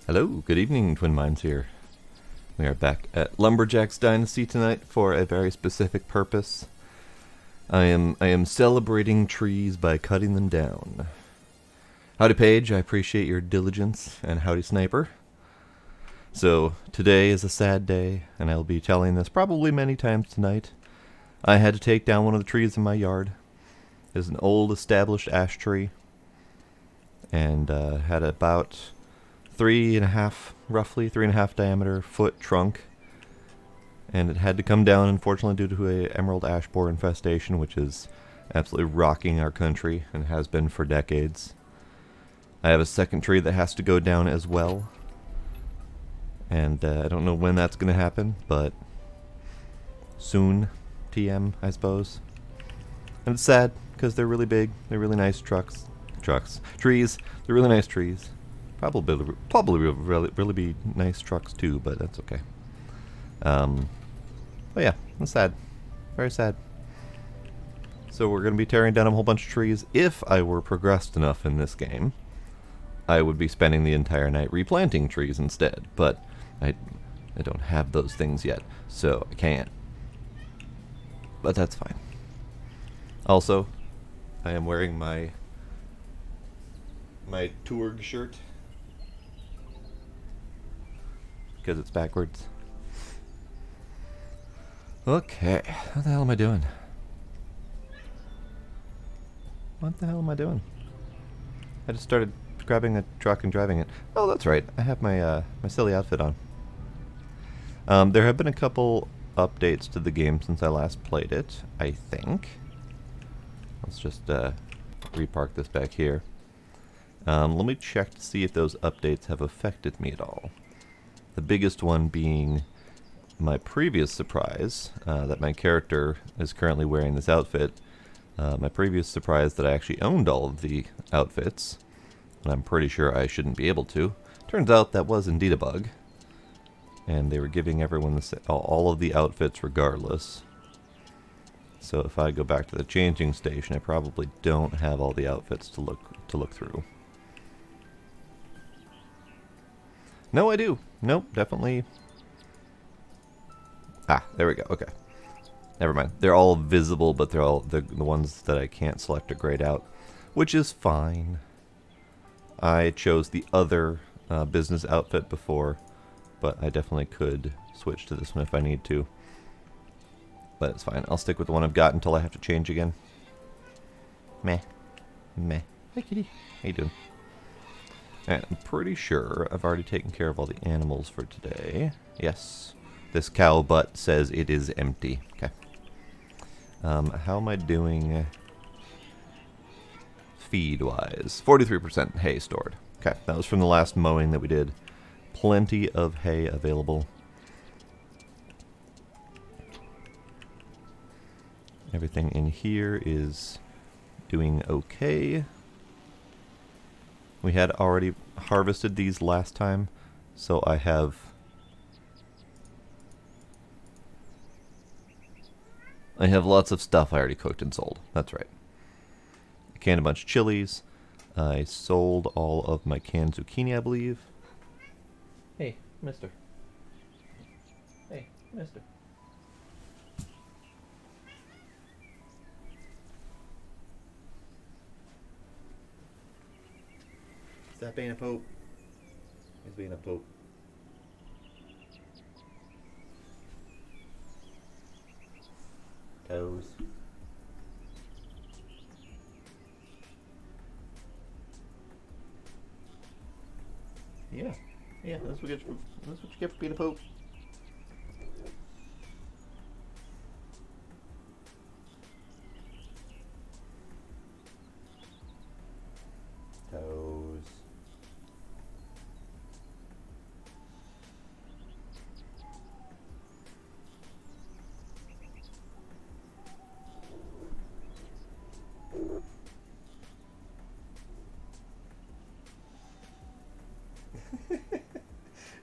Hello, good evening, Twin Minds here. We are back at Lumberjack's Dynasty tonight for a very specific purpose. I am celebrating trees by cutting them down. Howdy Paige, I appreciate your diligence, and howdy Sniper. So, today is a sad day, and I'll be telling this probably many times tonight. I had to take down one of the trees in my yard. It is an old established ash tree, and had about roughly 3.5 diameter foot trunk, and it had to come down, unfortunately, due to a emerald ash borer infestation, which is absolutely rocking our country and has been for decades. I have a second tree that has to go down as well, and I don't know when that's going to happen, but soon, TM, I suppose. And it's sad because they're really big, they're really nice trees. They're really nice trees. Probably really be nice trucks too, but that's okay. But yeah, it's sad. Very sad. So we're going to be tearing down a whole bunch of trees. If I were progressed enough in this game, I would be spending the entire night replanting trees instead. But I don't have those things yet, so I can't. But that's fine. Also, I am wearing my Turg shirt because it's backwards. Okay, what the hell am I doing? What the hell am I doing? I just started grabbing a truck and driving it. Oh, that's right. I have my my silly outfit on. There have been a couple updates to the game since I last played it, I think. Let's just repark this back here. Let me check to see if those updates have affected me at all. The biggest one being my previous surprise, that my character is currently wearing this outfit. My previous surprise that I actually owned all of the outfits, and I'm pretty sure I shouldn't be able to. Turns out that was indeed a bug, and they were giving everyone all of the outfits regardless. So if I go back to the changing station, I probably don't have all the outfits to look through. No, I do. Nope, definitely. Ah, there we go. Okay. Never mind. They're all visible, but they're all the ones that I can't select or grayed out, which is fine. I chose the other business outfit before, but I definitely could switch to this one if I need to. But it's fine. I'll stick with the one I've got until I have to change again. Meh. Meh. Hey, kitty. How you doing? And I'm pretty sure I've already taken care of all the animals for today. Yes. This cow butt says it is empty. Okay. How am I doing feed-wise? 43% hay stored. Okay, that was from the last mowing that we did. Plenty of hay available. Everything in here is doing okay. We had already harvested these last time, so I have lots of stuff I already cooked and sold. That's right. I canned a bunch of chilies. I sold all of my canned zucchini, I believe. Hey, mister. Hey, mister. Stop being a pope. He's being a pope. Toes. Yeah. Yeah, that's what you get for being a pope. Toes.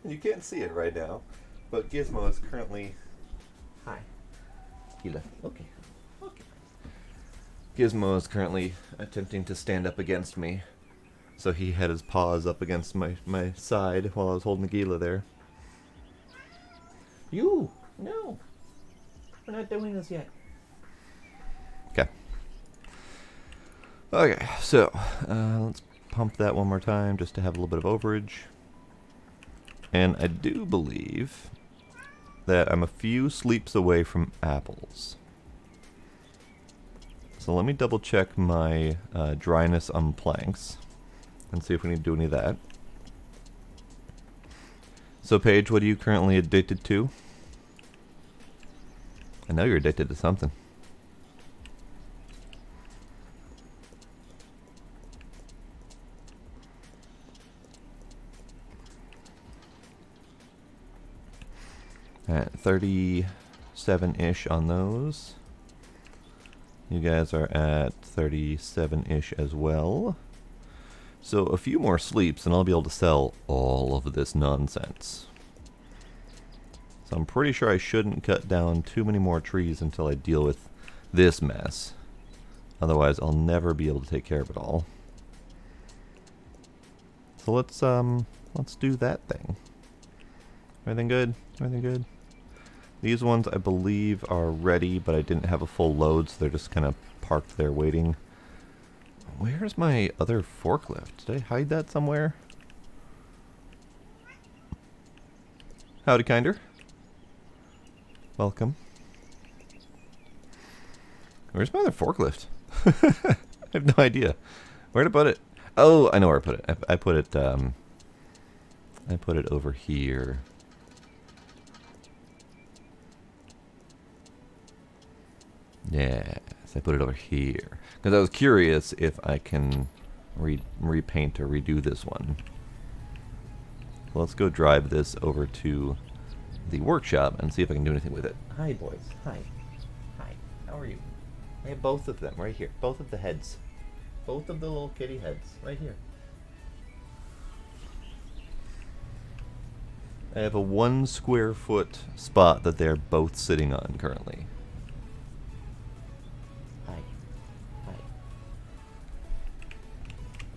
You can't see it right now, but Gizmo is currently... Hi. He left. Okay. Okay. Gizmo is currently attempting to stand up against me. So he had his paws up against my side while I was holding the Gila there. You! No! We're not doing this yet. Okay. Okay, so let's pump that one more time just to have a little bit of overage. And I do believe that I'm a few sleeps away from apples. So let me double check my dryness on planks and see if we need to do any of that. So Paige, what are you currently addicted to? I know you're addicted to something. Alright, 37-ish on those. You guys are at 37-ish as well. So a few more sleeps and I'll be able to sell all of this nonsense. So I'm pretty sure I shouldn't cut down too many more trees until I deal with this mess. Otherwise I'll never be able to take care of it all. So let's do that thing. Everything good? Everything good? These ones I believe are ready, but I didn't have a full load, so they're just kind of parked there waiting. Where's my other forklift? Did I hide that somewhere? Howdy, kinder. Welcome. Where's my other forklift? I have no idea. Where'd I put it? Oh, I know where I put it. I put it over here. Yes, I put it over here. Because I was curious if I can repaint or redo this one. Well, let's go drive this over to the workshop and see if I can do anything with it. Hi, boys. Hi. Hi. How are you? I have both of them right here. Both of the heads. Both of the little kitty heads right here. I have a 1 square foot spot that they're both sitting on currently.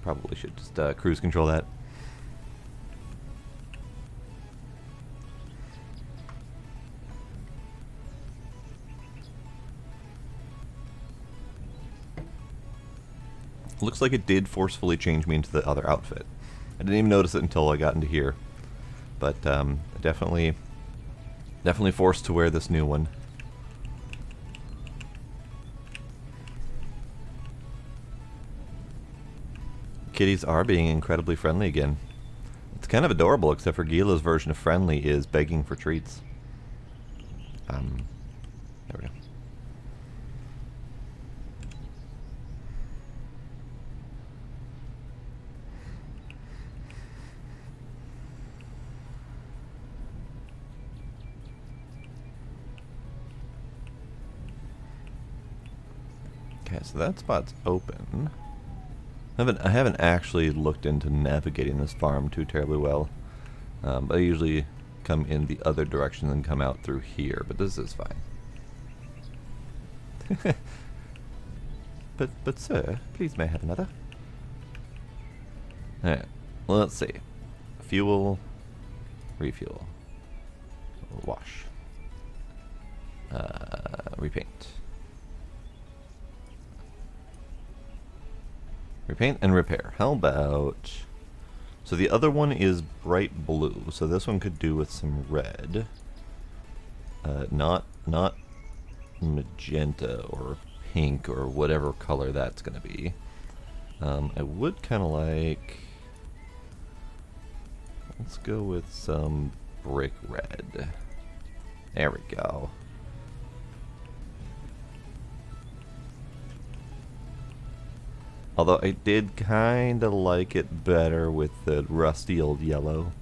Probably should just cruise control that. Looks like it did forcefully change me into the other outfit. I didn't even notice it until I got into here. But definitely forced to wear this new one. Kitties are being incredibly friendly again. It's kind of adorable, except for Gila's version of friendly is begging for treats. There we go. Okay, so that spot's open. I haven't actually looked into navigating this farm too terribly well. But I usually come in the other direction and come out through here, but this is fine. but sir, please may I have another? Alright, well, let's see. Fuel, refuel, wash, repaint. Repaint and repair. How about... So the other one is bright blue, so this one could do with some red. Not magenta or pink or whatever color that's going to be. I would kind of like... Let's go with some brick red. There we go. Although I did kind of like it better with the rusty old yellow.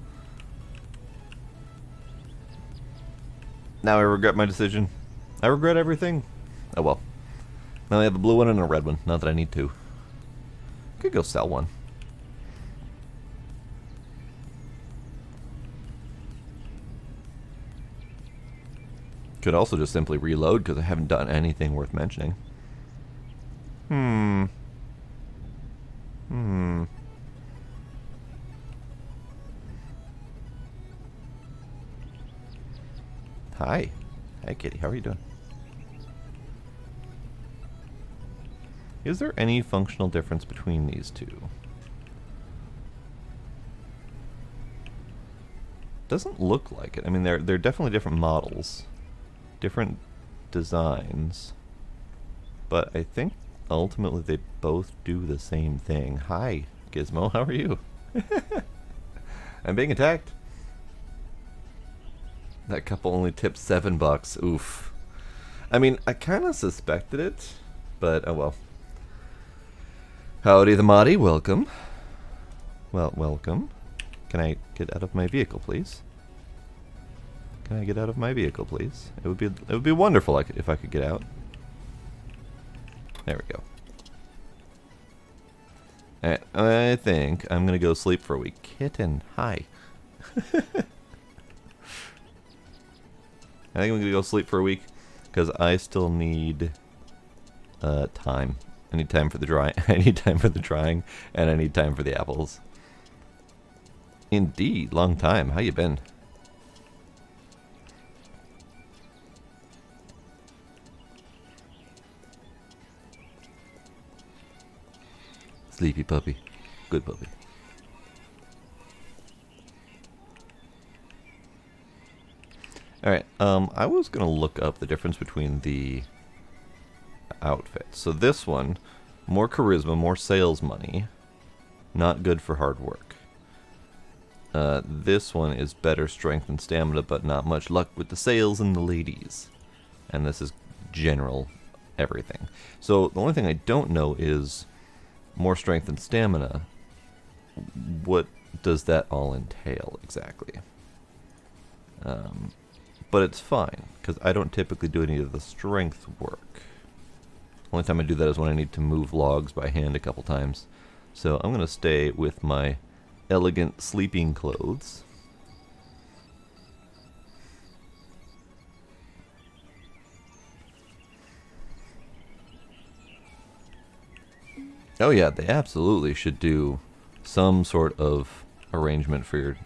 Now I regret my decision. I regret everything. Oh well. Now I have a blue one and a red one. Not that I need to. Could go sell one. Could also just simply reload because I haven't done anything worth mentioning. Hi. Hi, kitty. How are you doing? Is there any functional difference between these two? Doesn't look like it. I mean, they're definitely different models, different designs, but I think ultimately they both do the same thing. Hi, Gizmo. How are you? I'm being attacked. That couple only tipped $7. Oof. I mean, I kind of suspected it, but oh well. Howdy the Mahdi, welcome. Well, welcome. Can I get out of my vehicle, please? Can I get out of my vehicle, please? It would be wonderful if I could get out. There we go. Alright, I think I'm gonna go sleep for a week. Kitten, hi. I think I'm gonna go sleep for a week because I still need time. I need time for the drying. I need time for the drying, and I need time for the apples. Indeed, long time. How you been? Sleepy puppy, good puppy. Alright, I was going to look up the difference between the outfits. So this one, more charisma, more sales money, not good for hard work. This one is better strength and stamina, but not much luck with the sales and the ladies. And this is general everything. So the only thing I don't know is more strength and stamina. What does that all entail exactly? But it's fine, because I don't typically do any of the strength work. Only time I do that is when I need to move logs by hand a couple times. So I'm going to stay with my elegant sleeping clothes. Oh yeah, they absolutely should do some sort of arrangement for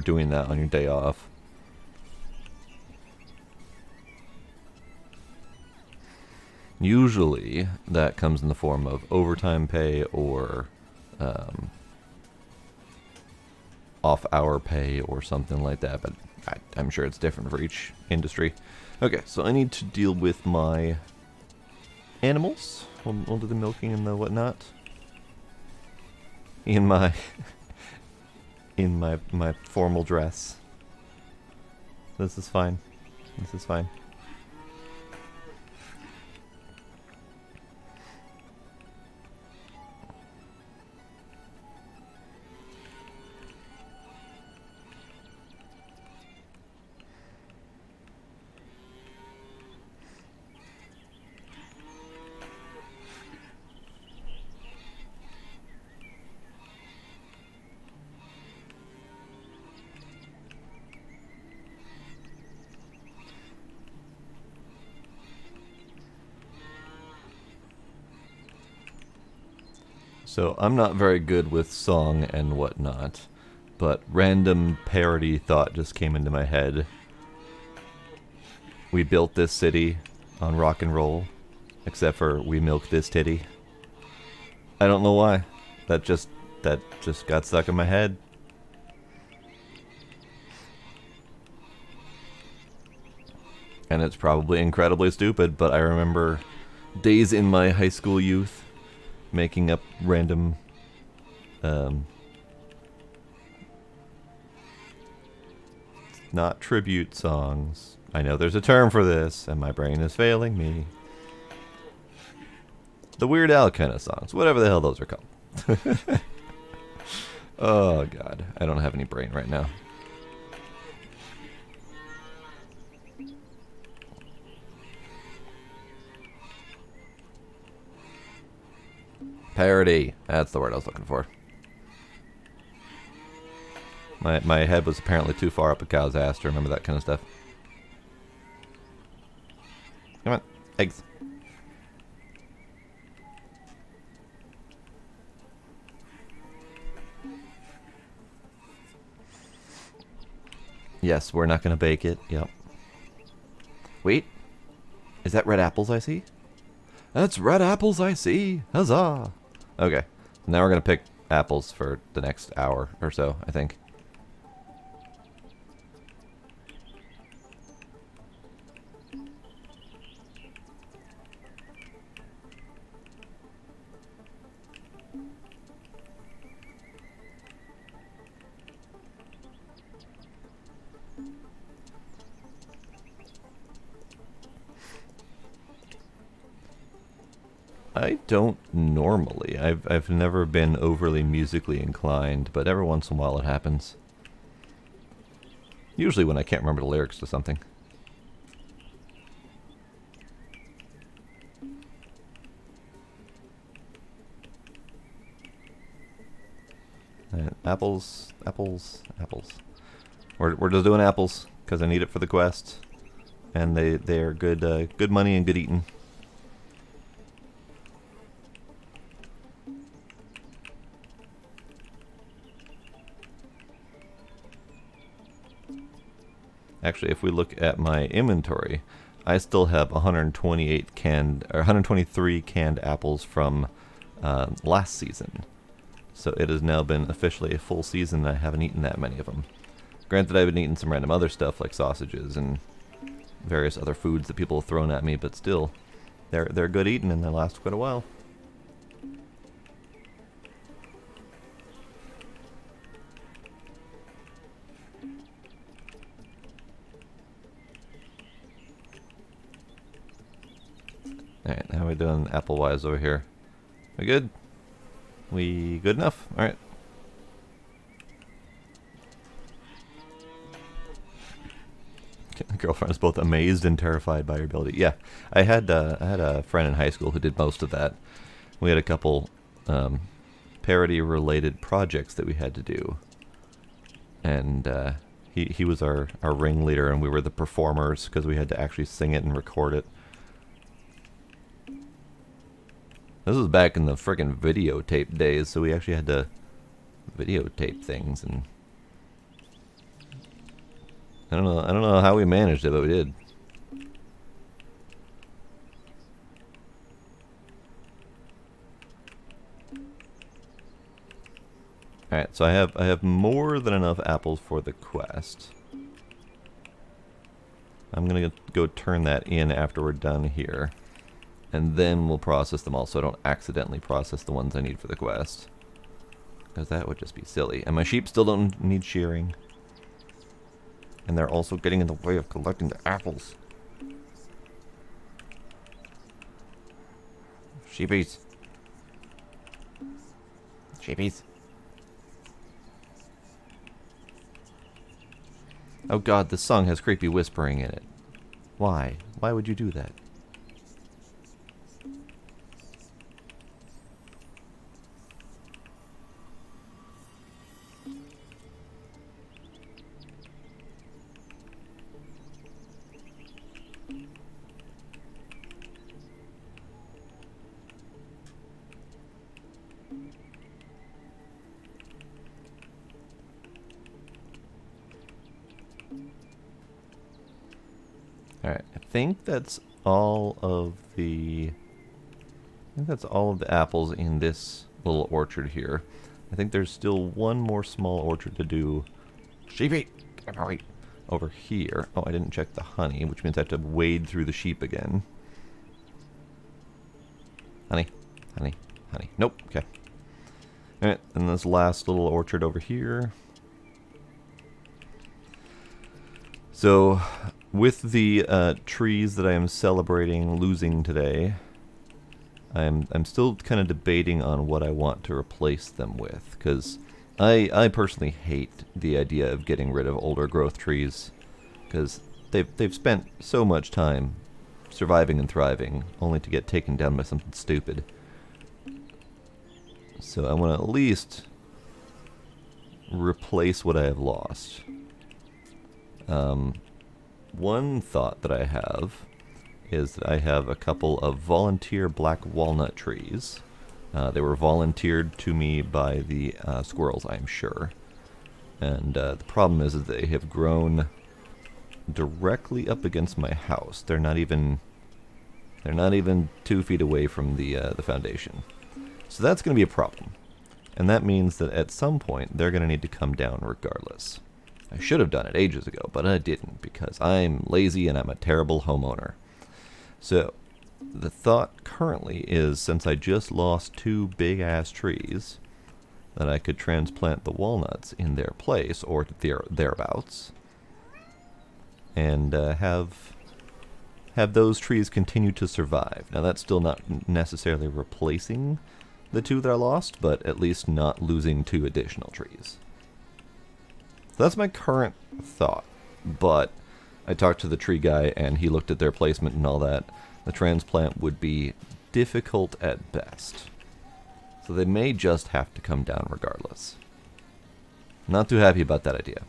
doing that on your day off. Usually, that comes in the form of overtime pay or off-hour pay or something like that, but I'm sure it's different for each industry. Okay, so I need to deal with my animals. We'll do the milking and the whatnot. In my my formal dress. This is fine. This is fine. So I'm not very good with song and whatnot, but random parody thought just came into my head. We built this city on rock and roll, except for we milked this titty. I don't know why. That just got stuck in my head. And it's probably incredibly stupid, but I remember days in my high school youth making up random not tribute songs. I know there's a term for this, and my brain is failing me. The Weird Al kind of songs, whatever the hell those are called. Oh god, I don't have any brain right now. Parody. That's the word I was looking for. My head was apparently too far up a cow's ass to remember that kind of stuff. Come on. Eggs. Yes, we're not going to bake it. Yep. Wait, is that red apples I see? That's red apples I see. Huzzah! Okay, now we're gonna pick apples for the next hour or so, I think. I don't normally. I've never been overly musically inclined, but every once in a while it happens. Usually when I can't remember the lyrics to something. Apples, apples, apples. We're just doing apples because I need it for the quest, and they are good money and good eating. Actually, if we look at my inventory, I still have 123 canned apples from last season. So it has now been officially a full season and I haven't eaten that many of them. Granted, I've been eating some random other stuff like sausages and various other foods that people have thrown at me, but still, they're good eating and they last quite a while. Alright, how are we doing apple-wise over here? We good? We good enough? Alright. Girlfriend is both amazed and terrified by your ability. Yeah, I had a friend in high school who did most of that. We had a couple parody-related projects that we had to do. And he was our ringleader and we were the performers because we had to actually sing it and record it. This was back in the frickin' videotape days, so we actually had to videotape things, and I don't know how we managed it, but we did. Alright, so I have more than enough apples for the quest. I'm gonna go turn that in after we're done here. And then we'll process them all so I don't accidentally process the ones I need for the quest. Because that would just be silly. And my sheep still don't need shearing. And they're also getting in the way of collecting the apples. Sheepies. Sheepies. Oh god, this song has creepy whispering in it. Why? Why would you do that? Alright, I think that's all of the apples in this little orchard here. I think there's still one more small orchard to do. Sheepy! Get away! Over here. Oh, I didn't check the honey, which means I have to wade through the sheep again. Honey, honey, honey. Nope, okay. Alright, and this last little orchard over here. So, with the trees that I am celebrating losing today, I'm still kind of debating on what I want to replace them with, because I personally hate the idea of getting rid of older growth trees, because they've spent so much time surviving and thriving, only to get taken down by something stupid. So I want to at least replace what I have lost. One thought that I have is that I have a couple of volunteer black walnut trees. They were volunteered to me by the squirrels, I'm sure. And the problem is that they have grown directly up against my house. They're not even 2 feet away from the foundation. So that's going to be a problem. And that means that at some point they're going to need to come down regardless. I should have done it ages ago, but I didn't because I'm lazy and I'm a terrible homeowner. So the thought currently is, since I just lost 2 big-ass trees, that I could transplant the walnuts in their place, or thereabouts, and have those trees continue to survive. Now that's still not necessarily replacing the 2 that I lost, but at least not losing 2 additional trees. So that's my current thought, but I talked to the tree guy and he looked at their placement and all that. The transplant would be difficult at best. So they may just have to come down regardless. Not too happy about that idea.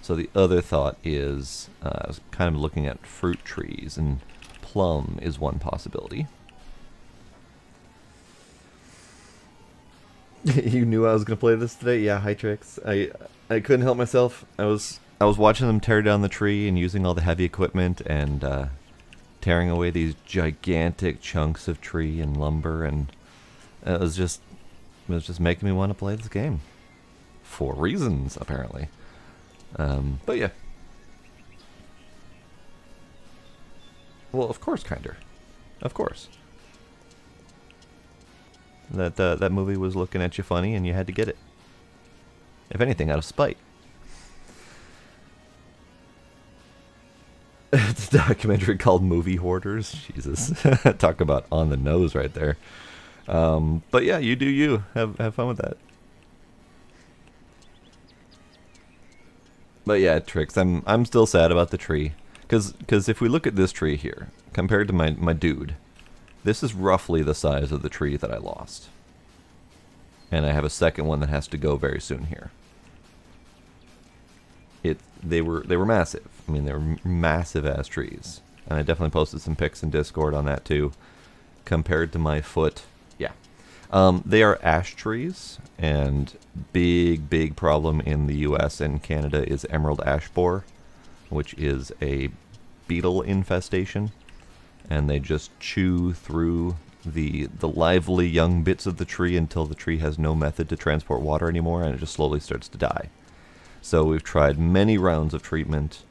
So the other thought is, I was kind of looking at fruit trees, and plum is one possibility. You knew I was going to play this today? Yeah, hi Trix. I couldn't help myself. I was watching them tear down the tree and using all the heavy equipment and tearing away these gigantic chunks of tree and lumber, and it was just making me want to play this game. For reasons, apparently. But yeah. Well, of course, kinder. Of course. That movie was looking at you funny and you had to get it. If anything, out of spite. It's a documentary called Movie Hoarders. Jesus. Talk about on the nose right there. But yeah, you do you. Have fun with that. But yeah, Trix, I'm still sad about the tree. Because if we look at this tree here, compared to my dude, this is roughly the size of the tree that I lost. And I have a second one that has to go very soon here. They were massive. I mean, they were massive ass trees. And I definitely posted some pics in Discord on that too. Compared to my foot, yeah. They are ash trees, and big problem in the US and Canada is emerald ash borer, which is a beetle infestation. And they just chew through the lively young bits of the tree until the tree has no method to transport water anymore, and it just slowly starts to die. So we've tried many rounds of treatment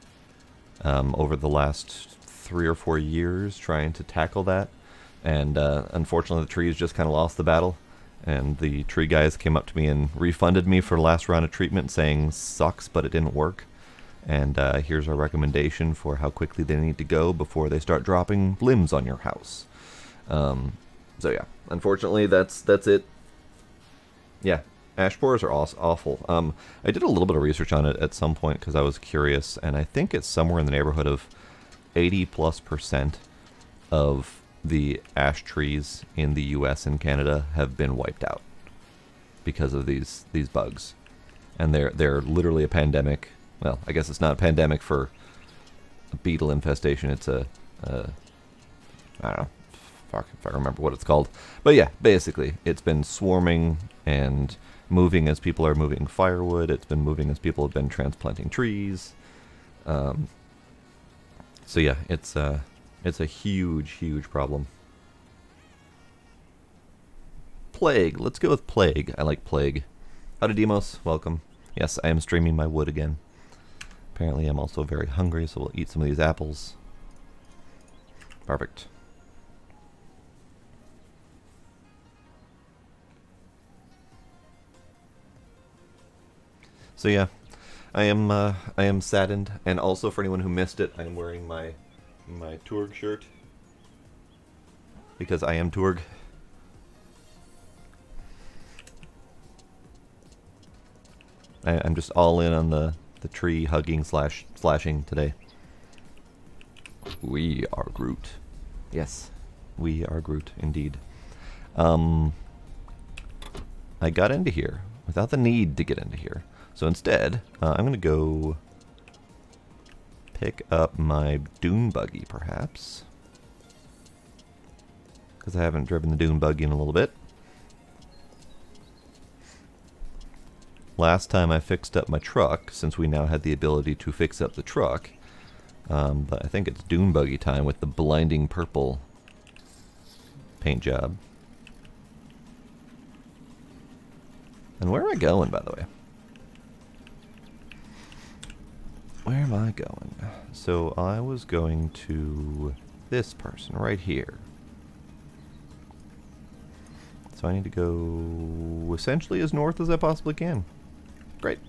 over the last 3 or 4 years trying to tackle that, and unfortunately the trees just kind of lost the battle, and the tree guys came up to me and refunded me for the last round of treatment, saying sucks but it didn't work. And here's our recommendation for how quickly they need to go before they start dropping limbs on your house. So yeah, unfortunately, that's it. Yeah, ash borers are awful. I did a little bit of research on it at some point because I was curious, and I think it's somewhere in the neighborhood of 80+% of the ash trees in the U.S. and Canada have been wiped out because of these bugs, and they're literally a pandemic. Well, I guess it's not a pandemic for a beetle infestation. It's I don't know, if I remember what it's called. But yeah, basically, it's been swarming and moving as people are moving firewood. It's been moving as people have been transplanting trees. So yeah, it's a huge problem. Plague. Let's go with plague. I like plague. Howdy, Demos. Welcome. Yes, I am streaming my wood again. Apparently I'm also very hungry, so we'll eat some of these apples. Perfect. So yeah, I am saddened, and also for anyone who missed it, I am wearing my Turg shirt because I am Turg. I'm just all in on the tree hugging slashing today. We are Groot. Yes, we are Groot indeed. I got into here without the need to get into here. So instead, I'm gonna go pick up my dune buggy, perhaps, because I haven't driven the dune buggy in a little bit. last time I fixed up my truck, since we now had the ability to fix up the truck. But I think it's dune buggy time with the blinding purple paint job. And where am I going, by the way? Where am I going? So I was going to this person right here. So I need to go essentially as north as I possibly can. Great.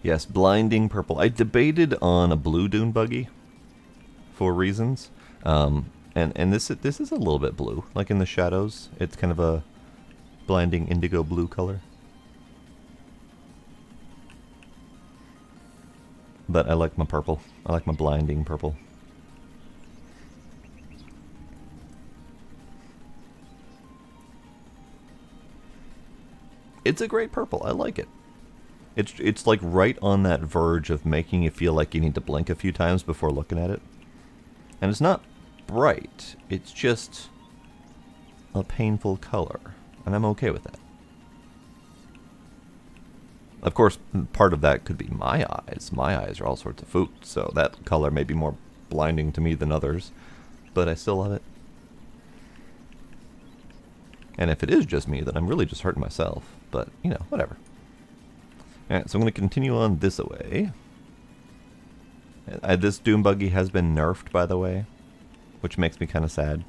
Yes, blinding purple. I debated on a blue dune buggy for reasons. And this is a little bit blue, like in the shadows. It's kind of a blinding indigo blue color. But I like my purple. I like my blinding purple. It's a great purple. I like it. It's like right on that verge of making you feel like you need to blink a few times before looking at it. And it's not bright. It's just a painful color. And I'm okay with that. Of course, part of that could be my eyes. My eyes are all sorts of food, so that color may be more blinding to me than others. But I still love it. And if it is just me, then I'm really just hurting myself. But, you know, whatever. Alright, so I'm going to continue on this way. This dune buggy has been nerfed, by the way, which makes me kind of sad.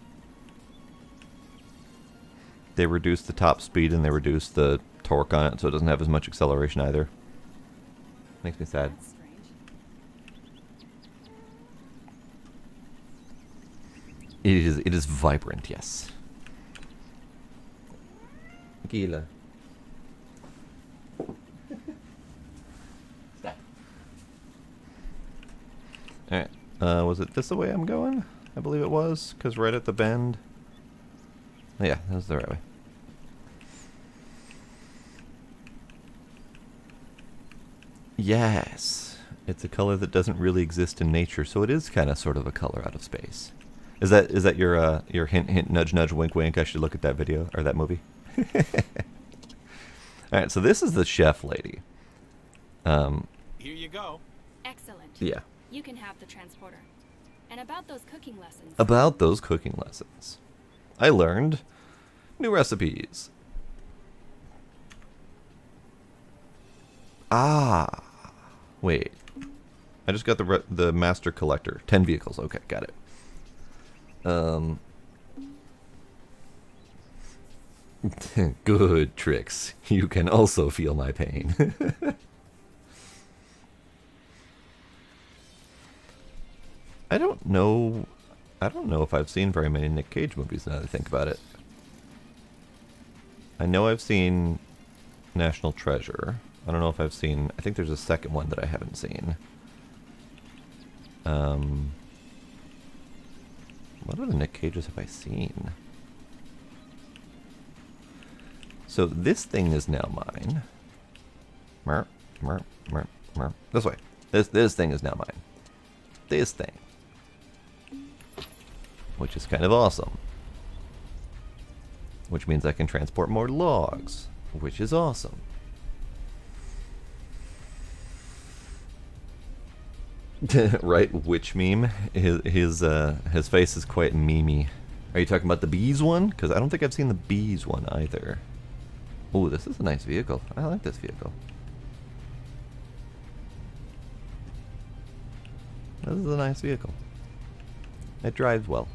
They reduced the top speed and they reduced the torque on it, so it doesn't have as much acceleration either. Makes me sad. It is vibrant, yes. Gila. Alright, was it this the way I'm going? I believe it was, because right at the bend. Yeah, that was the right way. Yes, it's a color that doesn't really exist in nature, so it is kind of sort of a color out of space. Is that your hint hint nudge nudge wink wink? I should look at that video or that movie. All right, so this is the chef lady. Here you go. Excellent. Yeah. You can have the transporter. And about those cooking lessons. About those cooking lessons, I learned new recipes. Ah, wait. I just got the master collector. 10 vehicles. Okay, got it. Good tricks. You can also feel my pain. I don't know if I've seen very many Nick Cage movies now that I think about it. I know I've seen National Treasure. I don't know if I've seen... I think there's a second one that I haven't seen. What other Nick Cages have I seen? So this thing is now mine. Merp, merp, merp, merp. This way. This thing is now mine. This thing. Which is kind of awesome. Which means I can transport more logs. Which is awesome. Right, witch meme. His face is quite memey. Are you talking about the bees one? Because I don't think I've seen the bees one either. Oh, this is a nice vehicle. I like this vehicle. This is a nice vehicle. It drives well.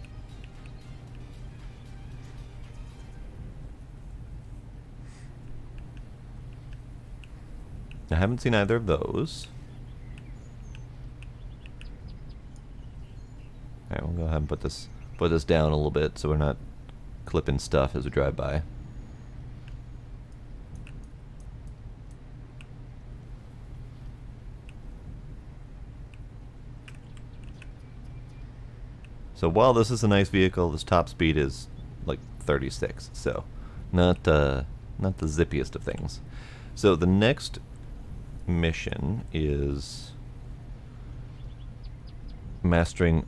I haven't seen either of those. Alright, we'll go ahead and put this down a little bit so we're not clipping stuff as we drive by. So while this is a nice vehicle, this top speed is like 36, so not the zippiest of things. So the next mission is mastering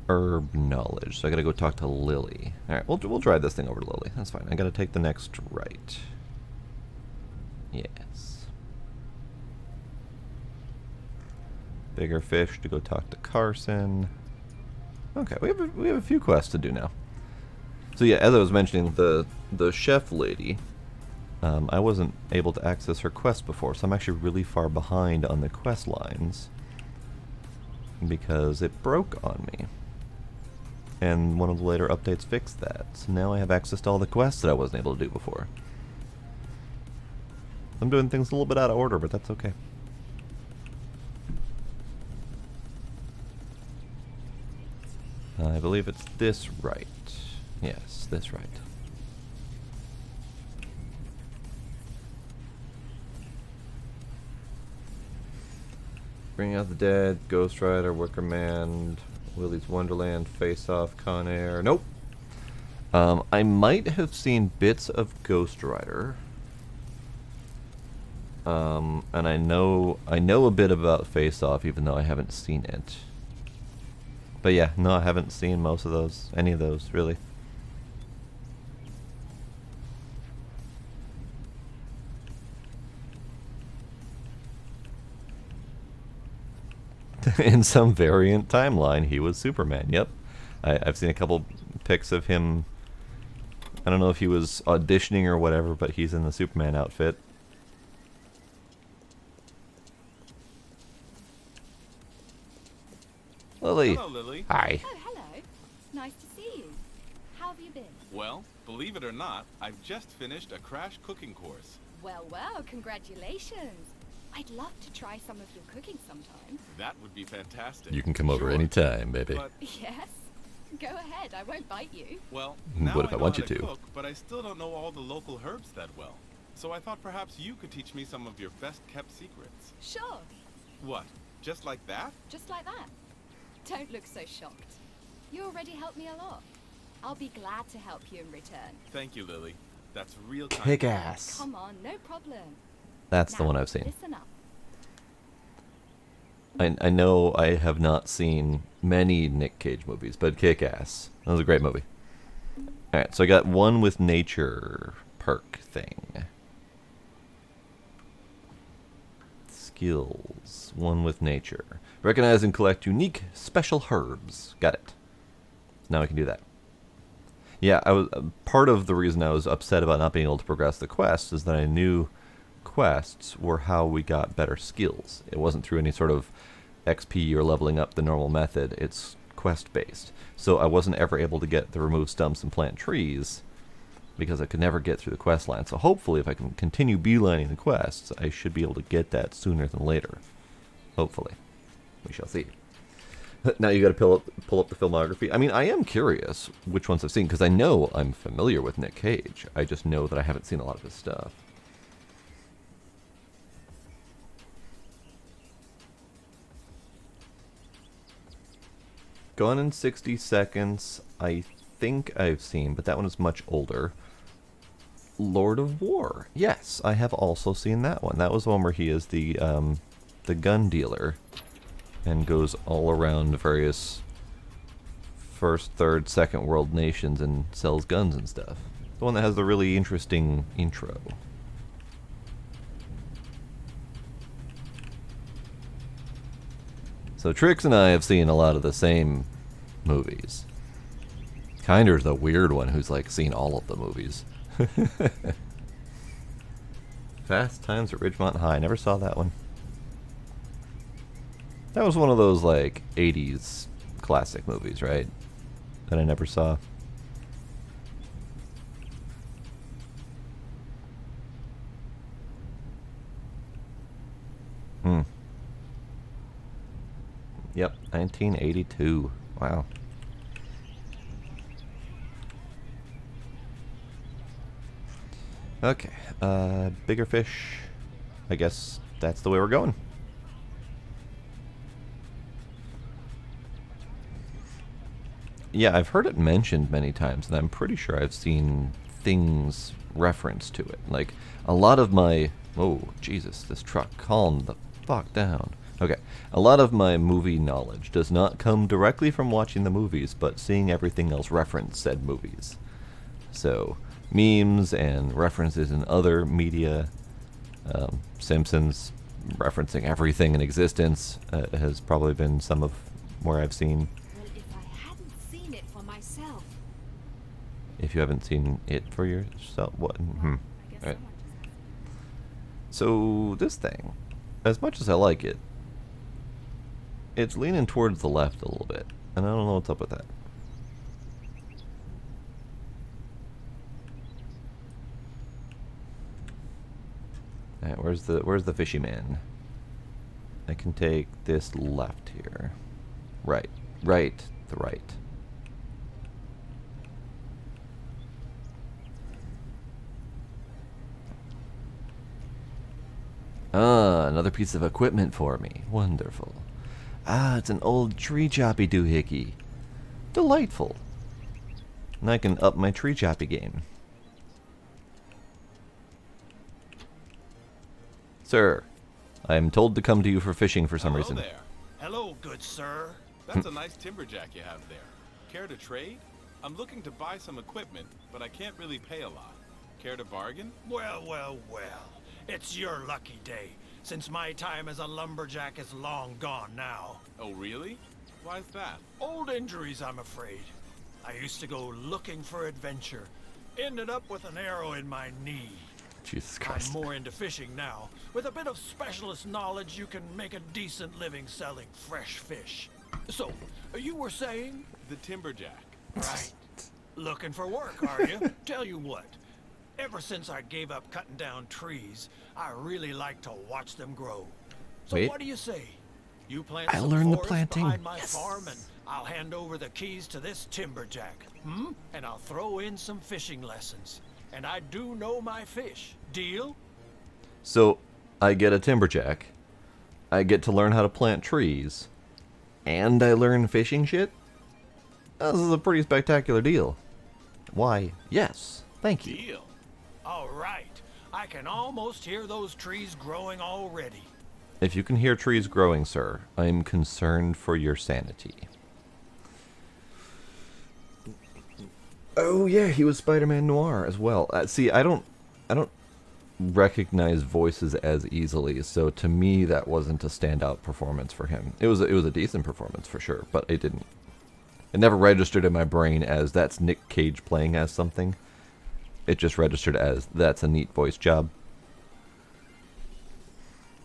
herb knowledge. So I gotta go talk to Lily. Alright, we'll drive this thing over to Lily. That's fine. I gotta take the next right. Yes. Bigger fish to go talk to Carson. Okay, we have a few quests to do now. So yeah, as I was mentioning, the chef lady, I wasn't able to access her quest before, so I'm actually really far behind on the quest lines because it broke on me. And one of the later updates fixed that. So now I have access to all the quests that I wasn't able to do before. I'm doing things a little bit out of order, but that's okay. I believe it's this right. Yes, this right. Bring Out the Dead, Ghost Rider, Wicker Man, Willy's Wonderland, Face Off, Con Air. Nope. I might have seen bits of Ghost Rider. And I know a bit about Face Off, even though I haven't seen it. But yeah, no, I haven't seen most of those, any of those, really. In some variant timeline, he was Superman. Yep, I've seen a couple pics of him. I don't know if he was auditioning or whatever, but he's in the Superman outfit. Lily. Hello, Lily. Hi. Oh, hello. Nice to see you. How have you been? Well, believe it or not, I've just finished a crash cooking course. Well, congratulations. I'd love to try some of your cooking sometime. That would be fantastic. You can come over Sure. anytime, baby. But, Yes? Go ahead, I won't bite you. well, What now if I I know want how you to? cook, but I still don't know all the local herbs that well. So I thought perhaps you could teach me some of your best-kept secrets. Sure, What? Just like that? just like that. Don't look so shocked. You already helped me a lot. I'll be glad to help you in return. Thank you, Lily. That's real kind. Kick ass. Come on, no problem. That's the Now, one I've seen. Listen up. I know I have not seen many Nick Cage movies, but Kick Ass. That was a great movie. Alright, so I got one with nature perk thing. Skills. One with nature. Recognize and collect unique special herbs. Got it. Now I can do that. Yeah, I was part of the reason I was upset about not being able to progress the quests is that I knew quests were how we got better skills. It wasn't through any sort of XP or leveling up the normal method. It's quest based. So I wasn't ever able to get the remove stumps and plant trees because I could never get through the quest line. So hopefully if I can continue beelining the quests, I should be able to get that sooner than later. Hopefully. We shall see. Now you got to pull up the filmography. I mean, I am curious which ones I've seen because I know I'm familiar with Nick Cage. I just know that I haven't seen a lot of his stuff. Gone in 60 Seconds, I think I've seen, but that one is much older. Lord of War. Yes, I have also seen that one. That was the one where he is the gun dealer and goes all around various first, third, second world nations and sells guns and stuff. The one that has the really interesting intro. So Trix and I have seen a lot of the same movies. Kinder's the weird one who's like seen all of the movies. Fast Times at Ridgemont High. Never saw that one. That was one of those like 80s classic movies, right? That I never saw. Yep, 1982. Wow. Okay, bigger fish. I guess that's the way we're going. Yeah, I've heard it mentioned many times, and I'm pretty sure I've seen things referenced to it. Like, a lot of my... Oh, Jesus, this truck. Calm the fuck down. Okay, a lot of my movie knowledge does not come directly from watching the movies, but seeing everything else reference said movies. So, memes and references in other media, Simpsons referencing everything in existence has probably been some of where I've seen. Well, if I hadn't seen it for myself. If you haven't seen it for yourself, what? I guess Alright. someone just So, this thing, as much as I like it, it's leaning towards the left a little bit, and I don't know what's up with that. Alright, where's the fishy man? I can take this left here. Right. The right. Ah, another piece of equipment for me. Wonderful. Ah, it's an old tree choppy doohickey. Delightful. And I can up my tree choppy game. Sir, I am told to come to you for fishing for some reason. Hello there. Hello, good sir. That's a nice timberjack you have there. Care to trade? I'm looking to buy some equipment, but I can't really pay a lot. Care to bargain? Well. It's your lucky day, since my time as a lumberjack is long gone now. Oh, really? Why's that? Old injuries, I'm afraid. I used to go looking for adventure. Ended up with an arrow in my knee. Jesus Christ. I'm more into fishing now. With a bit of specialist knowledge, you can make a decent living selling fresh fish. So, you were saying? The timberjack. Right. Looking for work, are you? Tell you what. Ever since I gave up cutting down trees, I really like to watch them grow. So Wait. what do you say? You plant I some learned the forest planting. behind my Yes. farm, and I'll hand over the keys to this timberjack. And I'll throw in some fishing lessons. And I do know my fish. Deal? So, I get a timberjack, I get to learn how to plant trees, and I learn fishing shit? This is a pretty spectacular deal. Why, yes, thank you. Deal. All right. I can almost hear those trees growing already. If you can hear trees growing, sir, I am concerned for your sanity. Oh yeah, he was Spider-Man Noir as well. See, I don't recognize voices as easily, so to me that wasn't a standout performance for him. It was a decent performance for sure, but it never registered in my brain as that's Nick Cage playing as something. It just registered as that's a neat voice job.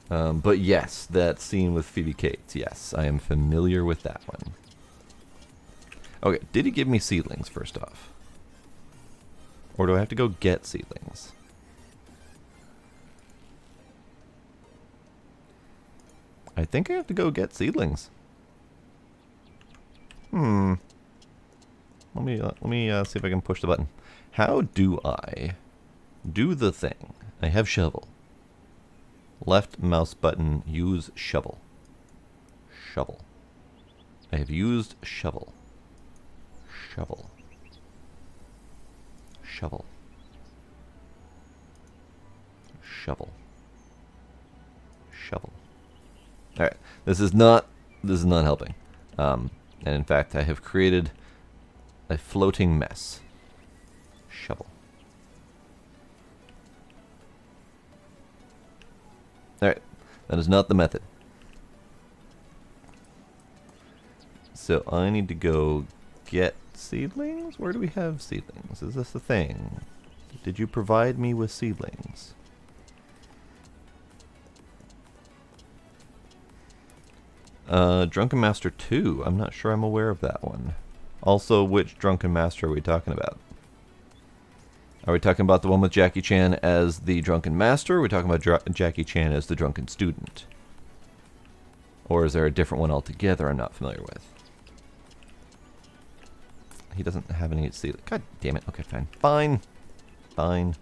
But yes, that scene with Phoebe Cates, yes, I am familiar with that one. Okay, did he give me seedlings first off? Or do I have to go get seedlings? I think I have to go get seedlings. Let me see if I can push the button. How do I do the thing? I have shovel. Left mouse button, use shovel. Shovel. I have used shovel. Shovel. Shovel. Shovel. Shovel. Alright, this is not helping. And in fact, I have created a floating mess. Shovel. Alright, that is not the method. So I need to go get seedlings? Where do we have seedlings? Is this the thing? Did you provide me with seedlings? Drunken Master 2. I'm not sure I'm aware of that one. Also, which Drunken Master are we talking about? Are we talking about the one with Jackie Chan as the Drunken Master? Or are we talking about Jackie Chan as the Drunken Student? Or is there a different one altogether I'm not familiar with? He doesn't have any seed. God damn it. Okay, fine. Fine. Fine.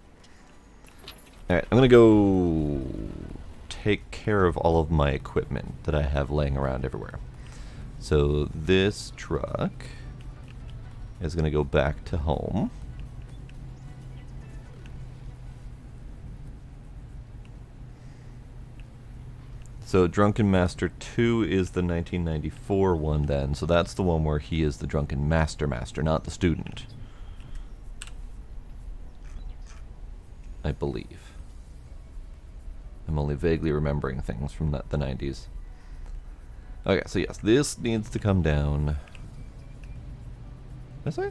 Alright, I'm gonna go take care of all of my equipment that I have laying around everywhere. So this truck is gonna go back to home. So Drunken Master 2 is the 1994 one then. So that's the one where he is the Drunken Master, not the student. I believe. I'm only vaguely remembering things from the 90s. Okay, so yes, this needs to come down. This way?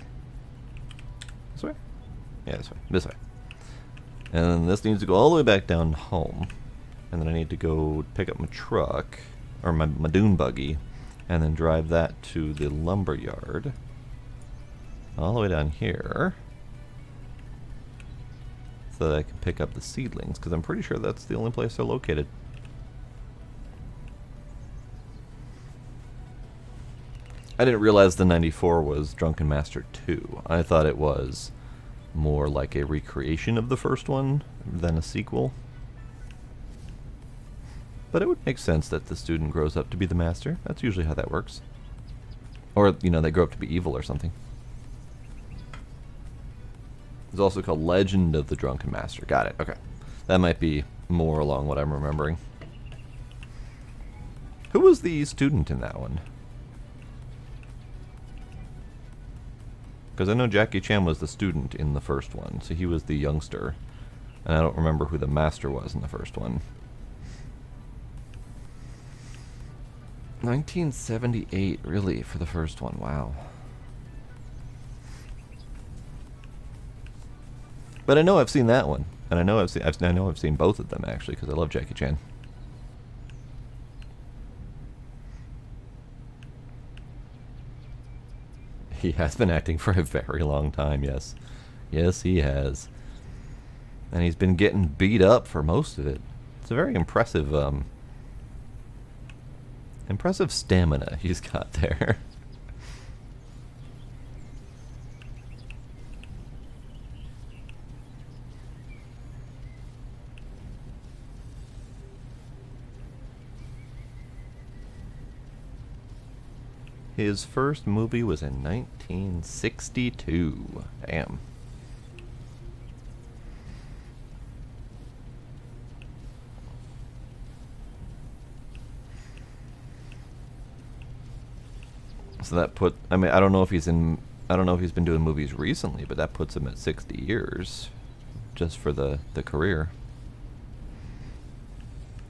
This way? Yeah, this way. This way. And then this needs to go all the way back down home. And then I need to go pick up my truck, or my dune buggy, and then drive that to the lumber yard. All the way down here. So that I can pick up the seedlings, because I'm pretty sure that's the only place they're located. I didn't realize the 94 was Drunken Master 2. I thought it was more like a recreation of the first one than a sequel. But it would make sense that the student grows up to be the master. That's usually how that works. Or, you know, they grow up to be evil or something. It's also called Legend of the Drunken Master. Got it. Okay. That might be more along what I'm remembering. Who was the student in that one? Because I know Jackie Chan was the student in the first one, so he was the youngster. And I don't remember who the master was in the first one. 1978, really, for the first one. Wow. But I know I've seen that one, and I know I've seen both of them actually, because I love Jackie Chan. He has been acting for a very long time, yes. Yes, he has. And he's been getting beat up for most of it. It's a very impressive, impressive stamina he's got there. His first movie was in 1962. Damn. So that put, I mean, I don't know if he's been doing movies recently, but that puts him at 60 years just for the career.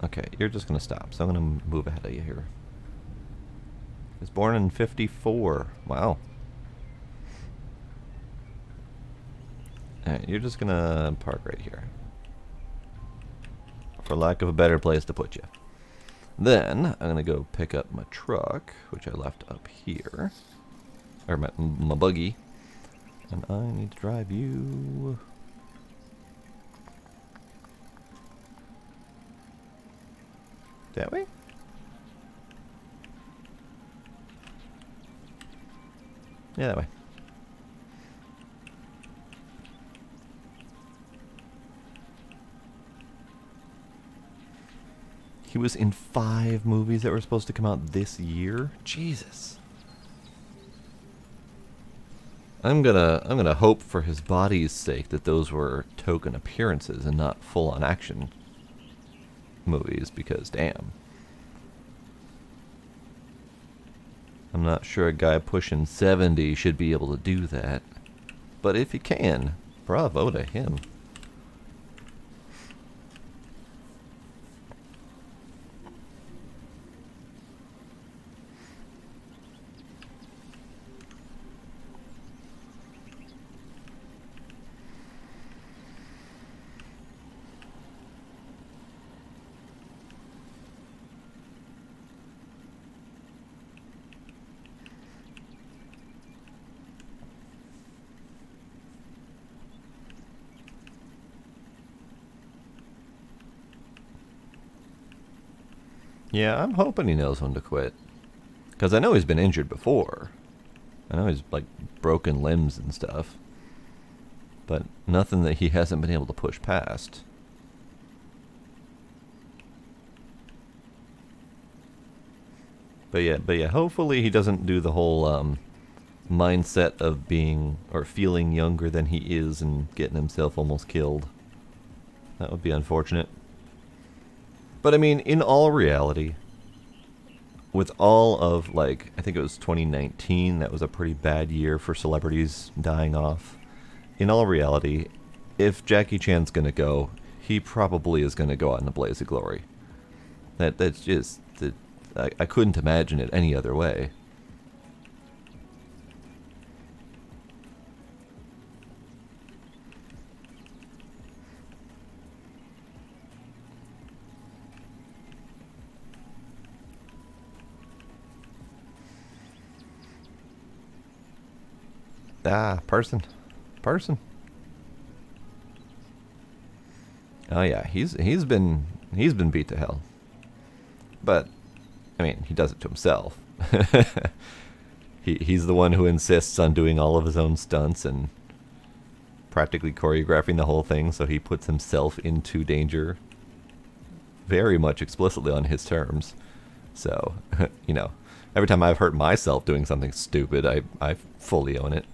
Okay, you're just going to stop, so I'm going to move ahead of you here. He was born in 54. Wow. Alright, you're just going to park right here. For lack of a better place to put you. Then, I'm going to go pick up my truck, which I left up here. Or my buggy. And I need to drive you... that way? Yeah, that way. He was in 5 movies that were supposed to come out this year? Jesus. I'm gonna hope for his body's sake that those were token appearances and not full-on action movies, because damn. I'm not sure a guy pushing 70 should be able to do that. But if he can, bravo to him. Yeah, I'm hoping he knows when to quit. Because I know he's been injured before. I know he's, like, broken limbs and stuff. But nothing that he hasn't been able to push past. But yeah, hopefully he doesn't do the whole, mindset of being, or feeling younger than he is and getting himself almost killed. That would be unfortunate. But I mean, in all reality, with all of, like, I think it was 2019, that was a pretty bad year for celebrities dying off. In all reality, if Jackie Chan's gonna go, he probably is gonna go out in a blaze of glory. That's just, I couldn't imagine it any other way. Ah, person. Oh yeah, he's been beat to hell. But I mean, he does it to himself. He's the one who insists on doing all of his own stunts and practically choreographing the whole thing, so he puts himself into danger very much explicitly on his terms. So, you know, every time I've hurt myself doing something stupid, I fully own it.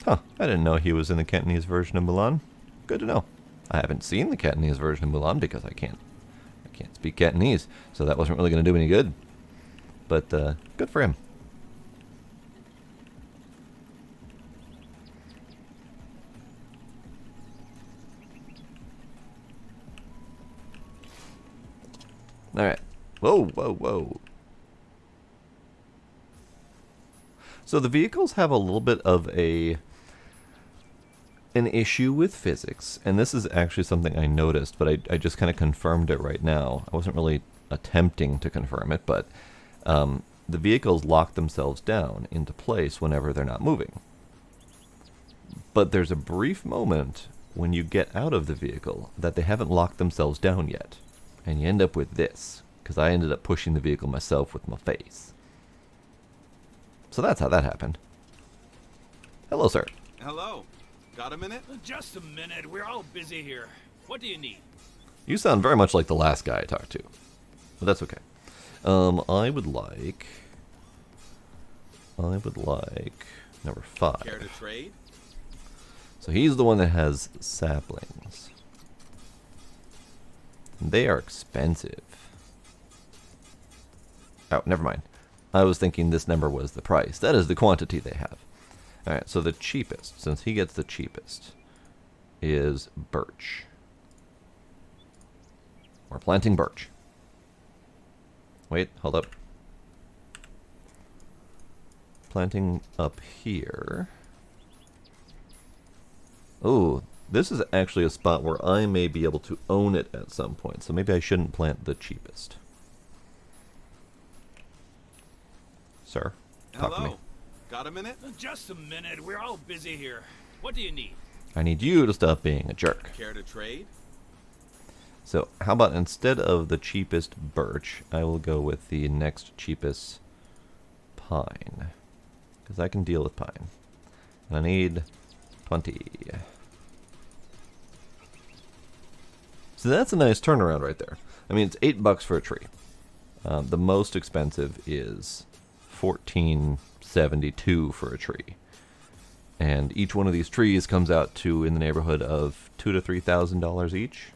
Huh, I didn't know he was in the Cantonese version of Mulan. Good to know. I haven't seen the Cantonese version of Mulan because I can't speak Cantonese, so that wasn't really going to do any good. But good for him. Alright. Whoa. So the vehicles have a little bit of an issue with physics, and this is actually something I noticed, but I just kind of confirmed it right now. I wasn't really attempting to confirm it, but the vehicles lock themselves down into place whenever they're not moving. But there's a brief moment when you get out of the vehicle that they haven't locked themselves down yet. And you end up with this, because I ended up pushing the vehicle myself with my face. So that's how that happened. Hello, sir. Hello. Got a minute? Just a minute. We're all busy here. What do you need? You sound very much like the last guy I talked to. But that's okay. I would like number 5. Care to trade? So he's the one that has saplings. They are expensive. Oh, never mind. I was thinking this number was the price. That is the quantity they have. Alright, so the cheapest, since he gets the cheapest, is birch. We're planting birch. Wait, hold up. Planting up here. Oh, this is actually a spot where I may be able to own it at some point, so maybe I shouldn't plant the cheapest. Sir, talk to me. Hello. Got a minute? Just a minute. We're all busy here. What do you need? I need you to stop being a jerk. Care to trade? So, how about instead of the cheapest birch, I will go with the next cheapest pine. Because I can deal with pine. And I need 20. So that's a nice turnaround right there. I mean, it's $8 for a tree. The most expensive is $14.72 for a tree. And each one of these trees comes out to in the neighborhood of $2,000 to $3,000 each.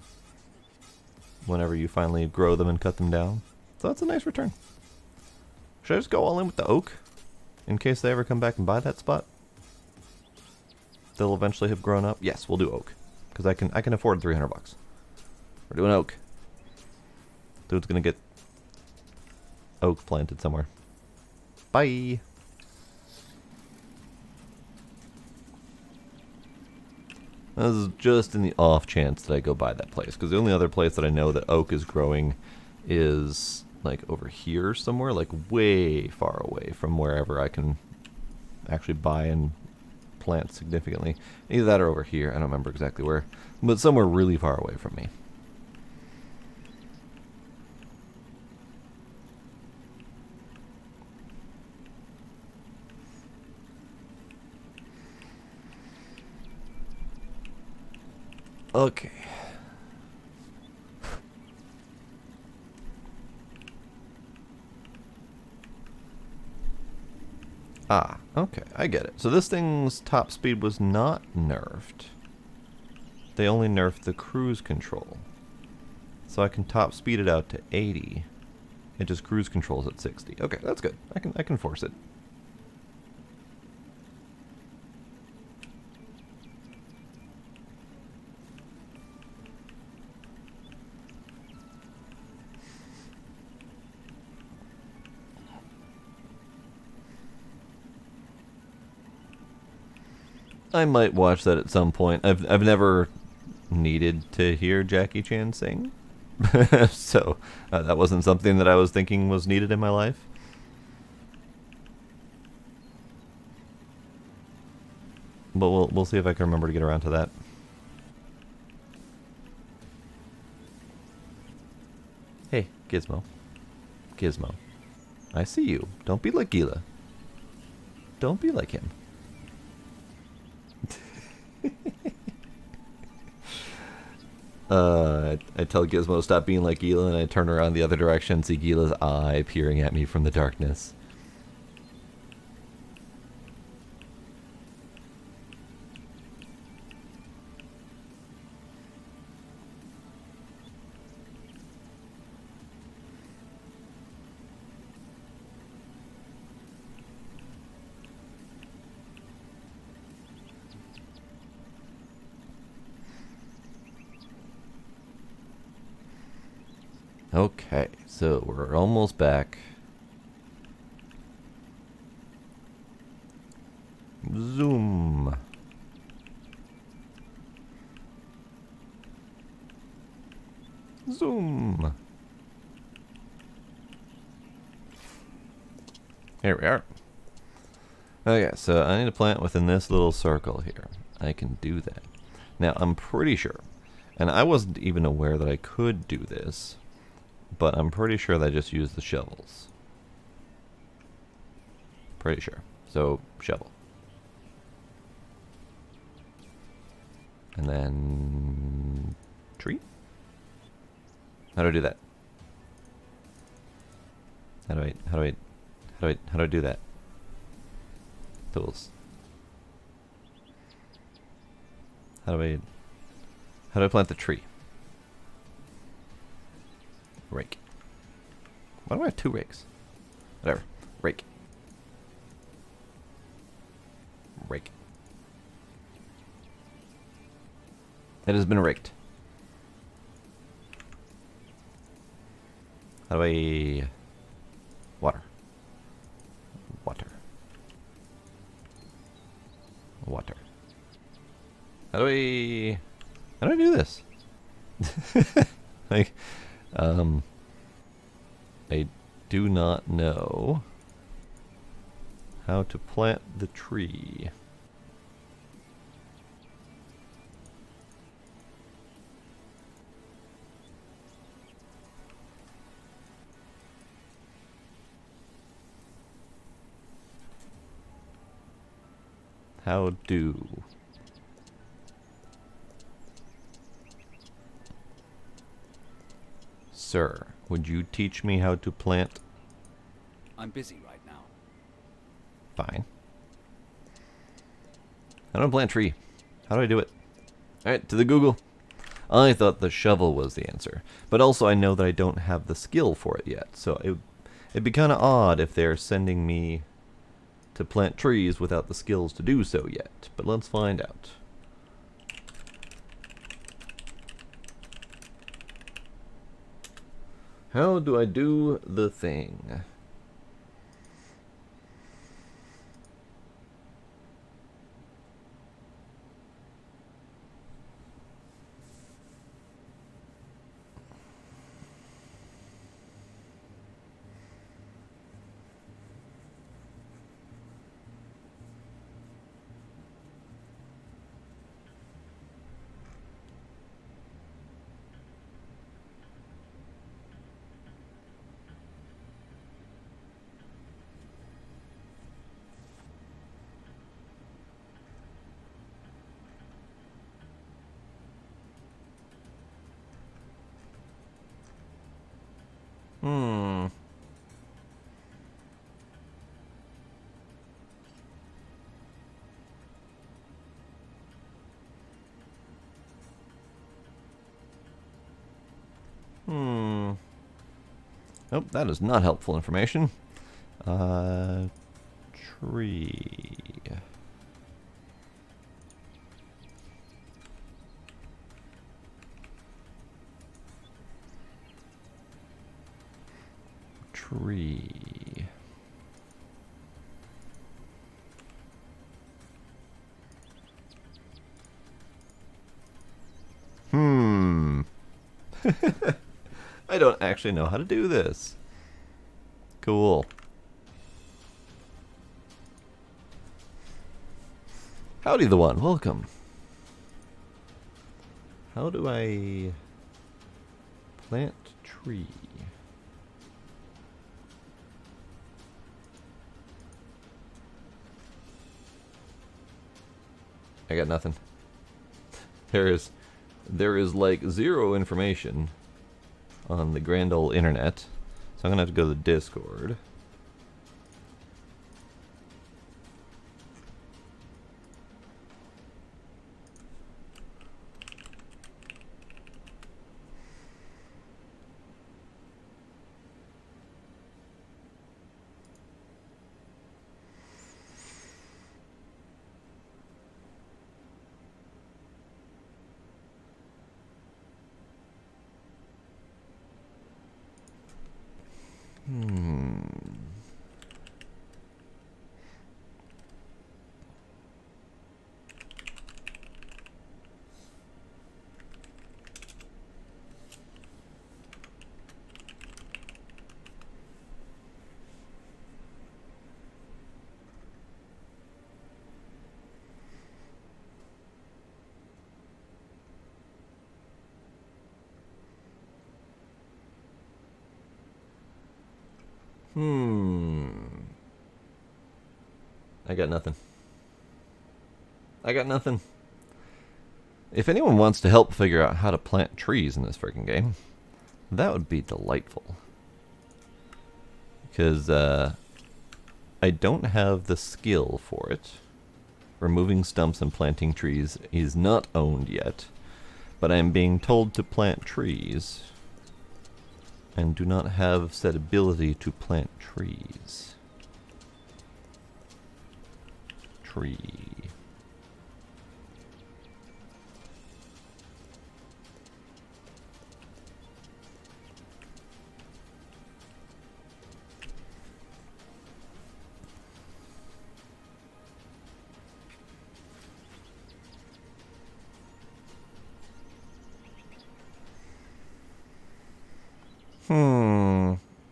Whenever you finally grow them and cut them down. So that's a nice return. Should I just go all in with the oak? In case they ever come back and buy that spot? They'll eventually have grown up. Yes, we'll do oak. Because I can afford $300. We're doing oak. Dude's gonna get oak planted somewhere. Bye! This is just in the off chance that I go by that place, because the only other place that I know that oak is growing is like over here somewhere, like way far away from wherever I can actually buy and plant significantly. Either that or over here, I don't remember exactly where, but somewhere really far away from me. Okay. Ah, okay, I get it. So this thing's top speed was not nerfed. They only nerfed the cruise control. So I can top speed it out to 80. It just cruise controls at 60. Okay, that's good. I can force it. I might watch that at some point. I've never needed to hear Jackie Chan sing. So that wasn't something that I was thinking was needed in my life. But we'll see if I can remember to get around to that. Hey, Gizmo. Gizmo. I see you. Don't be like Gila. Don't be like him. I tell Gizmo to stop being like Gila, and I turn around the other direction and see Gila's eye peering at me from the darkness. Okay, so we're almost back. Zoom. Zoom. Here we are. Okay, so I need to plant within this little circle here. I can do that. Now, I'm pretty sure, and I wasn't even aware that I could do this, but I'm pretty sure that I just use the shovels. Pretty sure. So, shovel. And then... tree? How do I do that? How do I do that? Tools. How do I plant the tree? Rake. Why do I have 2 rakes? Whatever. Rake. Rake. It has been raked. How do I... water. Water. Water. How do I do this? Like, I do not know how to plant the tree. How do? Sir, would you teach me how to plant? I'm busy right now. Fine. How do I plant tree? How do I do it? Alright, to the Google. I thought the shovel was the answer, but also I know that I don't have the skill for it yet, so it'd be kind of odd if they're sending me to plant trees without the skills to do so yet, but let's find out. How do I do the thing? Oh, that is not helpful information. Tree. Tree. I don't actually know how to do this. Cool. Howdy the one, welcome. How do I plant tree? I got nothing. There is like zero information on the grand old internet. So I'm gonna have to go to the Discord. I got nothing. I got nothing. If anyone wants to help figure out how to plant trees in this freaking game, that would be delightful. Because I don't have the skill for it. Removing stumps and planting trees is not owned yet, but I am being told to plant trees and do not have said ability to plant trees. Tree.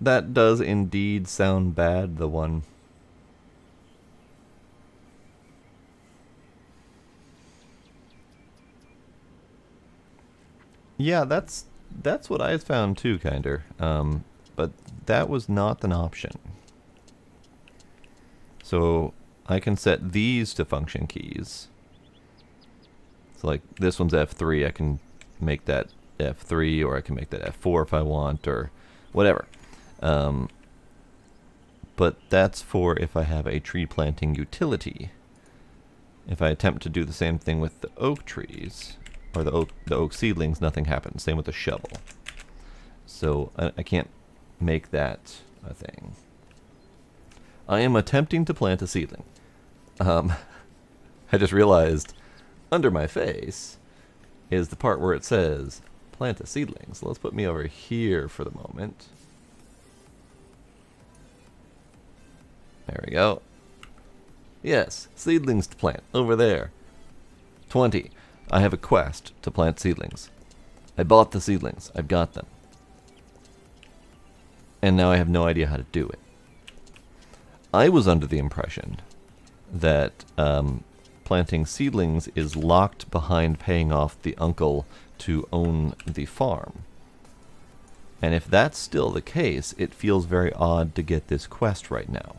That does indeed sound bad, the one. Yeah, that's what I found too, kinder. But that was not an option. So I can set these to function keys. So like this one's F3, I can make that F3, or I can make that F4 if I want, or whatever. But that's for if I have a tree planting utility. If I attempt to do the same thing with the oak trees, or the oak seedlings, nothing happens. Same with the shovel. So I can't make that a thing. I am attempting to plant a seedling. I just realized under my face is the part where it says plant a seedling. So let's put me over here for the moment. There we go. Yes, seedlings to plant, over there. 20. I have a quest to plant seedlings. I bought the seedlings, I've got them. And now I have no idea how to do it. I was under the impression that planting seedlings is locked behind paying off the uncle to own the farm. And if that's still the case, it feels very odd to get this quest right now.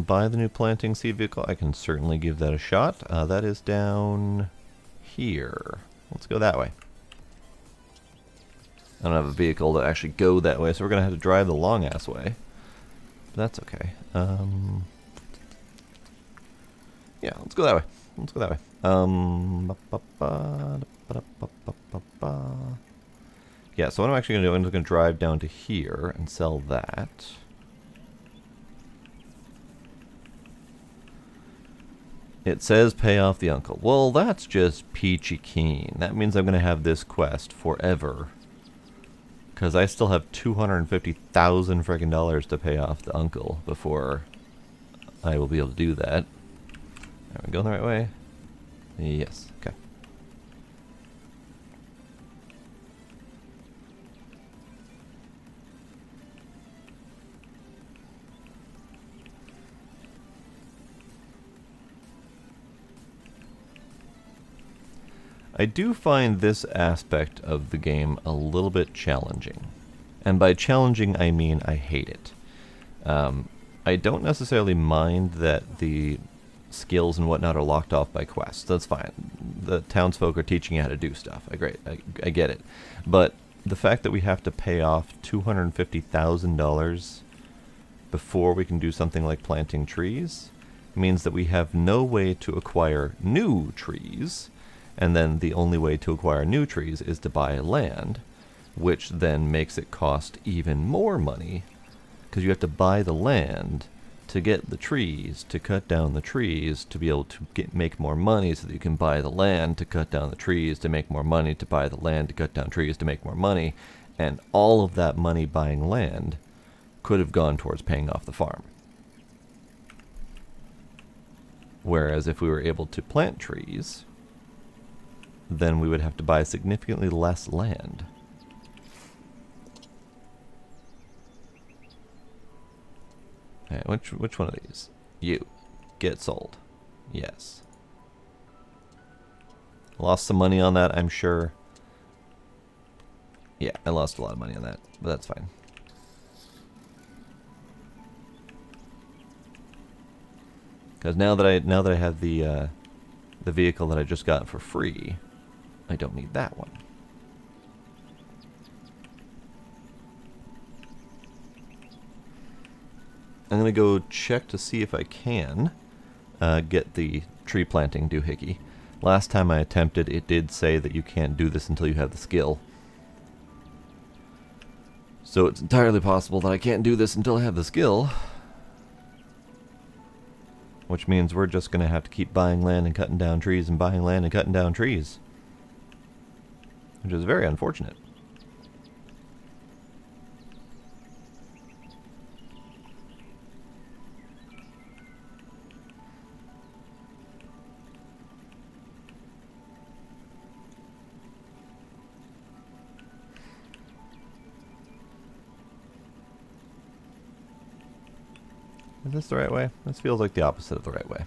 Buy the new planting seed vehicle. I can certainly give that a shot. That is down here. Let's go that way. I don't have a vehicle to actually go that way, so we're going to have to drive the long-ass way. But that's okay. Yeah, let's go that way. Let's go that way. Yeah, so what I'm actually going to do, I'm just going to drive down to here and sell that. It says pay off the uncle. Well, that's just peachy keen. That means I'm going to have this quest forever. Because I still have 250,000 freaking dollars to pay off the uncle before I will be able to do that. Are we going the right way? Yes. Okay. I do find this aspect of the game a little bit challenging. And by challenging, I mean I hate it. I don't necessarily mind that the skills and whatnot are locked off by quests. That's fine. The townsfolk are teaching you how to do stuff. I get it. But the fact that we have to pay off $250,000 before we can do something like planting trees means that we have no way to acquire new trees. And then the only way to acquire new trees is to buy land, which then makes it cost even more money, because you have to buy the land to get the trees, to cut down the trees, to be able to make more money so that you can buy the land to cut down the trees, to make more money, to buy the land to cut down trees, to make more money. And all of that money buying land could have gone towards paying off the farm. Whereas if we were able to plant trees, then we would have to buy significantly less land. Okay, which one of these? You. Get sold. Yes. Lost some money on that, I'm sure. Yeah, I lost a lot of money on that, but that's fine. Because now that I have the vehicle that I just got for free, I don't need that one. I'm going to go check to see if I can get the tree planting doohickey. Last time I attempted, it did say that you can't do this until you have the skill. So it's entirely possible that I can't do this until I have the skill. Which means we're just going to have to keep buying land and cutting down trees and buying land and cutting down trees. Which is very unfortunate. Is this the right way? This feels like the opposite of the right way.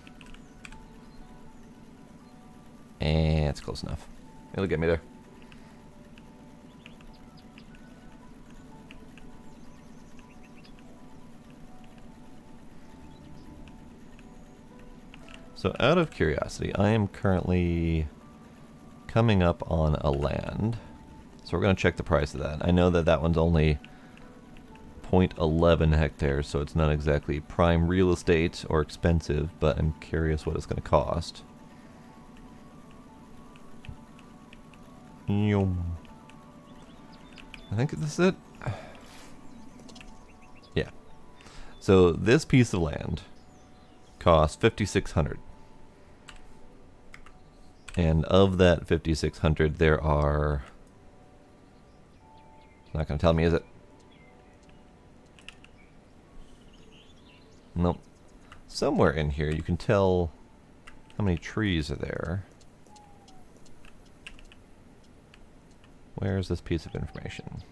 And it's close enough. It'll get me there. So out of curiosity, I am currently coming up on a land. So we're going to check the price of that. I know that that one's only 0.11 hectares, so it's not exactly prime real estate or expensive, but I'm curious what it's going to cost. Yum. I think this is it. Yeah. So this piece of land costs $5,600. And of that $5,600, there are... It's not going to tell me, is it? Nope. Somewhere in here you can tell how many trees are there. Where is this piece of information?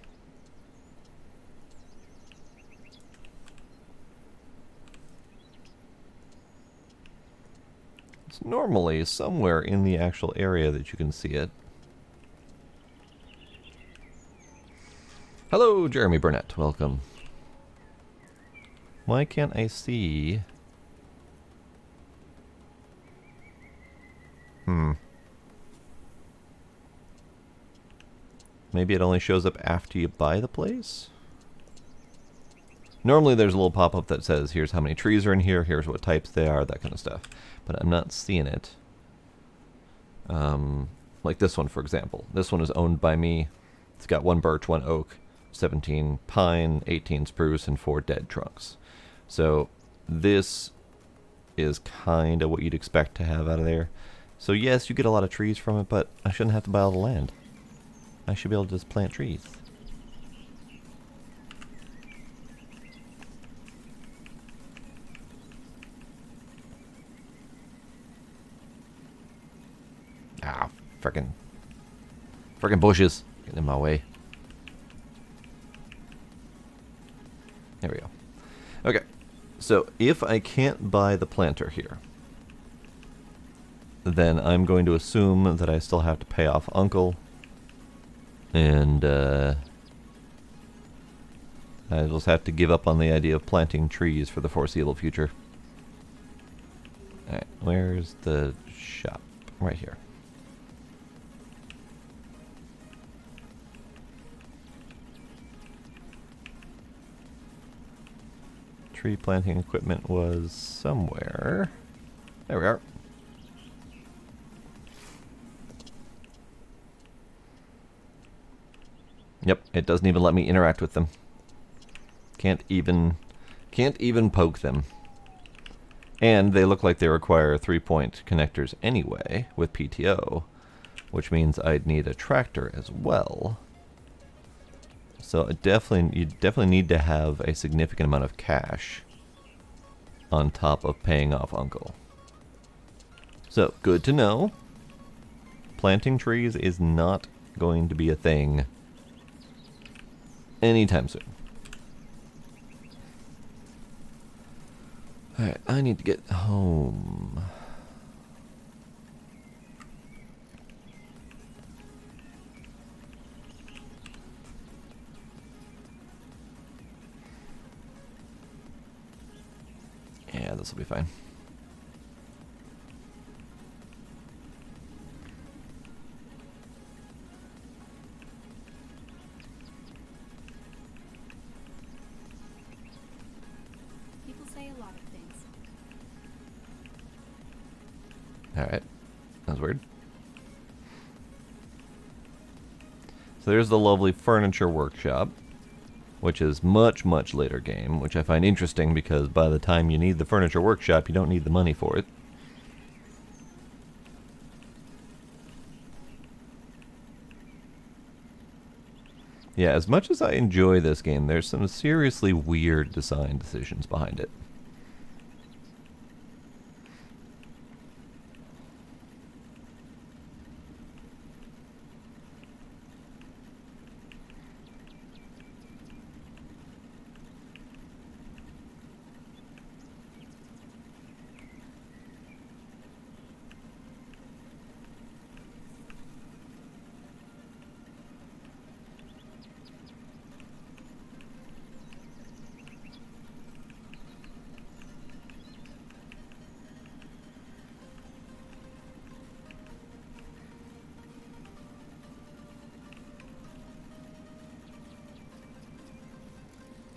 It's normally somewhere in the actual area that you can see it. Hello, Jeremy Burnett. Welcome. Why can't I see? Maybe it only shows up after you buy the place? Normally there's a little pop-up that says, here's how many trees are in here, here's what types they are, that kind of stuff. But I'm not seeing it. Like this one, for example. This one is owned by me. It's got 1 birch, 1 oak, 17 pine, 18 spruce, and 4 dead trunks. So this is kind of what you'd expect to have out of there. So yes, you get a lot of trees from it, but I shouldn't have to buy all the land. I should be able to just plant trees. Ah, frickin' bushes getting in my way. There we go. Okay, so if I can't buy the planter here, then I'm going to assume that I still have to pay off Uncle, and I just have to give up on the idea of planting trees for the foreseeable future. Alright, where's the shop? Right here. Tree planting equipment was somewhere. There we are. Yep, it doesn't even let me interact with them. Can't even poke them. And they look like they require 3-point connectors anyway with PTO, which means I'd need a tractor as well. So you definitely need to have a significant amount of cash on top of paying off Uncle. So, good to know. Planting trees is not going to be a thing anytime soon. Alright, I need to get home. Yeah, this will be fine. People say a lot of things. Alright. That was weird. So there's the lovely furniture workshop, which is much later game, which I find interesting because by the time you need the furniture workshop, you don't need the money for it. Yeah, as much as I enjoy this game, there's some seriously weird design decisions behind it.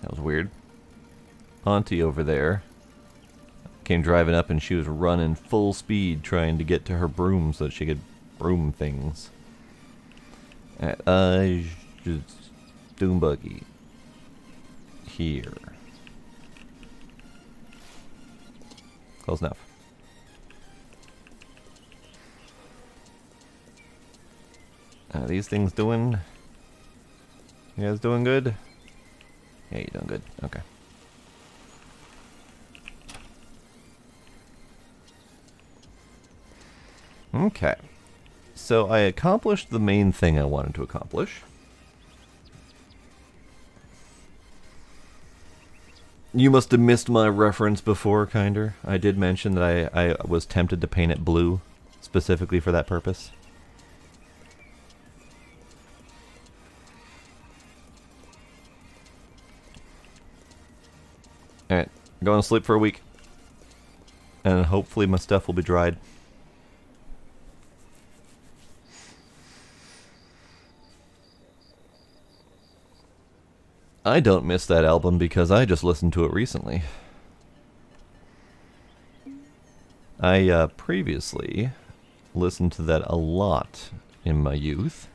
That was weird. Auntie over there came driving up and she was running full speed trying to get to her broom so that she could broom things. Just doom buggy. Here. Close enough. These things doing? You guys doing good? Yeah, you're doing good. Okay. Okay. So I accomplished the main thing I wanted to accomplish. You must have missed my reference before, Kinder. I did mention that I was tempted to paint it blue, specifically for that purpose. Alright, going to sleep for a week. And hopefully my stuff will be dried. I don't miss that album because I just listened to it recently. I previously listened to that a lot in my youth,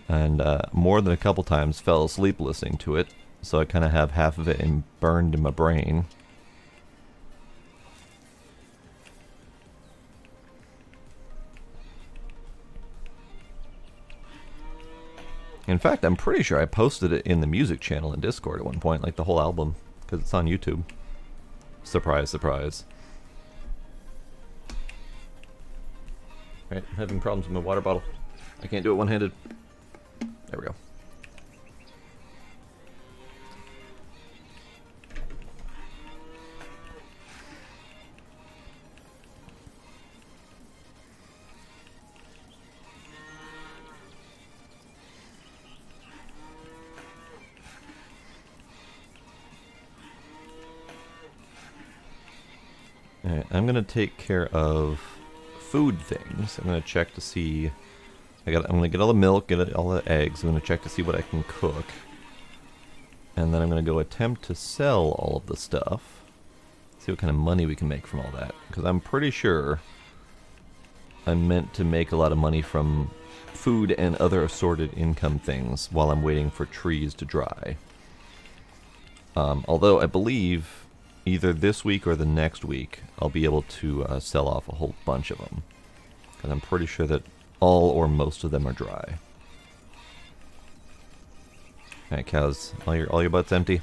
and more than a couple times fell asleep listening to it, so I kind of have half of it burned in my brain. In fact, I'm pretty sure I posted it in the music channel in Discord at one point, like the whole album, because it's on YouTube. Surprise, surprise. Alright, I'm having problems with my water bottle. I can't do it one-handed. There we go. Alright, I'm gonna take care of food things. I'm gonna check to see. I'm gonna get all the milk, get all the eggs. I'm gonna check to see what I can cook, and then I'm gonna go attempt to sell all of the stuff. See what kind of money we can make from all that. Because I'm pretty sure I'm meant to make a lot of money from food and other assorted income things while I'm waiting for trees to dry. Although I believe either this week or the next week I'll be able to sell off a whole bunch of them. Because I'm pretty sure that all or most of them are dry. Alright, cows, all your butts empty?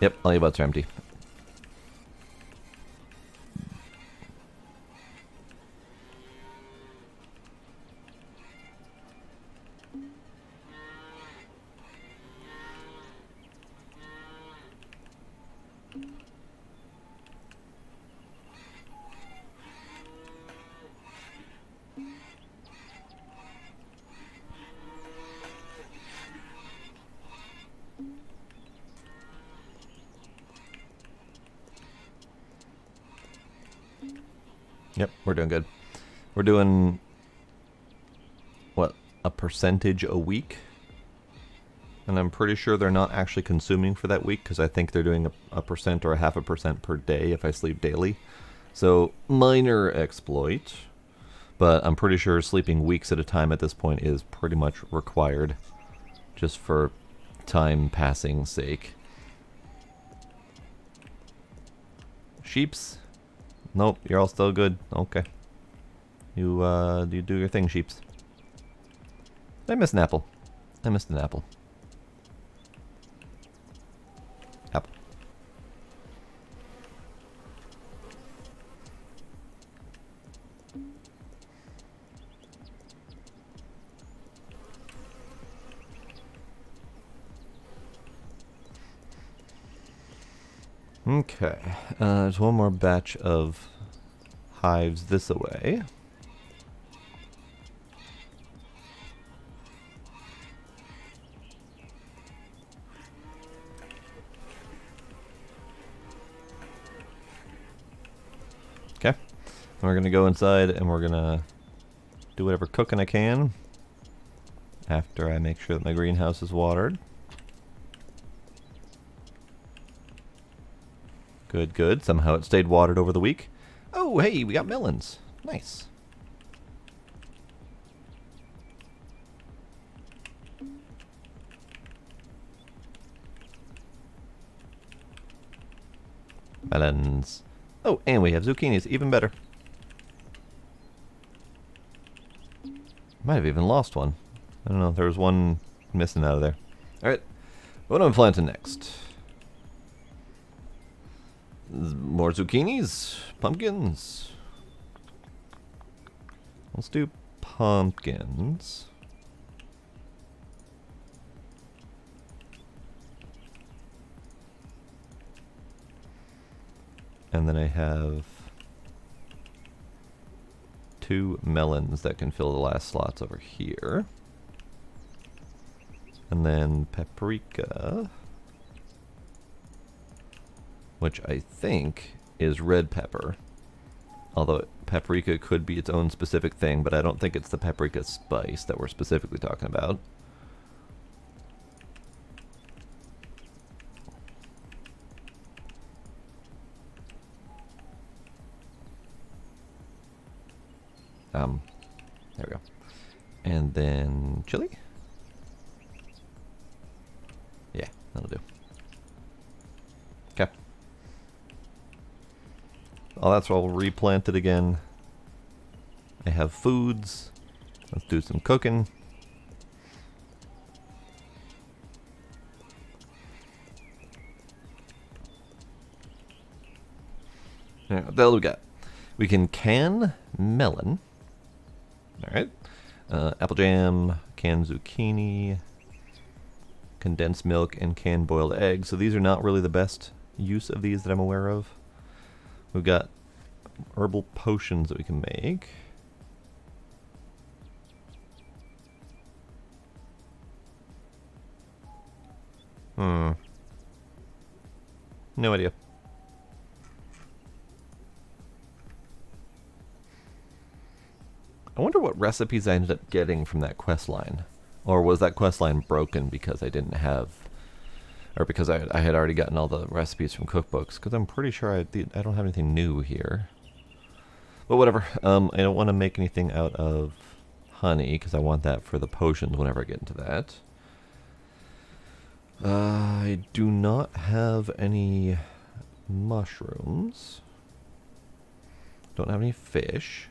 Yep, all your butts are empty. Yep, we're doing good. We're doing, what, a percentage a week? And I'm pretty sure they're not actually consuming for that week, because I think they're doing a percent or a half a percent per day if I sleep daily. So, minor exploit. But I'm pretty sure sleeping weeks at a time at this point is pretty much required, just for time passing's sake. Sheeps? Nope, you're all still good. Okay. You do your thing, sheeps. I missed an apple. I missed an apple. Apple. Okay, there's one more batch of hives this away. Okay, we're gonna go inside and we're gonna do whatever cooking I can after I make sure that my greenhouse is watered. Good, good. Somehow it stayed watered over the week. Oh, hey, we got melons. Nice. Melons. Oh, and we have zucchinis. Even better. Might have even lost one. I don't know. There was one missing out of there. Alright. What am I planting next? More zucchinis, pumpkins. Let's do pumpkins. And then I have 2 melons that can fill the last slots over here. And then paprika, which I think is red pepper. Although paprika could be its own specific thing, but I don't think it's the paprika spice that we're specifically talking about. There we go. And then chili? Yeah, that'll do. Okay. Oh, that's all replanted again. I have foods. Let's do some cooking. What the hell do we got? We can can melon. Alright. Apple jam, canned zucchini, condensed milk, and canned boiled eggs. So these are not really the best use of these that I'm aware of. We've got herbal potions that we can make. No idea. I wonder what recipes I ended up getting from that quest line. Or was that quest line broken because I didn't have... Or because I had already gotten all the recipes from cookbooks. Because I'm pretty sure I don't have anything new here. But whatever. I don't want to make anything out of honey. Because I want that for the potions whenever I get into that. I do not have any mushrooms. Don't have any fish.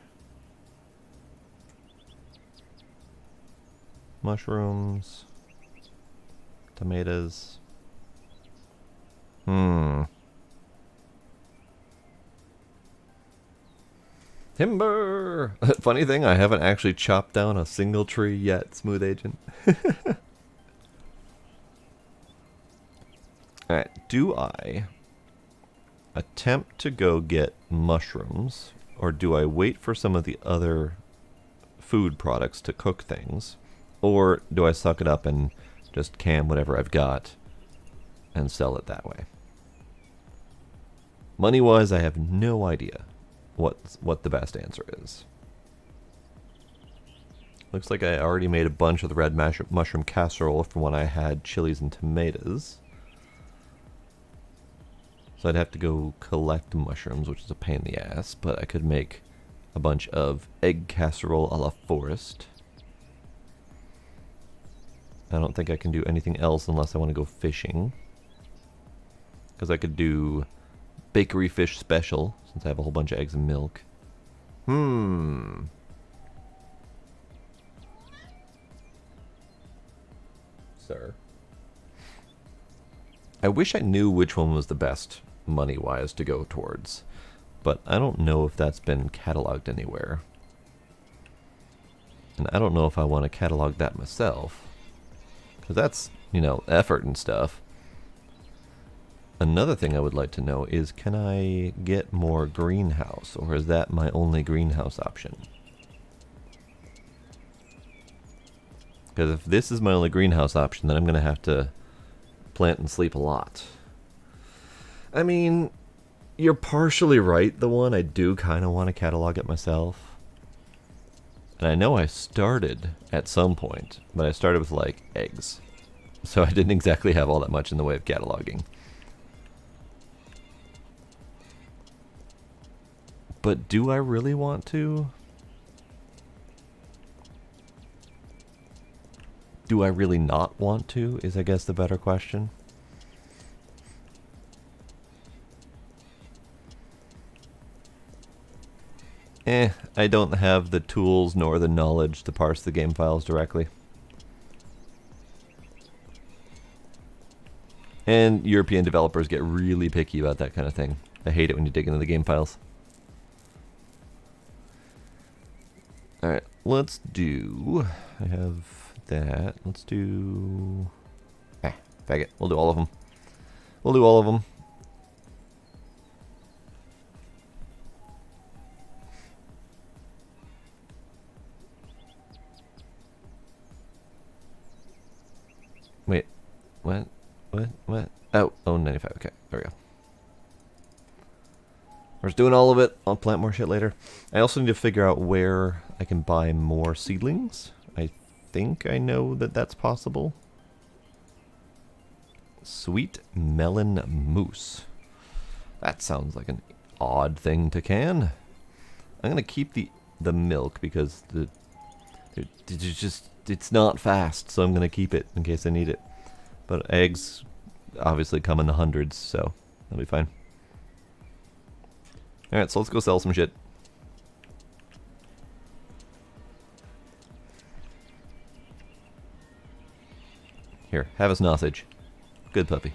Mushrooms. Tomatoes. Timber! Funny thing, I haven't actually chopped down a single tree yet, Smooth Agent. Alright, do I attempt to go get mushrooms, or do I wait for some of the other food products to cook things, or do I suck it up and just can whatever I've got and sell it that way? Money-wise, I have no idea what the best answer is. Looks like I already made a bunch of the red mushroom casserole from when I had chilies and tomatoes. So I'd have to go collect mushrooms, which is a pain in the ass, but I could make a bunch of egg casserole a la Forest. I don't think I can do anything else unless I want to go fishing. Because I could do bakery fish special, since I have a whole bunch of eggs and milk. Sir. I wish I knew which one was the best money-wise to go towards, but I don't know if that's been cataloged anywhere. And I don't know if I want to catalog that myself, because that's, you know, effort and stuff. Another thing I would like to know is, can I get more greenhouse, or is that my only greenhouse option? Because if this is my only greenhouse option, then I'm going to have to plant and sleep a lot. I mean, you're partially right, the one. I do kind of want to catalog it myself. And I know I started at some point, but I started with, like, eggs. So I didn't exactly have all that much in the way of cataloging. But do I really want to? Do I really not want to, is I guess the better question. I don't have the tools nor the knowledge to parse the game files directly. And European developers get really picky about that kind of thing. I hate it when you dig into the game files. Alright, let's do... I have that. Let's do... faggot. We'll do all of them. We'll do all of them. Wait. What? What? Oh, 95. Okay, there we go. We're just doing all of it. I'll plant more shit later. I also need to figure out where I can buy more seedlings. I think I know that that's possible. Sweet melon mousse. That sounds like an odd thing to can. I'm going to keep the the milk because it's not fast, so I'm gonna keep it in case I need it. But eggs obviously come in the hundreds, so that'll be fine. Alright, so let's go sell some shit. Here, have a sausage. Good puppy.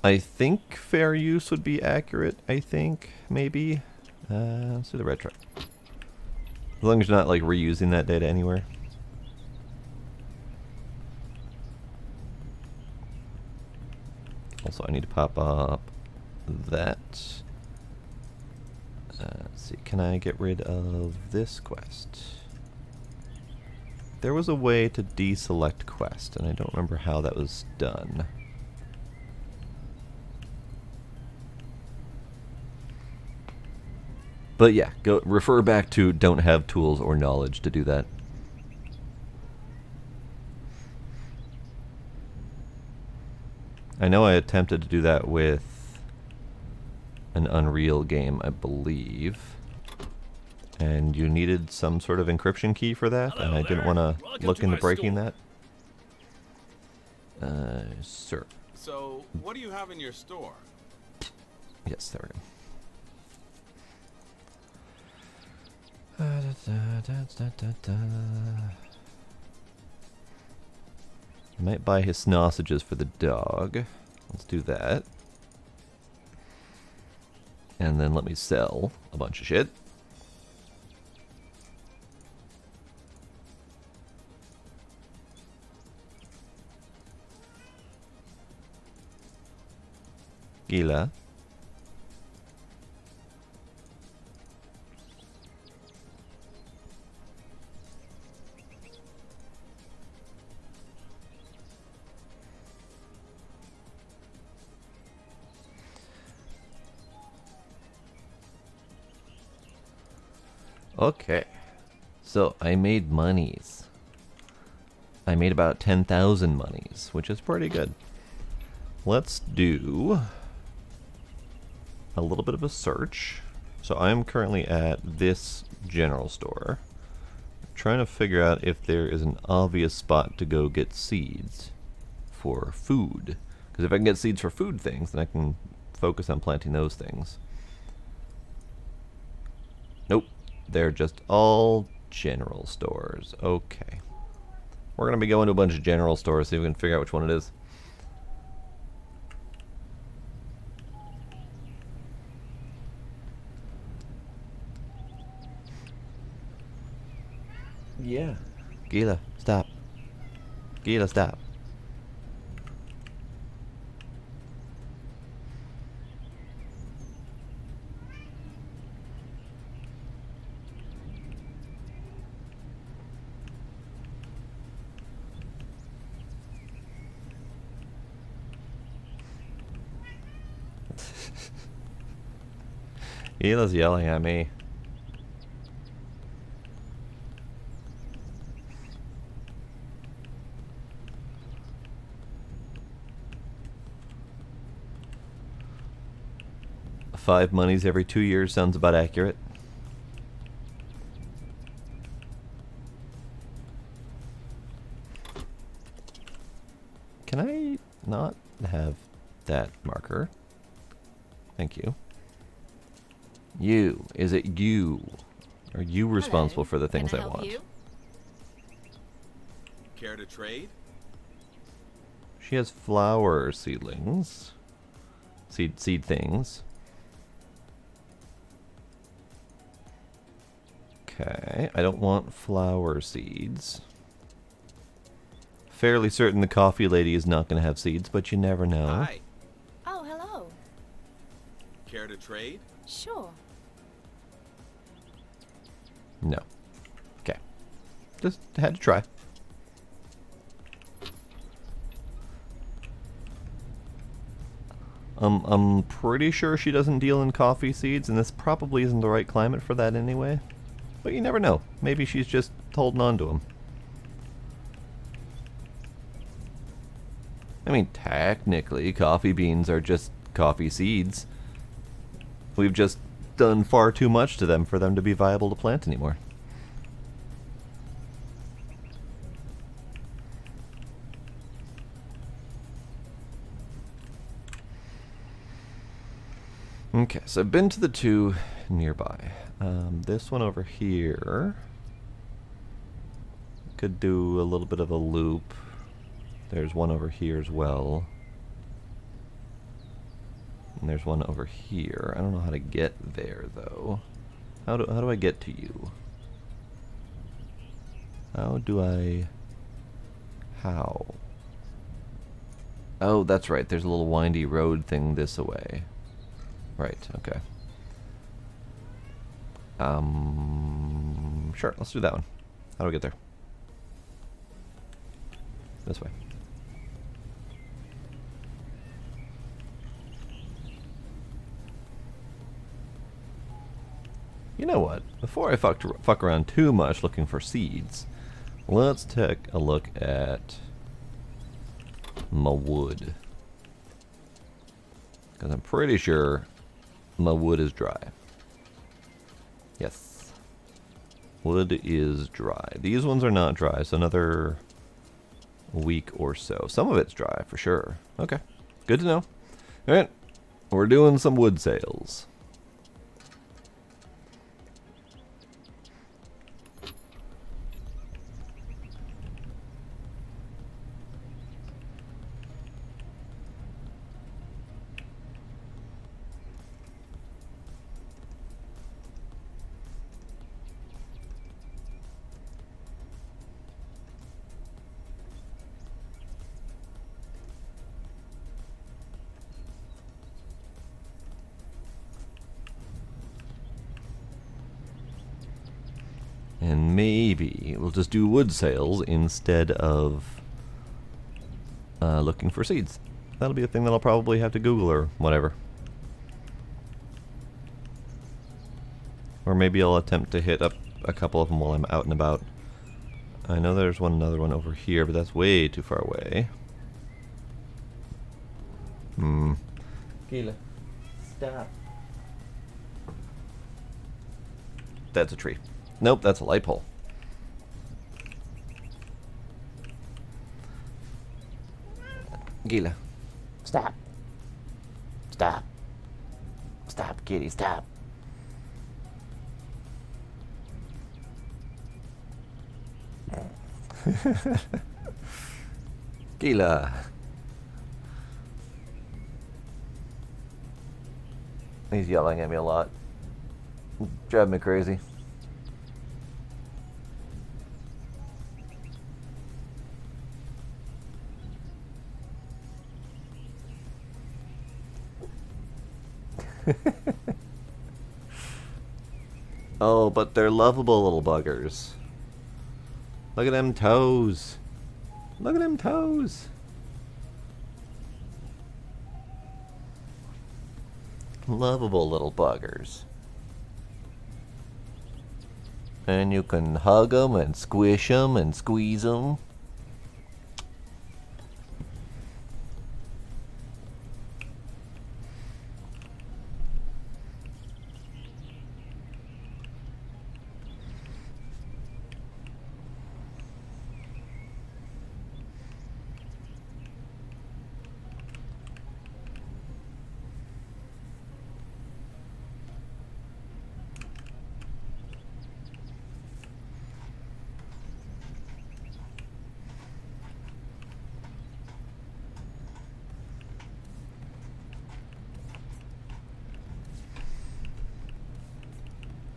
I think fair use would be accurate, I think, maybe. Let's do the red truck. As long as you're not, like, reusing that data anywhere. Also, I need to pop up that. Let's see, can I get rid of this quest? There was a way to deselect quest, and I don't remember how that was done. But yeah, go refer back to don't have tools or knowledge to do that. I know I attempted to do that with an Unreal game, I believe. And you needed some sort of encryption key for that, and I didn't want to look into breaking that. Sir. So, what do you have in your store? Yes, there we go. I might buy his sausages for the dog. Let's do that. And then let me sell a bunch of shit. Gila. Okay, so I made monies. I made about 10,000 monies, which is pretty good. Let's do a little bit of a search. So I'm currently at this general store, trying to figure out if there is an obvious spot to go get seeds for food. Because if I can get seeds for food things, then I can focus on planting those things. Nope. They're just all general stores. Okay. We're going to be going to a bunch of general stores, see if we can figure out which one it is. Yeah. Gila, stop. Gila, stop. Gila's yelling at me. Five monies every 2 years sounds about accurate. Can I not have that marker? Thank you. You. Is it you? Are you responsible for the things Can I I help want? you? Care to trade? She has flower seedlings. Seed things. Okay, I don't want flower seeds. Fairly certain the coffee lady is not going to have seeds, but you never know. Hi. Oh, hello. Care to trade? Sure. No. Okay. Just had to try. I'm pretty sure she doesn't deal in coffee seeds, and this probably isn't the right climate for that anyway. But you never know. Maybe she's just holding on to them. I mean, technically, coffee beans are just coffee seeds. We've just done far too much to them for them to be viable to plant anymore. Okay, so I've been to the two nearby. This one over here could do a little bit of a loop. There's one over here as well. And there's one over here. I don't know how to get there, though. How do I get to you? How? Oh, that's right. There's a little windy road thing this way. Right, okay. Sure, let's do that one. How do I get there? This way. You know what? Before I fuck around too much looking for seeds, let's take a look at my wood. Because I'm pretty sure my wood is dry. Yes. Wood is dry. These ones are not dry, so another week or so. Some of it's dry, for sure. Okay. Good to know. Alright. We're doing some wood sales. And maybe we'll just do wood sales instead of looking for seeds. That'll be a thing that I'll probably have to Google or whatever. Or maybe I'll attempt to hit up a couple of them while I'm out and about. I know there's another one over here, but that's way too far away. Gila, stop. That's a tree. Nope, that's a light pole. Gila. Stop. Stop. Stop, kitty, stop. Gila. He's yelling at me a lot. Driving me crazy. Oh, but they're lovable little buggers. Look at them toes. Look at them toes. Lovable little buggers. And you can hug them and squish them and squeeze them.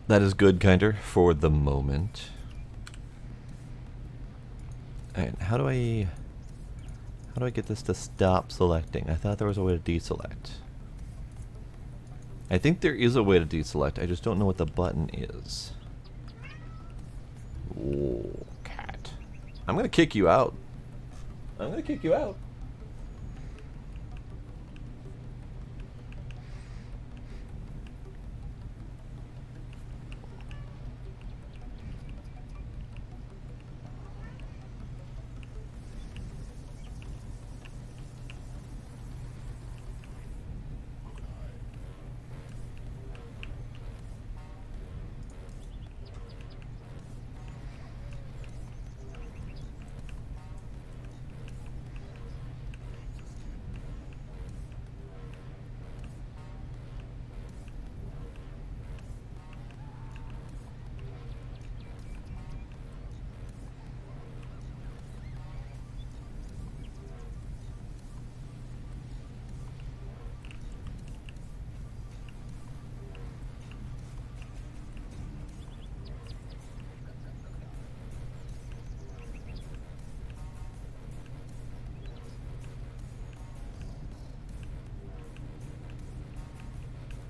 That is good, Kinder, for the moment. Alright, how do I get this to stop selecting? I thought there was a way to deselect. I think there is a way to deselect, I just don't know what the button is. Ooh, cat. I'm gonna kick you out. I'm gonna kick you out.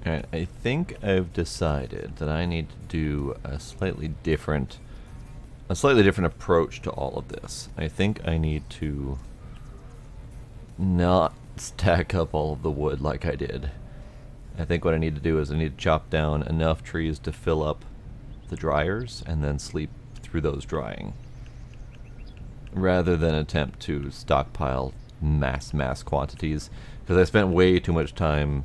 Alright, I think I've decided that I need to do a slightly different approach to all of this. I think I need to not stack up all of the wood like I did. I think what I need to do is I need to chop down enough trees to fill up the dryers and then sleep through those drying, rather than attempt to stockpile mass quantities, because I spent way too much time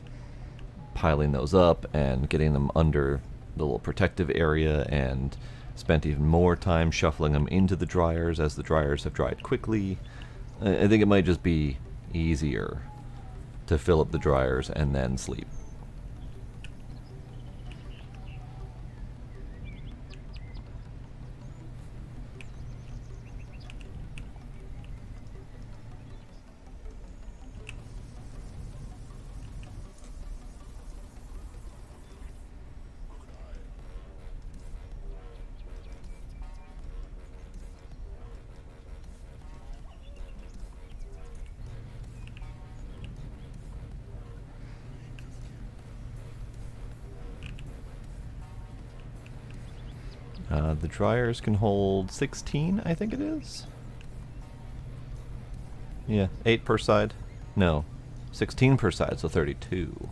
piling those up and getting them under the little protective area, and spent even more time shuffling them into the dryers as the dryers have dried quickly. I think it might just be easier to fill up the dryers and then sleep. The dryers can hold 16, I think it is. Yeah, 8 per side. No, 16 per side, so 32.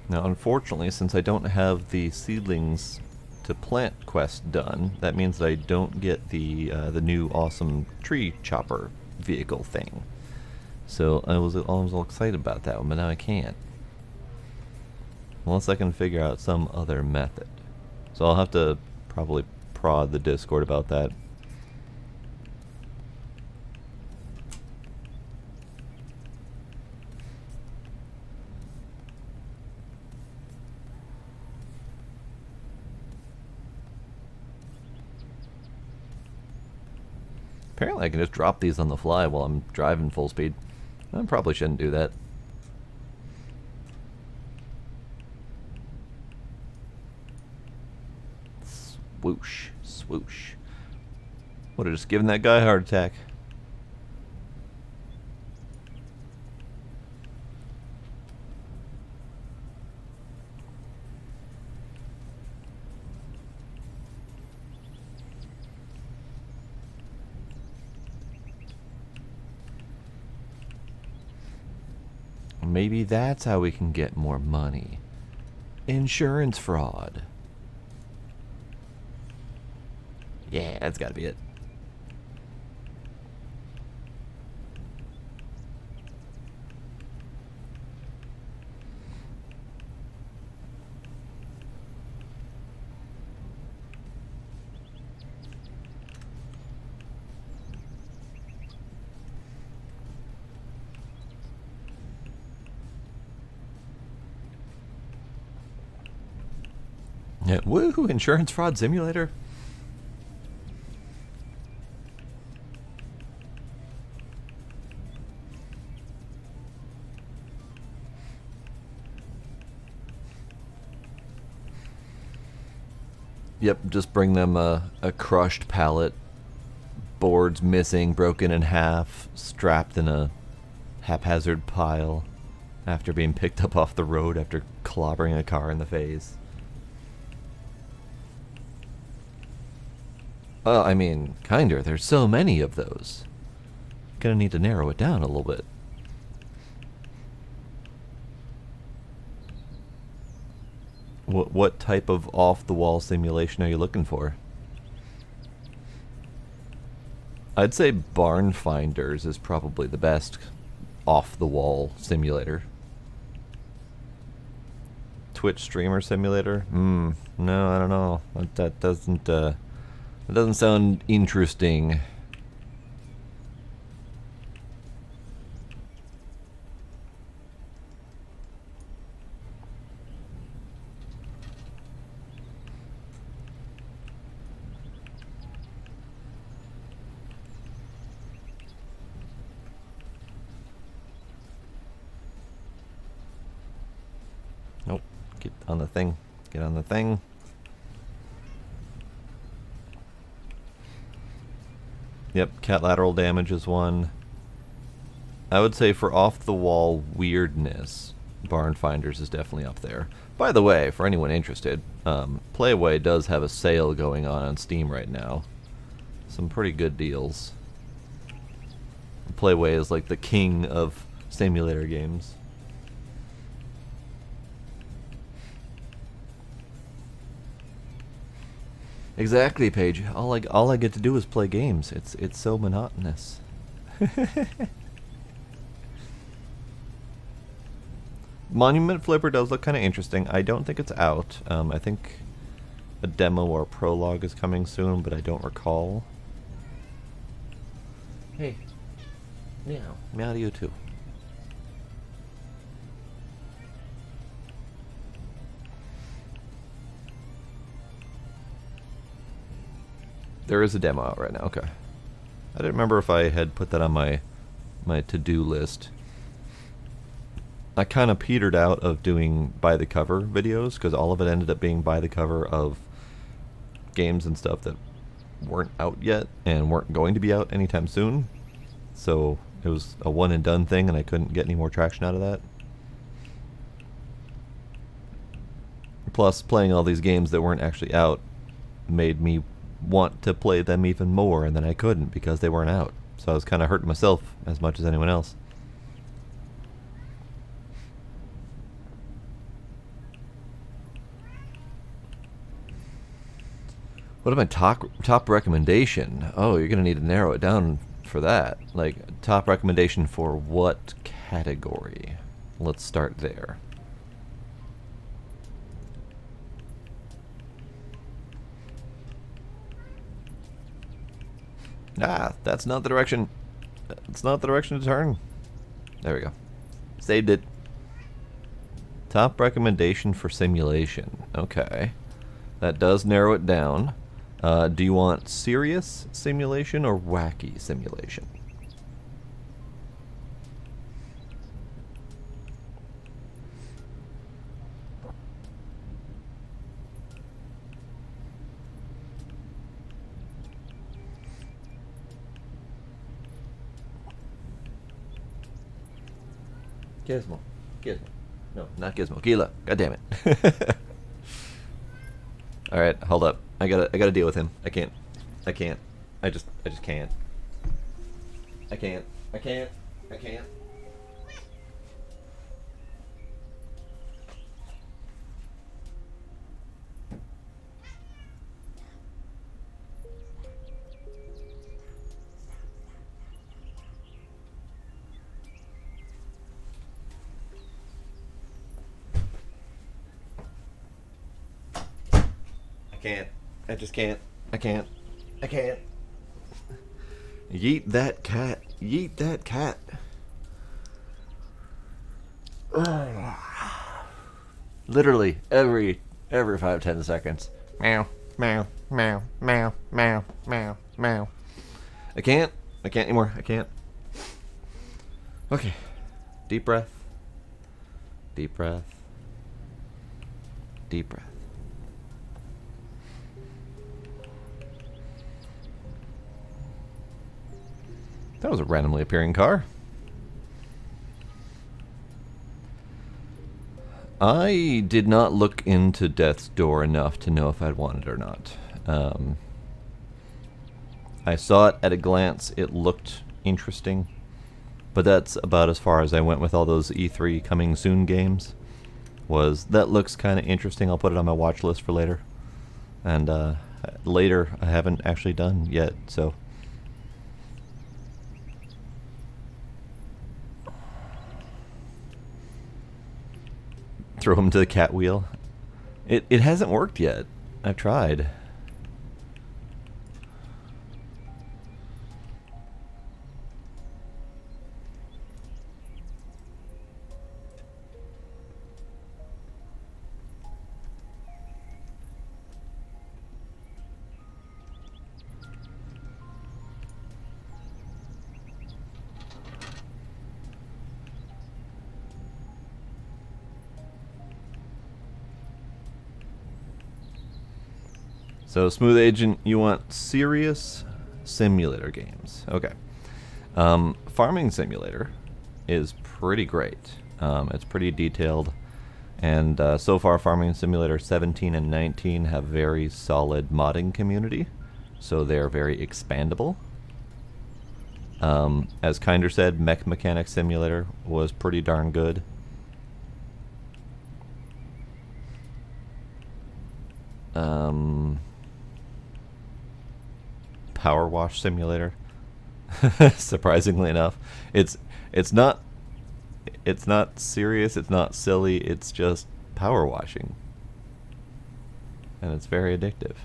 Now, unfortunately, since I don't have the seedlings to plant quest done, that means that I don't get the new awesome tree chopper vehicle thing. So I was all excited about that one, but now I can't. Unless I can figure out some other method. So I'll have to probably prod the Discord about that. Apparently I can just drop these on the fly while I'm driving full speed. I probably shouldn't do that. Swoosh, swoosh. Would have just given that guy a heart attack. Maybe that's how we can get more money. Insurance fraud. Yeah, that's gotta be it. Yeah, woohoo, insurance fraud simulator. Yep, just bring them a crushed pallet, boards missing, broken in half, strapped in a haphazard pile after being picked up off the road after clobbering a car in the face. Well, I mean, kinder. There's so many of those. Gonna need to narrow it down a little bit. What type of off-the-wall simulation are you looking for? I'd say Barn Finders is probably the best off-the-wall simulator. Twitch streamer simulator? No, I don't know. That doesn't sound interesting. Nope. Get on the thing. Get on the thing. Yep, cat lateral damage is one. I would say for off-the-wall weirdness, Barn Finders is definitely up there. By the way, for anyone interested, Playway does have a sale going on Steam right now. Some pretty good deals. Playway is like the king of simulator games. Exactly, Paige. All I get to do is play games. It's so monotonous. Monument Flipper does look kind of interesting. I don't think it's out. I think a demo or a prologue is coming soon, but I don't recall. Hey. Meow. Meow to you too. There is a demo out right now, okay. I didn't remember if I had put that on my to-do list. I kind of petered out of doing by-the-cover videos, because all of it ended up being by-the-cover of games and stuff that weren't out yet, and weren't going to be out anytime soon. So it was a one-and-done thing, and I couldn't get any more traction out of that. Plus, playing all these games that weren't actually out made me want to play them even more, and then I couldn't because they weren't out. So I was kind of hurting myself as much as anyone else. What am I top recommendation? Oh, you're gonna need to narrow it down for that. Like, top recommendation for what category? Let's start there. Ah, that's not the direction. It's not the direction to turn. There we go. Saved it. Top recommendation for simulation. Okay. That does narrow it down. Do you want serious simulation or wacky simulation? Gizmo. Gizmo. No, not Gizmo. Gila. God damn it. Alright, hold up. I gotta deal with him. I can't. I just can't. I can't. I just can't. I can't. Yeet that cat. Yeet that cat. Literally every 5-10 seconds. Meow, meow, meow, meow, meow, meow, meow. I can't anymore. I can't. Okay. Deep breath. Deep breath. Deep breath. That was a randomly appearing car. I did not look into Death's Door enough to know if I'd want it or not. I saw it at a glance. It looked interesting. But that's about as far as I went with all those E3 coming soon games. That looks kind of interesting. I'll put it on my watch list for later. And later I haven't actually done yet, so... Throw him to the cat wheel. It hasn't worked yet. I've tried. So, Smooth Agent, you want serious simulator games. Okay. Farming Simulator is pretty great. It's pretty detailed. And so far, Farming Simulator 17 and 19 have very solid modding community. So they're very expandable. As Kinder said, Mech Mechanic Simulator was pretty darn good. Power Wash Simulator. Surprisingly enough, it's not serious, it's not silly, it's just power washing, and it's very addictive.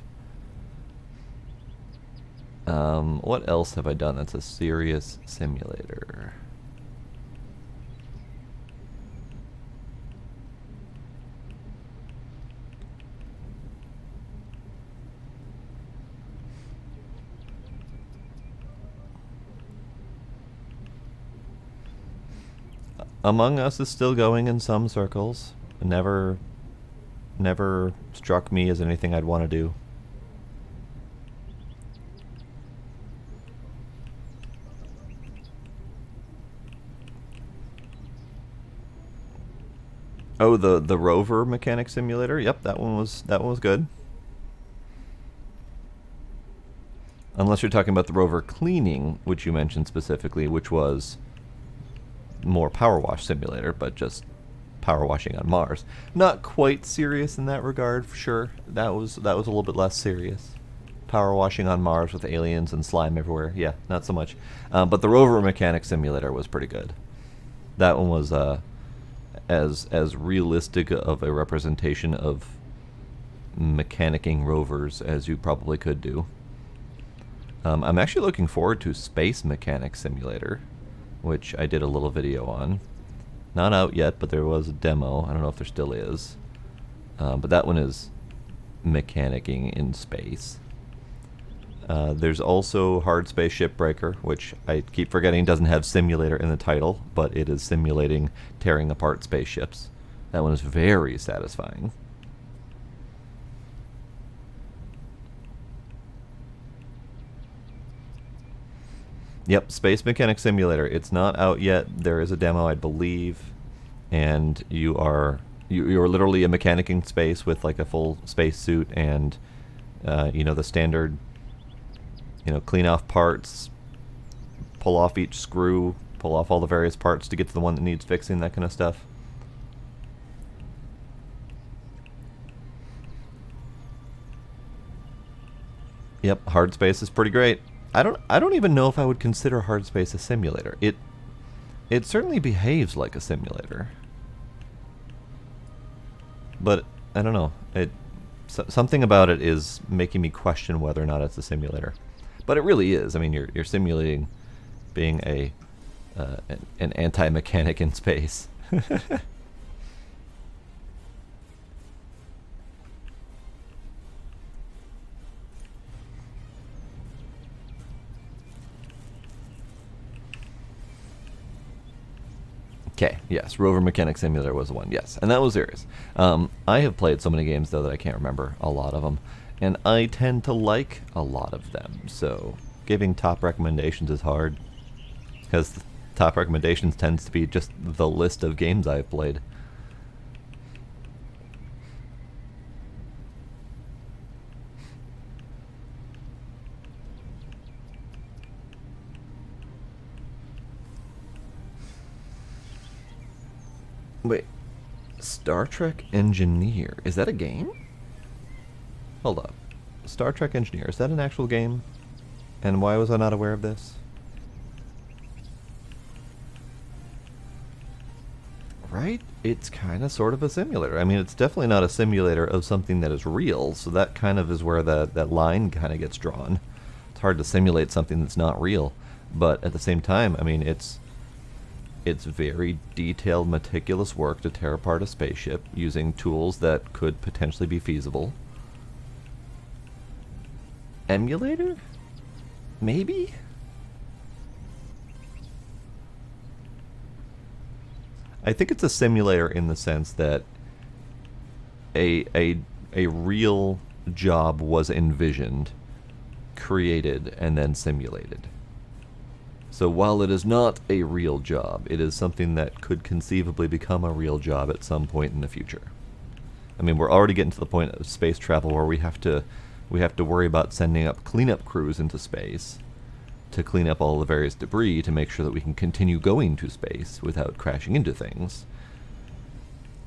What else have I done that's a serious simulator? Among Us is still going in some circles. Never struck me as anything I'd want to do. Oh, the Rover Mechanic Simulator. Yep, that one was good. Unless you're talking about the Rover Cleaning, which you mentioned specifically, which was more Power Wash Simulator, but just power washing on Mars. Not quite serious in that regard, for sure. That was a little bit less serious. Power washing on Mars with aliens and slime everywhere. Yeah, not so much. But the Rover Mechanic Simulator was pretty good. That one was as realistic of a representation of mechanicking rovers as you probably could do. I'm actually looking forward to Space Mechanic Simulator, which I did a little video on. Not out yet, but there was a demo. I don't know if there still is. But that one is mechanicking in space. There's also Hard Space Shipbreaker, which I keep forgetting doesn't have simulator in the title, but it is simulating tearing apart spaceships. That one is very satisfying. Yep, Space Mechanic Simulator. It's not out yet. There is a demo, I believe, and you're literally a mechanic in space with like a full space suit and the standard, clean off parts, pull off each screw, pull off all the various parts to get to the one that needs fixing, that kind of stuff. Yep, Hard Space is pretty great. I don't even know if I would consider Hard Space a simulator. It certainly behaves like a simulator, but I don't know. Something about it is making me question whether or not it's a simulator. But it really is. I mean, you're simulating being an anti-mechanic in space. Okay, yes, Rover Mechanic Simulator was the one, yes, and that was serious. I have played so many games, though, that I can't remember a lot of them, and I tend to like a lot of them, so giving top recommendations is hard, because top recommendations tends to be just the list of games I've played. Wait, Star Trek Engineer, is that a game? Hold up. Star Trek Engineer, is that an actual game? And why was I not aware of this? Right? It's kind of sort of a simulator. I mean, it's definitely not a simulator of something that is real, so that kind of is where that line kind of gets drawn. It's hard to simulate something that's not real, but at the same time, I mean, it's very detailed, meticulous work to tear apart a spaceship using tools that could potentially be feasible. Emulator? Maybe? I think it's a simulator in the sense that a real job was envisioned, created, and then simulated. So while it is not a real job, it is something that could conceivably become a real job at some point in the future. I mean, we're already getting to the point of space travel where we have to worry about sending up cleanup crews into space to clean up all the various debris to make sure that we can continue going to space without crashing into things.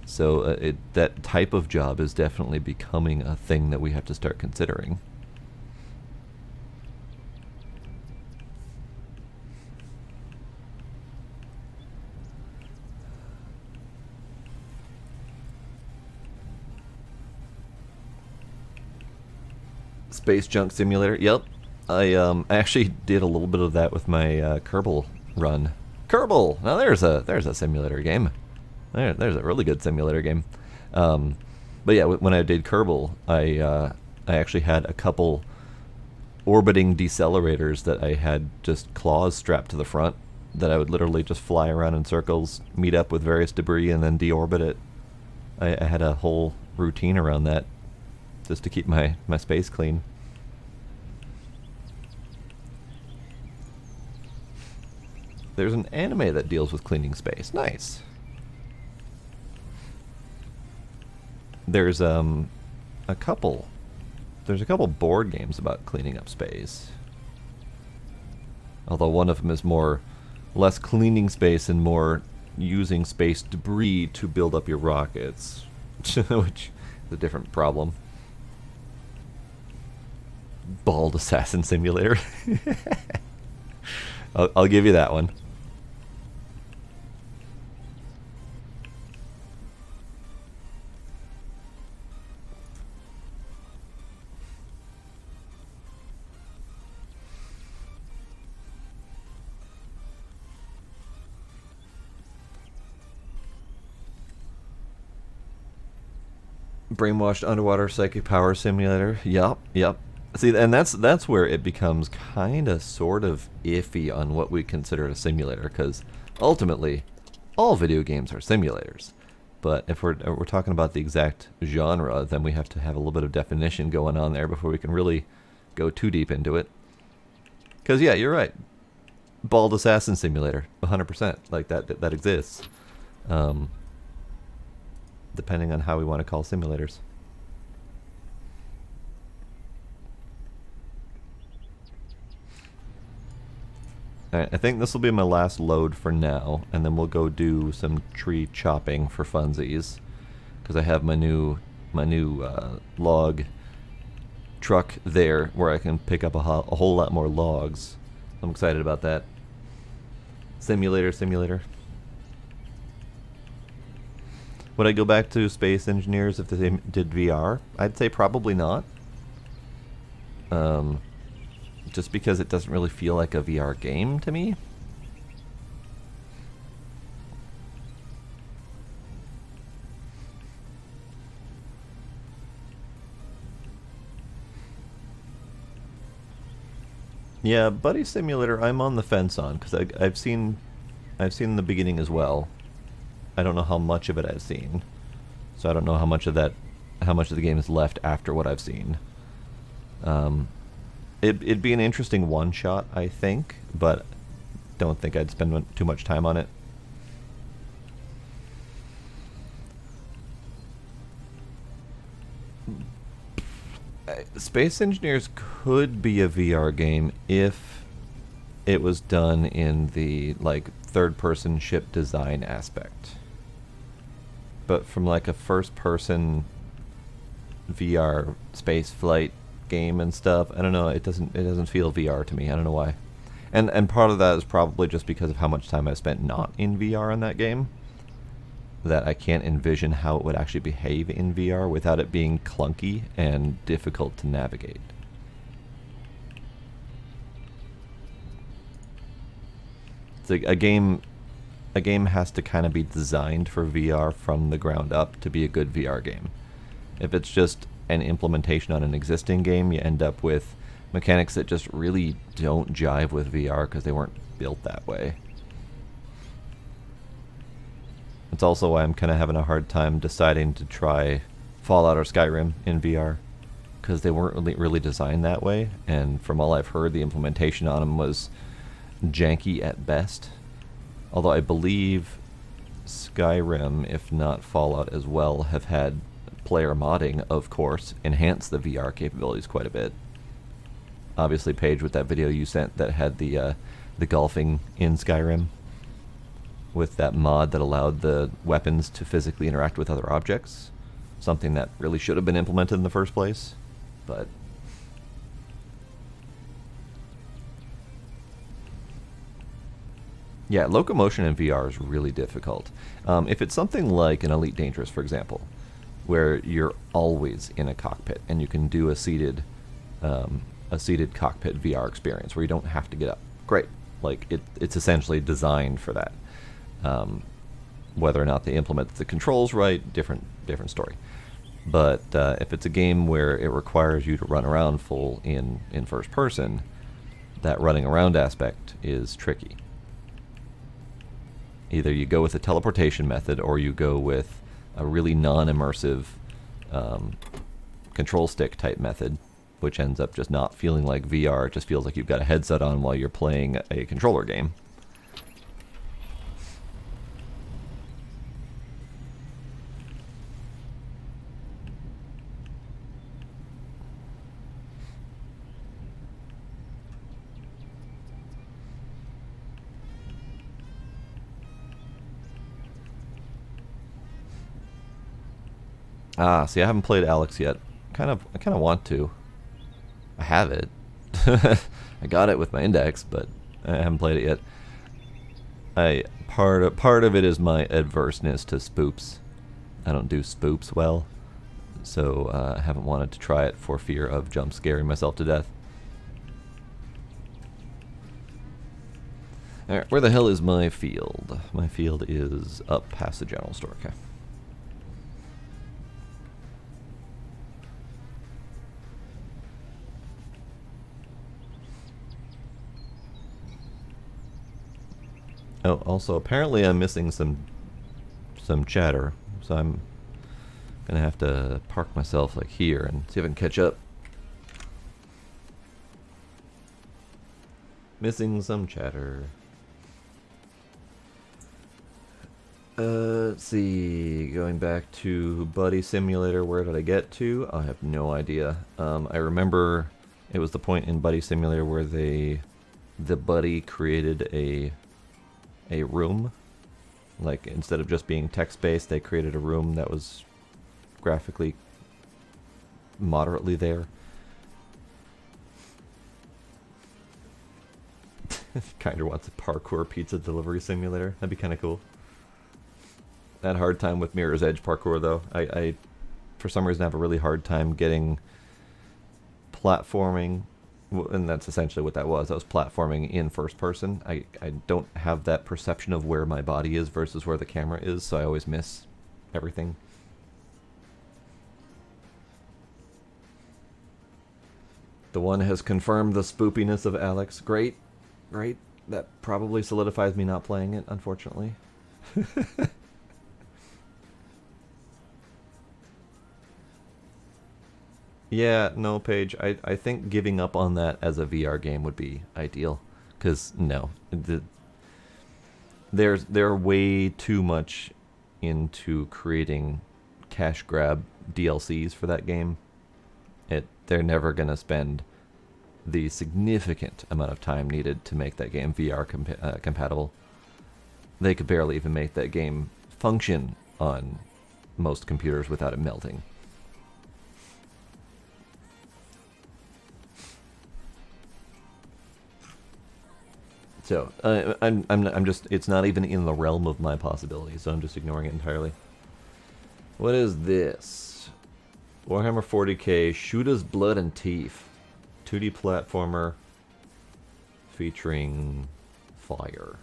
So that type of job is definitely becoming a thing that we have to start considering. Space Junk Simulator. Yep, I actually did a little bit of that with my Kerbal run. Kerbal. Now there's a simulator game. There's a really good simulator game. But yeah, when I did Kerbal, I actually had a couple orbiting decelerators that I had just claws strapped to the front that I would literally just fly around in circles, meet up with various debris, and then deorbit it. I had a whole routine around that just to keep my space clean. There's an anime that deals with cleaning space. Nice. There's a couple board games about cleaning up space. Although one of them is less cleaning space and more using space debris to build up your rockets, which is a different problem. Bald Assassin Simulator. I'll give you that one. Brainwashed Underwater Psychic Power Simulator. Yep. See, and that's where it becomes kind of sort of iffy on what we consider a simulator, because ultimately, all video games are simulators. But if we're talking about the exact genre, then we have to have a little bit of definition going on there before we can really go too deep into it. Because yeah, you're right. Bald Assassin Simulator, 100%. Like that exists. Depending on how we want to call simulators. Alright, I think this will be my last load for now, and then we'll go do some tree chopping for funsies, because I have my new log truck there where I can pick up a whole lot more logs. I'm excited about that. Simulator. Would I go back to Space Engineers if they did VR? I'd say probably not. Just because it doesn't really feel like a VR game to me. Yeah, Buddy Simulator I'm on the fence on, because I've seen the beginning as well. I don't know how much of it I've seen. So I don't know how much of the game is left after what I've seen. It'd be an interesting one-shot, I think, but don't think I'd spend too much time on it. Space Engineers could be a VR game if it was done in the third-person ship design aspect. But from a first-person VR space flight game and stuff, I don't know, it doesn't feel VR to me. I don't know why. And part of that is probably just because of how much time I spent not in VR in that game, that I can't envision how it would actually behave in VR without it being clunky and difficult to navigate. It's like a game has to kind of be designed for VR from the ground up to be a good VR game. If it's just an implementation on an existing game, you end up with mechanics that just really don't jive with VR because they weren't built that way. It's also why I'm kind of having a hard time deciding to try Fallout or Skyrim in VR. because they weren't really designed that way, and from all I've heard, the implementation on them was janky at best. Although I believe Skyrim, if not Fallout as well, have had player modding, of course, enhance the VR capabilities quite a bit. Obviously, Paige, with that video you sent that had the golfing in Skyrim, with that mod that allowed the weapons to physically interact with other objects, something that really should have been implemented in the first place, but yeah, locomotion in VR is really difficult. If it's something like an Elite Dangerous, for example, where you're always in a cockpit and you can do a seated cockpit VR experience where you don't have to get up, great. Like it's essentially designed for that. Whether or not they implement the controls right, different story. But if it's a game where it requires you to run around full in first person, that running around aspect is tricky. Either you go with a teleportation method or you go with a really non-immersive control stick type method, which ends up just not feeling like VR. It just feels like you've got a headset on while you're playing a controller game. Ah, see, I haven't played Alex yet. I kind of want to. I have it. I got it with my index, but I haven't played it yet. Part of it is my adverseness to spoops. I don't do spoops well, so I haven't wanted to try it for fear of jump scaring myself to death. Alright, where the hell is my field? My field is up past the general store, okay. Oh, also, apparently I'm missing some chatter, so I'm gonna have to park myself like here and see if I can catch up. Missing some chatter. Let's see, going back to Buddy Simulator, where did I get to? I have no idea. I remember it was the point in Buddy Simulator where the buddy created a room. Like, instead of just being text-based, they created a room that was graphically moderately there. Kinder wants a parkour pizza delivery simulator. That'd be kind of cool. I had a hard time with Mirror's Edge parkour, though. I for some reason, have a really hard time getting platforming, and that's essentially what that was. I was platforming in first person. I don't have that perception of where my body is versus where the camera is, so I always miss everything. The one has confirmed the spoopiness of Alex. Great. Great. That probably solidifies me not playing it, unfortunately. Yeah, no, Paige, I think giving up on that as a VR game would be ideal. Because, no, they're way too much into creating cash grab DLCs for that game. They're never going to spend the significant amount of time needed to make that game VR compatible. They could barely even make that game function on most computers without it melting. So I'm just, it's not even in the realm of my possibilities, so I'm just ignoring it entirely. What is this? Warhammer 40k, Shoot Us Blood and Teeth. 2D platformer featuring fire.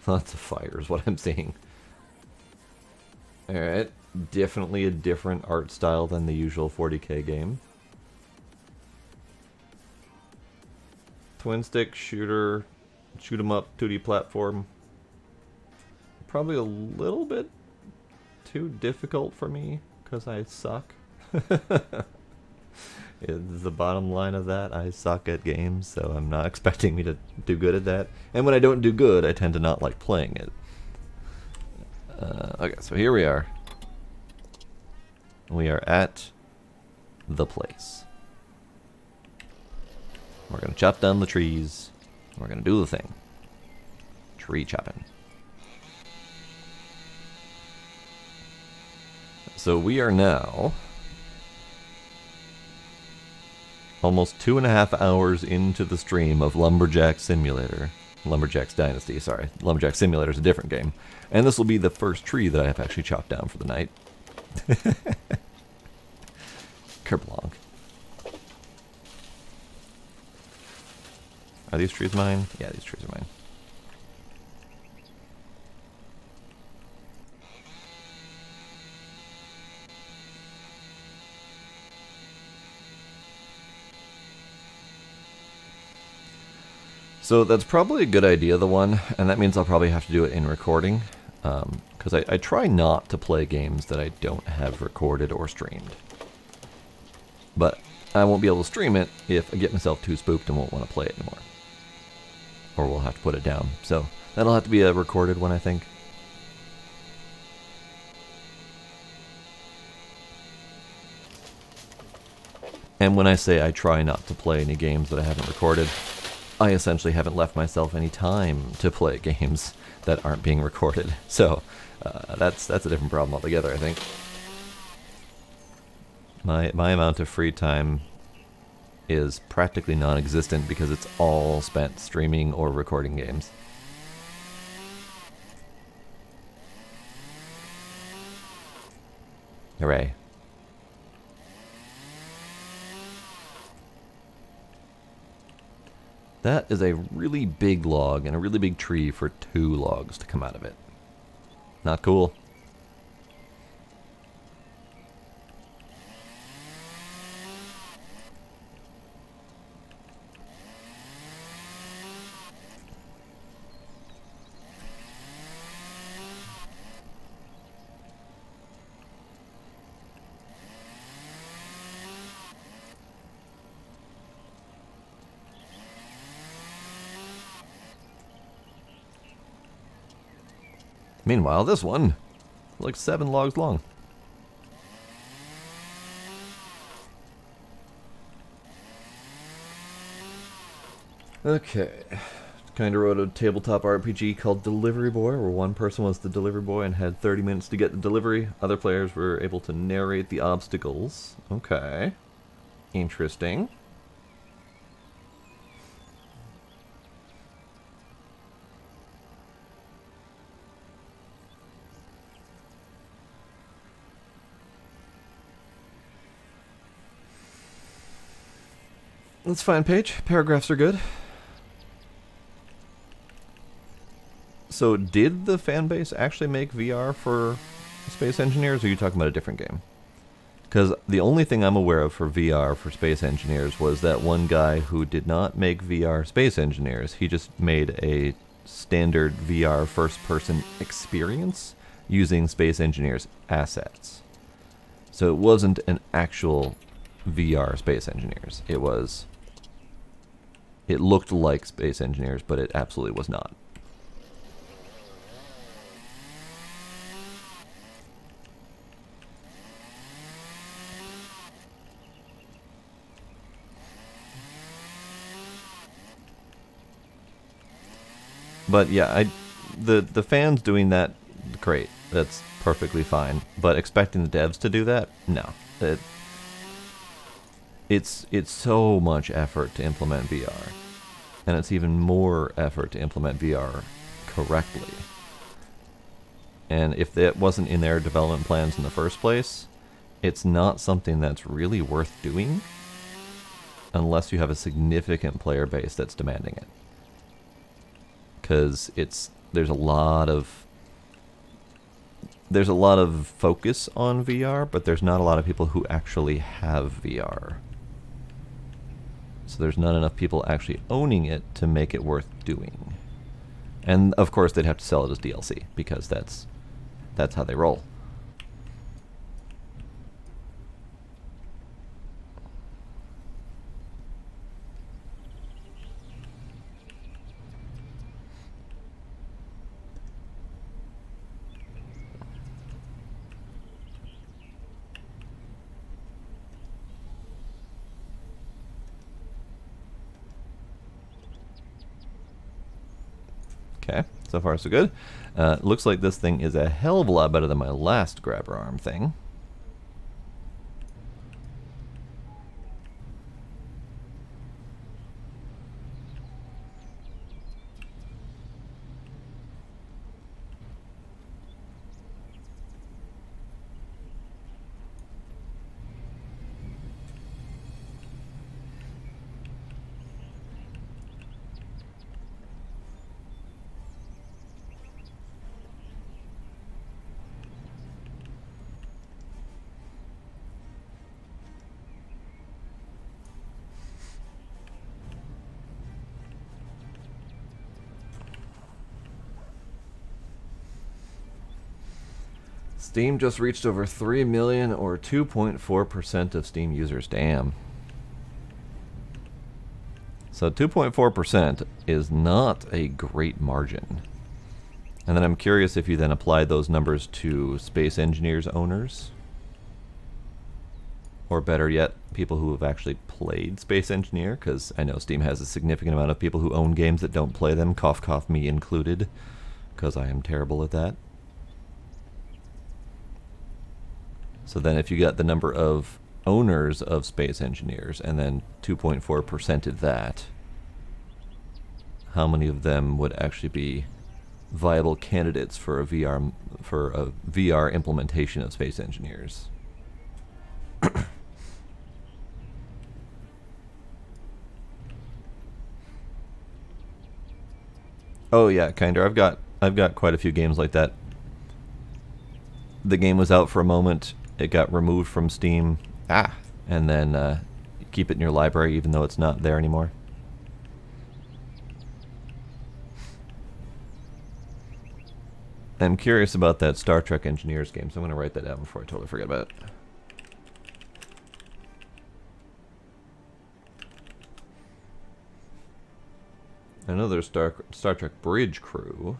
Lots of fire is what I'm seeing. Alright, definitely a different art style than the usual 40k game. Twin stick shooter, shoot 'em up 2D platform. Probably a little bit too difficult for me because I suck. is the bottom line of that. I suck at games, so I'm not expecting me to do good at that. And when I don't do good, I tend to not like playing it. Okay, so here we are. We are at the place. We're going to chop down the trees. We're going to do the thing. Tree chopping. So we are now almost 2.5 hours into the stream of Lumberjack Simulator. Lumberjack's Dynasty, sorry. Lumberjack Simulator is a different game. And this will be the first tree that I have actually chopped down for the night. Kerplonk. Are these trees mine? Yeah, these trees are mine. So that's probably a good idea, the one, and that means I'll probably have to do it in recording, because I try not to play games that I don't have recorded or streamed. But I won't be able to stream it if I get myself too spooked and won't want to play it anymore. Or we'll have to put it down. So that'll have to be a recorded one, I think. And when I say I try not to play any games that I haven't recorded, I essentially haven't left myself any time to play games that aren't being recorded. So that's a different problem altogether, I think. My amount of free time is practically non-existent because it's all spent streaming or recording games. Hooray. That is a really big log and a really big tree for 2 logs to come out of it. Not cool. Meanwhile, this one looks 7 logs long. Okay. Kind of wrote a tabletop RPG called Delivery Boy, where one person was the delivery boy and had 30 minutes to get the delivery. Other players were able to narrate the obstacles. Okay. Interesting. That's fine, page. Paragraphs are good. So, did the fan base actually make VR for Space Engineers, or are you talking about a different game? Because the only thing I'm aware of for VR for Space Engineers was that one guy who did not make VR Space Engineers. He just made a standard VR first-person experience using Space Engineers assets. So it wasn't an actual VR Space Engineers. It looked like Space Engineers, but it absolutely was not. But yeah, the fans doing that, great. That's perfectly fine. But expecting the devs to do that, no. It's so much effort to implement VR. And it's even more effort to implement VR correctly. And if that wasn't in their development plans in the first place, it's not something that's really worth doing unless you have a significant player base that's demanding it. Because there's a lot of focus on VR, but there's not a lot of people who actually have VR. So there's not enough people actually owning it to make it worth doing. And of course they'd have to sell it as DLC, because that's how they roll. Okay, so far so good. Looks like this thing is a hell of a lot better than my last grabber arm thing. Steam just reached over 3 million, or 2.4% of Steam users. Damn. So 2.4% is not a great margin. And then I'm curious if you then apply those numbers to Space Engineers owners. Or better yet, people who have actually played Space Engineer, because I know Steam has a significant amount of people who own games that don't play them, cough cough me included, because I am terrible at that. So then if you got the number of owners of Space Engineers and then 2.4%ed that, how many of them would actually be viable candidates for a VR implementation of Space Engineers? Oh yeah, Kinder. I've got quite a few games like that. The game was out for a moment. It got removed from Steam, and then keep it in your library even though it's not there anymore. I'm curious about that Star Trek Engineers game, so I'm going to write that down before I totally forget about it. I know there's Star Trek Bridge Crew.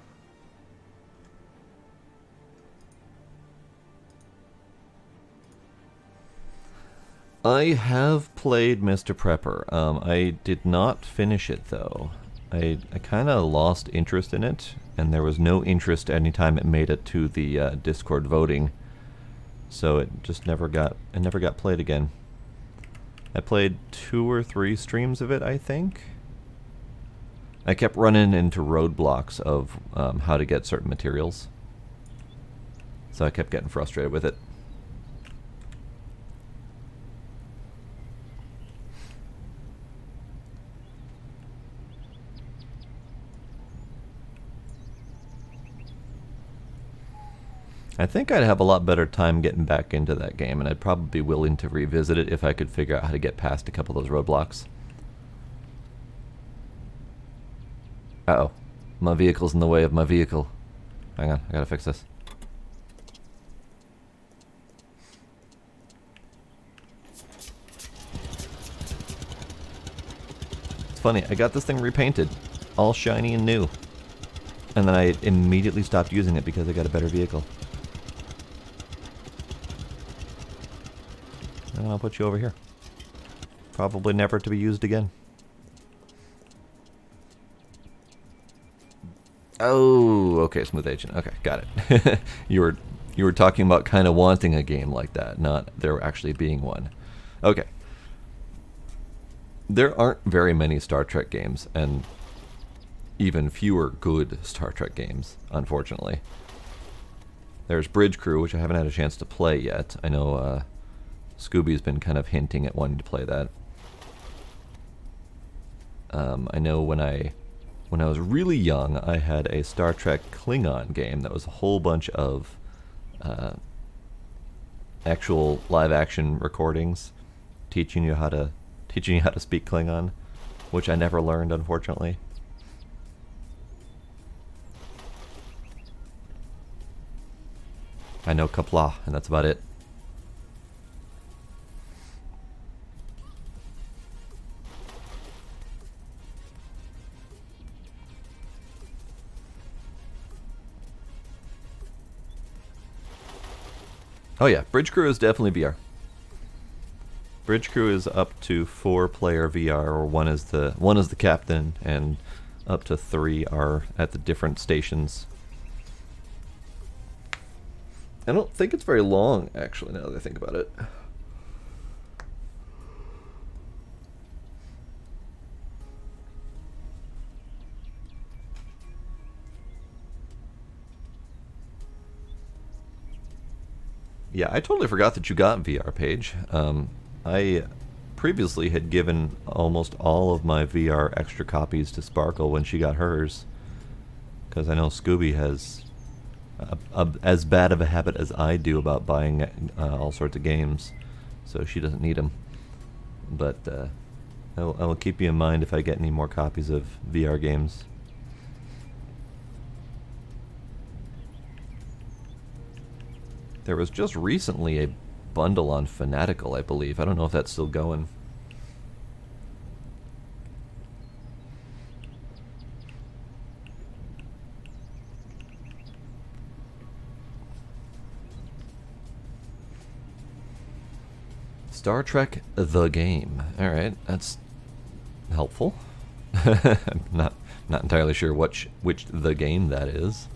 I have played Mr. Prepper. I did not finish it though. I kind of lost interest in it, and there was no interest anytime it made it to the Discord voting, so it just never got played again. I played 2 or 3 streams of it, I think. I kept running into roadblocks of how to get certain materials, so I kept getting frustrated with it. I think I'd have a lot better time getting back into that game, and I'd probably be willing to revisit it if I could figure out how to get past a couple of those roadblocks. Uh-oh. My vehicle's in the way of my vehicle. Hang on, I gotta fix this. It's funny, I got this thing repainted, all shiny and new, and then I immediately stopped using it because I got a better vehicle. And I'll put you over here. Probably never to be used again. Oh, okay, Smooth Agent. Okay, got it. You were talking about kind of wanting a game like that, not there actually being one. Okay. There aren't very many Star Trek games, and even fewer good Star Trek games, unfortunately. There's Bridge Crew, which I haven't had a chance to play yet. I know Scooby's been kind of hinting at wanting to play that. I know when I was really young, I had a Star Trek Klingon game that was a whole bunch of actual live-action recordings teaching you how to speak Klingon, which I never learned, unfortunately. I know Kapla, and that's about it. Oh yeah, Bridge Crew is definitely VR. Bridge Crew is up to 4-player VR, or one is the captain, and up to 3 are at the different stations. I don't think it's very long, actually, now that I think about it. Yeah, I totally forgot that you got VR, Paige. I previously had given almost all of my VR extra copies to Sparkle when she got hers, because I know Scooby has as bad of a habit as I do about buying all sorts of games, so she doesn't need them. But I will keep you in mind if I get any more copies of VR games. There was just recently a bundle on Fanatical, I believe. I don't know if that's still going. Star Trek The Game. Alright, that's helpful. I'm not entirely sure which The Game that is.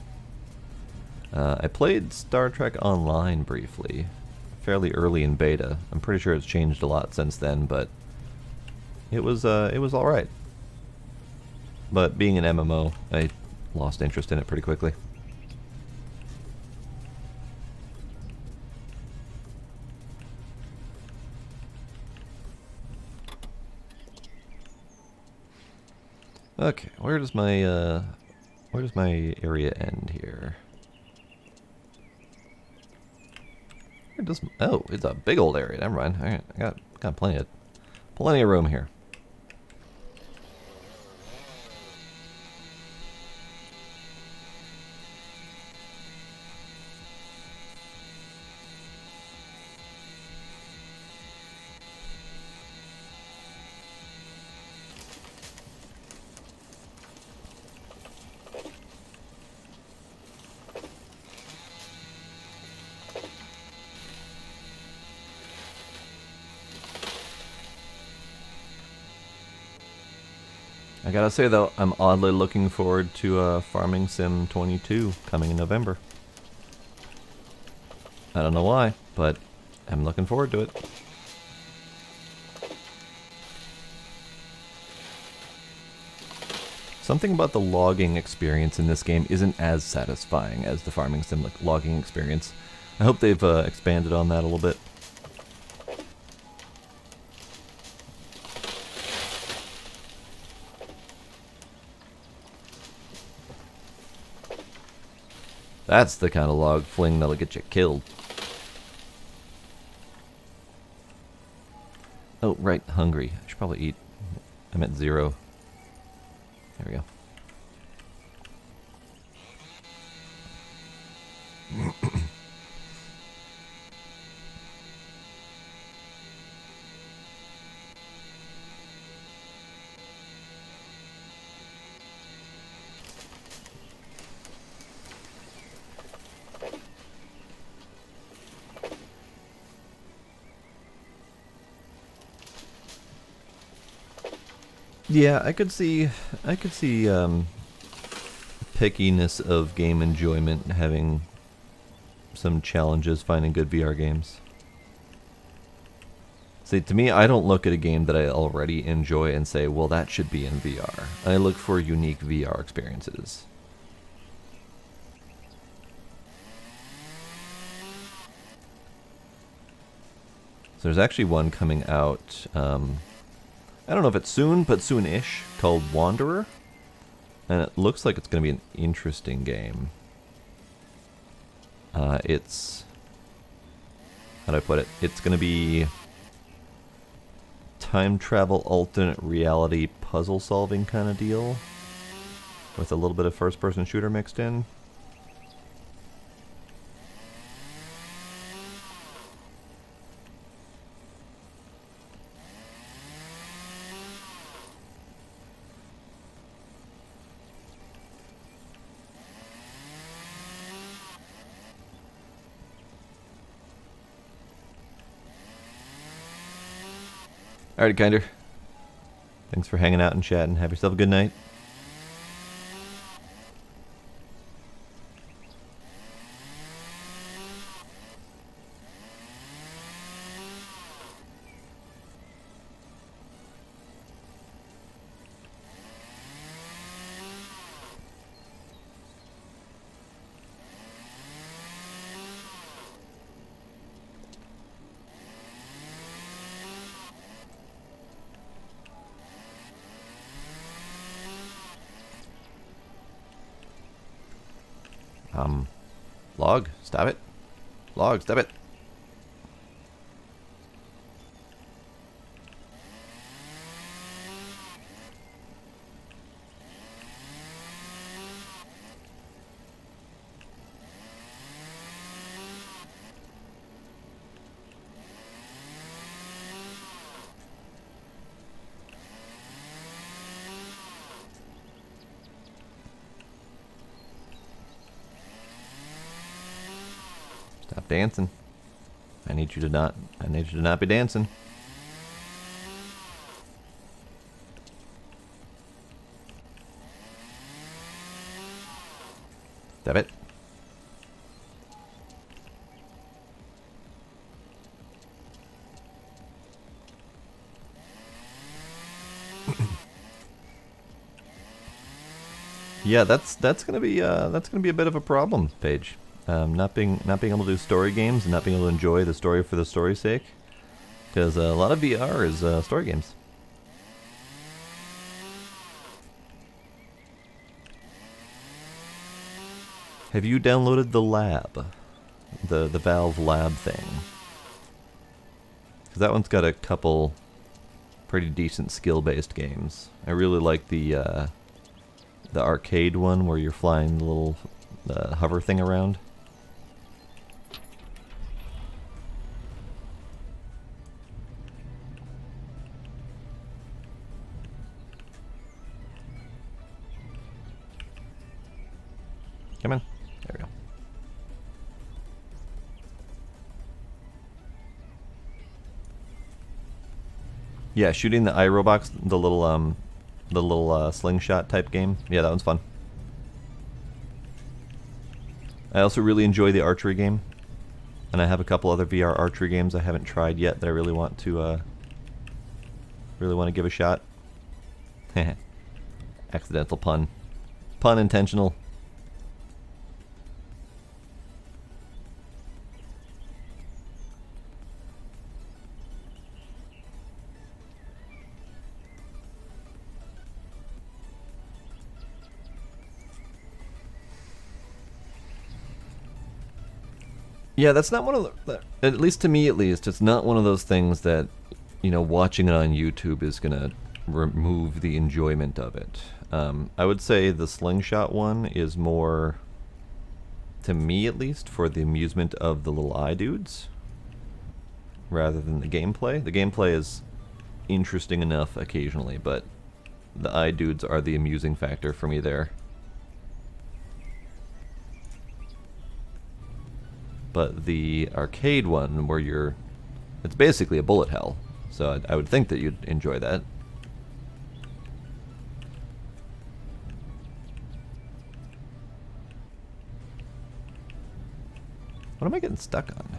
I played Star Trek Online briefly, fairly early in beta. I'm pretty sure it's changed a lot since then, but it was all right. But being an MMO, I lost interest in it pretty quickly. Okay, where does my area end here? Oh, it's a big old area. Never mind. All right, I got plenty of room here. I gotta say though, I'm oddly looking forward to Farming Sim 22 coming in November. I don't know why, but I'm looking forward to it. Something about the logging experience in this game isn't as satisfying as the Farming Sim logging experience. I hope they've expanded on that a little bit. That's the kind of log fling that'll get you killed. Oh, right, hungry. I should probably eat. I'm at 0. There we go. Yeah, I could see pickiness of game enjoyment having some challenges finding good VR games. See, to me, I don't look at a game that I already enjoy and say, well, that should be in VR. I look for unique VR experiences. So there's actually one coming out, I don't know if it's soon, but soon-ish, called Wanderer. And it looks like it's going to be an interesting game. It's... how do I put it? It's going to be time travel alternate reality puzzle solving kind of deal, with a little bit of first person shooter mixed in. Alright, Kinder. Thanks for hanging out and chatting. Have yourself a good night. Log, stop it. Log, stop it. Stop dancing. I need you to not be dancing. Stop it. Yeah, that's gonna be a bit of a problem, Paige. Not being able to do story games and not being able to enjoy the story for the story's sake, because a lot of VR is story games. Have you downloaded the lab, the Valve lab thing? Because that one's got a couple pretty decent skill-based games. I really like the arcade one where you're flying the little hover thing around. Come on. There we go. Yeah, shooting the iRobots, the little slingshot type game. Yeah, that one's fun. I also really enjoy the archery game, and I have a couple other VR archery games I haven't tried yet that I really want to give a shot. Accidental pun. Pun intentional. Yeah, that's not one of the, at least to me at least, it's not one of those things that, you know, watching it on YouTube is going to remove the enjoyment of it. I would say the slingshot one is more, to me at least, for the amusement of the little eye dudes, rather than the gameplay. The gameplay is interesting enough occasionally, but the eye dudes are the amusing factor for me there. But the arcade one, where it's basically a bullet hell, so I would think that you'd enjoy that. What am I getting stuck on?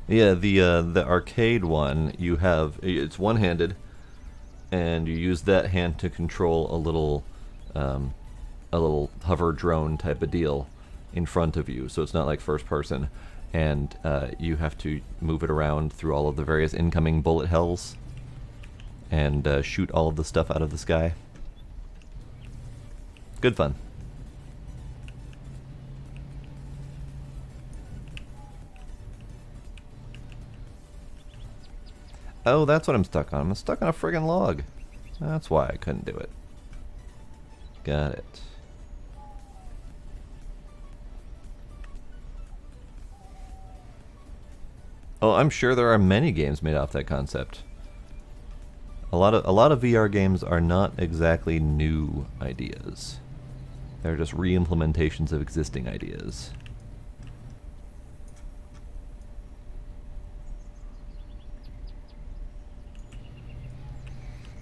Yeah, the arcade one, it's one-handed, and you use that hand to control a little hover drone type of deal in front of you, so it's not like first person, and you have to move it around through all of the various incoming bullet hells and shoot all of the stuff out of the sky. Good fun. Oh, that's what I'm stuck on. I'm stuck on a friggin' log. That's why I couldn't do it. Got it. Oh, I'm sure there are many games made off that concept. A lot of VR games are not exactly new ideas. They're just re-implementations of existing ideas.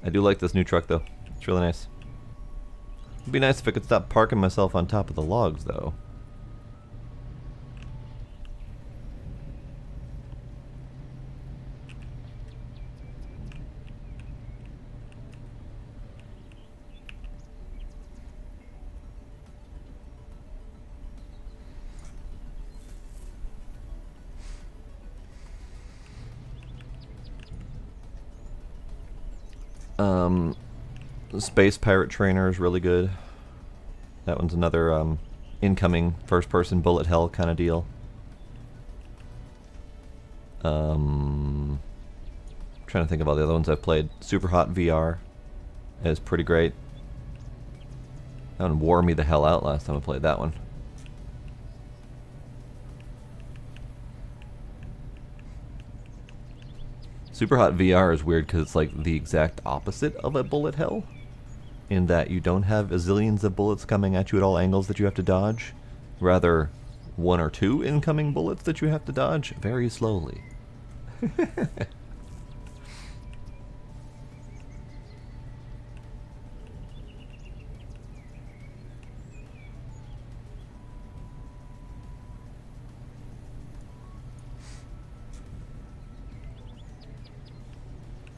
I do like this new truck, though. It's really nice. It'd be nice if I could stop parking myself on top of the logs, though. Space Pirate Trainer is really good. That one's another incoming first-person bullet hell kind of deal. Trying to think of all the other ones I've played. Super Hot VR is pretty great. That one wore me the hell out last time I played that one. Super Hot VR is weird because it's like the exact opposite of a bullet hell, in that you don't have a zillions of bullets coming at you at all angles that you have to dodge. Rather, one or two incoming bullets that you have to dodge very slowly.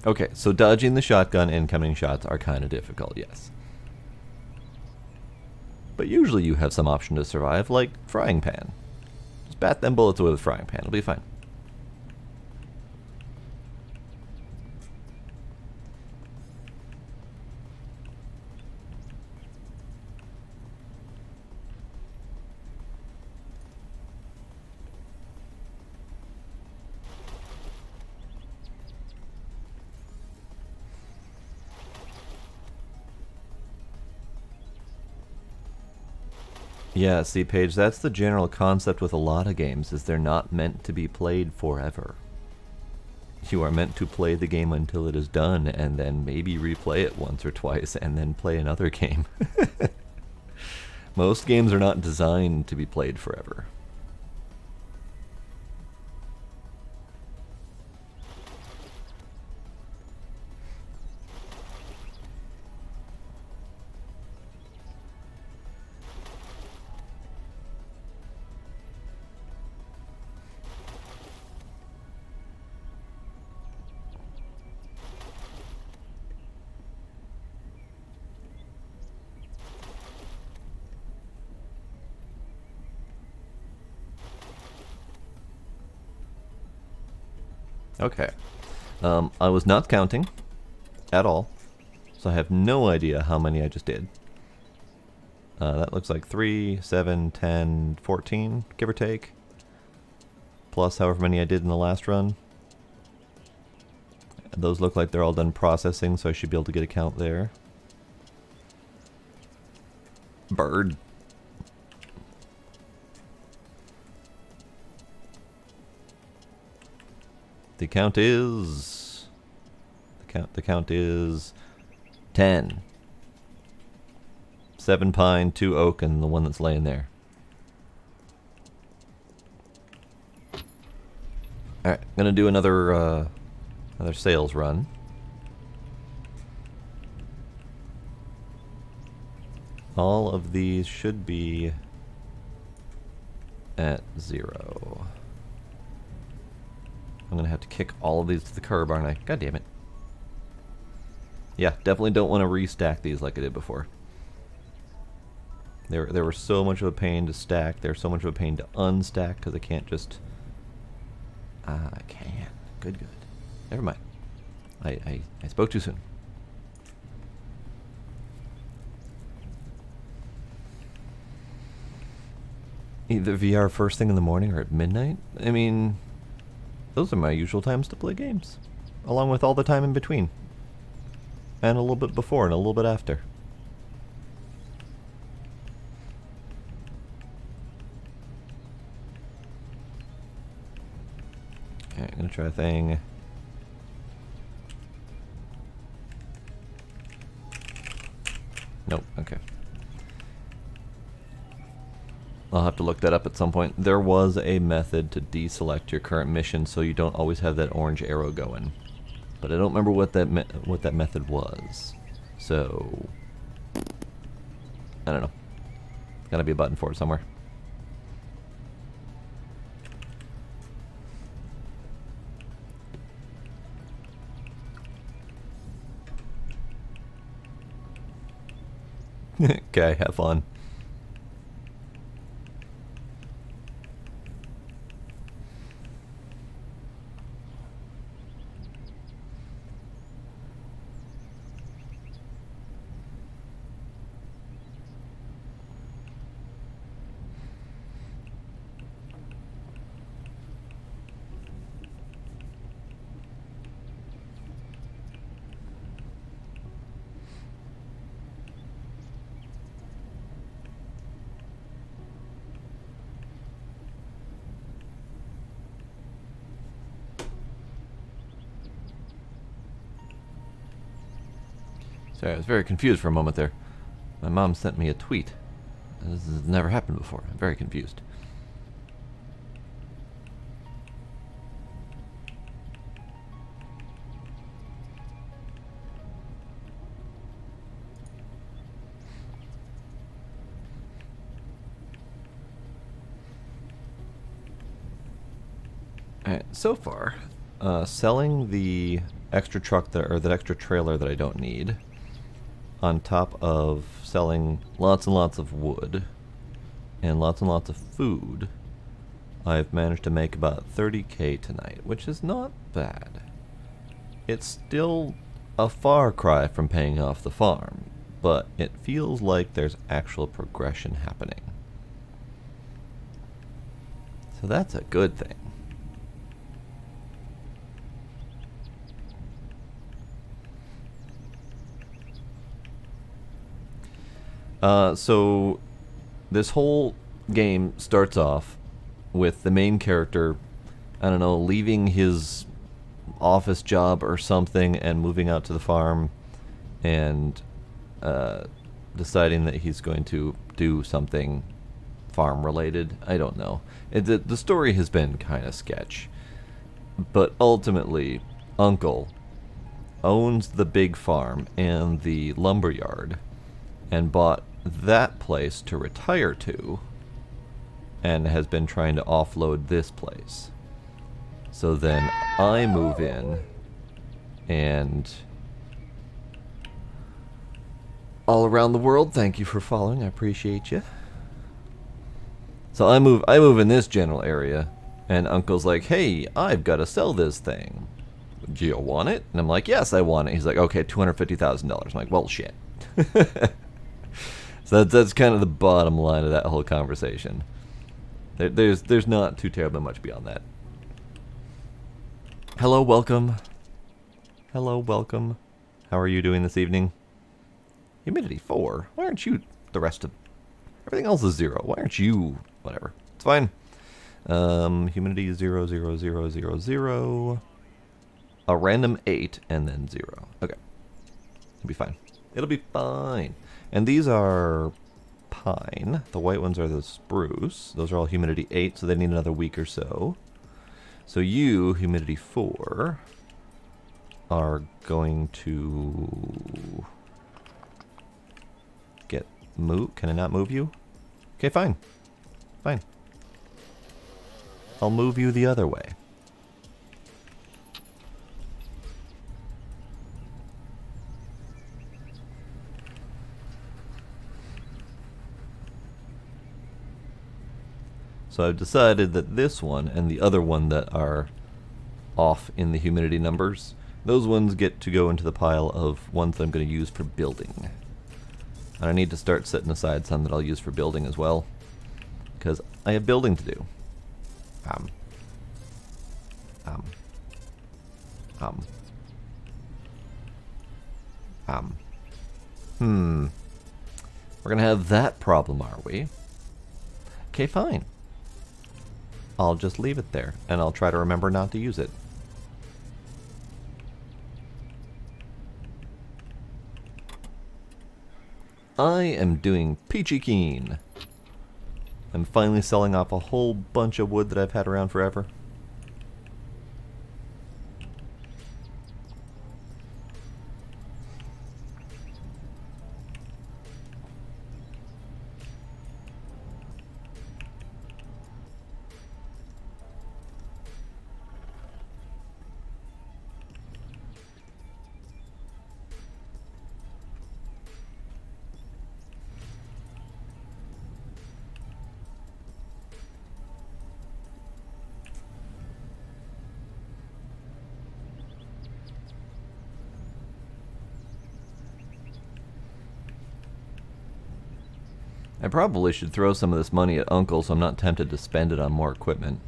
Okay, so dodging the shotgun incoming shots are kind of difficult, yes. But usually you have some option to survive, like frying pan. Just bat them bullets away with frying pan, it'll be fine. Yeah, see, Paige, that's the general concept with a lot of games, is they're not meant to be played forever. You are meant to play the game until it is done, and then maybe replay it once or twice, and then play another game. Most games are not designed to be played forever. Okay. I was not counting at all, so I have no idea how many I just did. That looks like 3, 7, 10, 14, give or take. Plus however many I did in the last run. Those look like they're all done processing, so I should be able to get a count there. Bird. The count is... The count is 10. 7 pine, 2 oak, and the one that's laying there. Alright, gonna do another sales run. All of these should be at 0. I'm gonna have to kick all of these to the curb, aren't I? God damn it. Yeah, definitely don't want to restack these like I did before. They were so much of a pain to stack. They're so much of a pain to unstack because I can't just... I can. Good. Never mind. I spoke too soon. Either VR first thing in the morning or at midnight? I mean, those are my usual times to play games. Along with all the time in between. And a little bit before and a little bit after. Alright, I'm gonna try a thing. Nope, okay. I'll have to look that up at some point. There was a method to deselect your current mission so you don't always have that orange arrow going. But I don't remember what that method was. So I don't know. Gotta be a button for it somewhere. Okay, have fun. Sorry, I was very confused for a moment there. My mom sent me a tweet. This has never happened before. I'm very confused. Alright, so far, selling the extra truck or that extra trailer that I don't need, on top of selling lots and lots of wood and lots of food, I've managed to make about 30k tonight, which is not bad. It's still a far cry from paying off the farm, but it feels like there's actual progression happening. So that's a good thing. So this whole game starts off with the main character, I don't know, leaving his office job or something and moving out to the farm and deciding that he's going to do something farm related. I don't know. The story has been kind of sketch. But ultimately, Uncle owns the big farm and the lumberyard and bought that place to retire to and has been trying to offload this place. So then I move in and all around the world, thank you for following, I appreciate you. So I move in this general area and Uncle's like, hey, I've got to sell this thing. Do you want it? And I'm like, yes, I want it. He's like, okay, $250,000. I'm like, well, shit. So that's kind of the bottom line of that whole conversation. There's not too terribly much beyond that. Hello, welcome. Hello, welcome. How are you doing this evening? Humidity 4. Why aren't you the rest of... Everything else is 0. Why aren't you... Whatever. It's fine. Humidity 0, 0, 0, 0, 0. A random 8 and then 0. Okay. It'll be fine. It'll be fine. And these are pine. The white ones are the spruce. Those are all humidity 8, so they need another week or so. So you, humidity 4, are going to get move. Can I not move you? Okay, fine. Fine. I'll move you the other way. So I've decided that this one and the other one that are off in the humidity numbers, those ones get to go into the pile of ones that I'm going to use for building. And I need to start setting aside some that I'll use for building as well, because I have building to do. We're going to have that problem, are we? Okay, fine. I'll just leave it there, and I'll try to remember not to use it. I am doing peachy keen. I'm finally selling off a whole bunch of wood that I've had around forever. I probably should throw some of this money at Uncle so I'm not tempted to spend it on more equipment.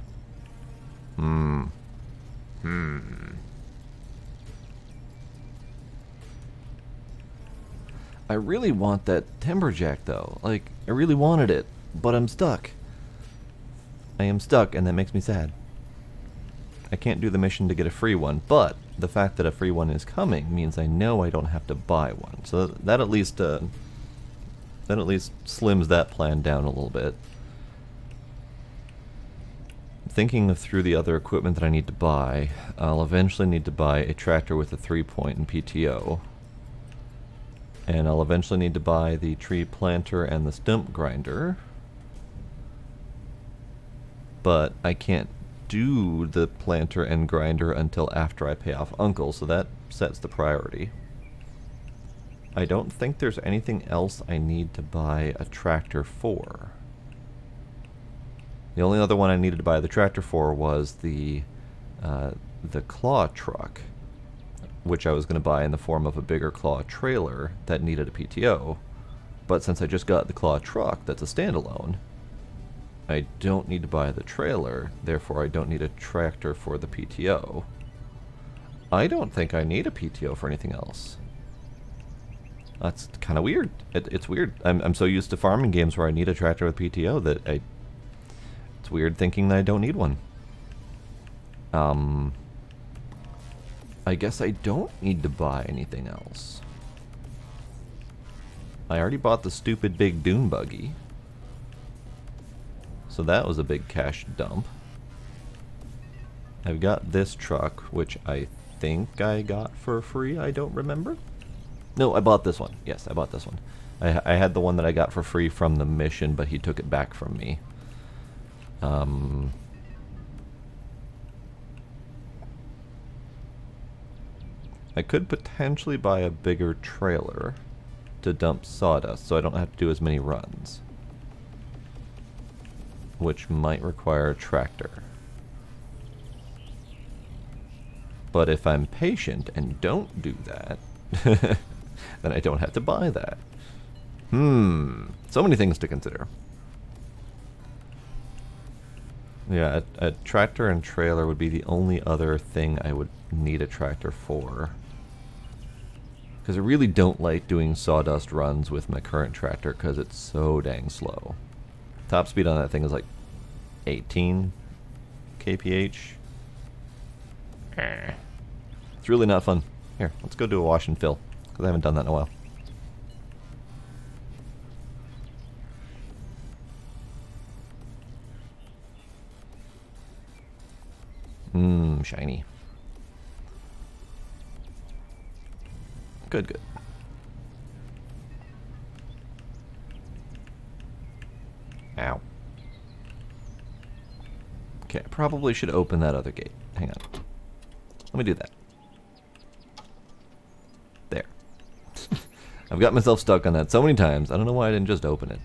I really want that Lumberjack though. Like, I really wanted it, but I'm stuck. I am stuck, and that makes me sad. I can't do the mission to get a free one, but the fact that a free one is coming means I know I don't have to buy one. So that at least slims that plan down a little bit. Thinking through the other equipment that I need to buy, I'll eventually need to buy a tractor with a 3-point and PTO. And I'll eventually need to buy the tree planter and the stump grinder. But I can't do the planter and grinder until after I pay off Uncle, so that sets the priority. I don't think there's anything else I need to buy a tractor for. The only other one I needed to buy the tractor for was the claw truck, which I was going to buy in the form of a bigger claw trailer that needed a PTO. But since I just got the claw truck that's a standalone, I don't need to buy the trailer, therefore I don't need a tractor for the PTO. I don't think I need a PTO for anything else. That's kind of weird. It's weird. I'm so used to farming games where I need a tractor with PTO that it's weird thinking that I don't need one. I guess I don't need to buy anything else. I already bought the stupid big dune buggy. So that was a big cash dump. I've got this truck, which I think I got for free. I don't remember. No, I bought this one. Yes, I bought this one. I had the one that I got for free from the mission, but he took it back from me. I could potentially buy a bigger trailer to dump sawdust, so I don't have to do as many runs, which might require a tractor. But if I'm patient and don't do that, then I don't have to buy that. So many things to consider. Yeah, a tractor and trailer would be the only other thing I would need a tractor for. Because I really don't like doing sawdust runs with my current tractor because it's so dang slow. Top speed on that thing is like 18 kph. It's really not fun. Here, let's go do a wash and fill, because I haven't done that in a while. Shiny. Good, good. Ow. Okay, I probably should open that other gate. Hang on. Let me do that. There. I've got myself stuck on that so many times. I don't know why I didn't just open it.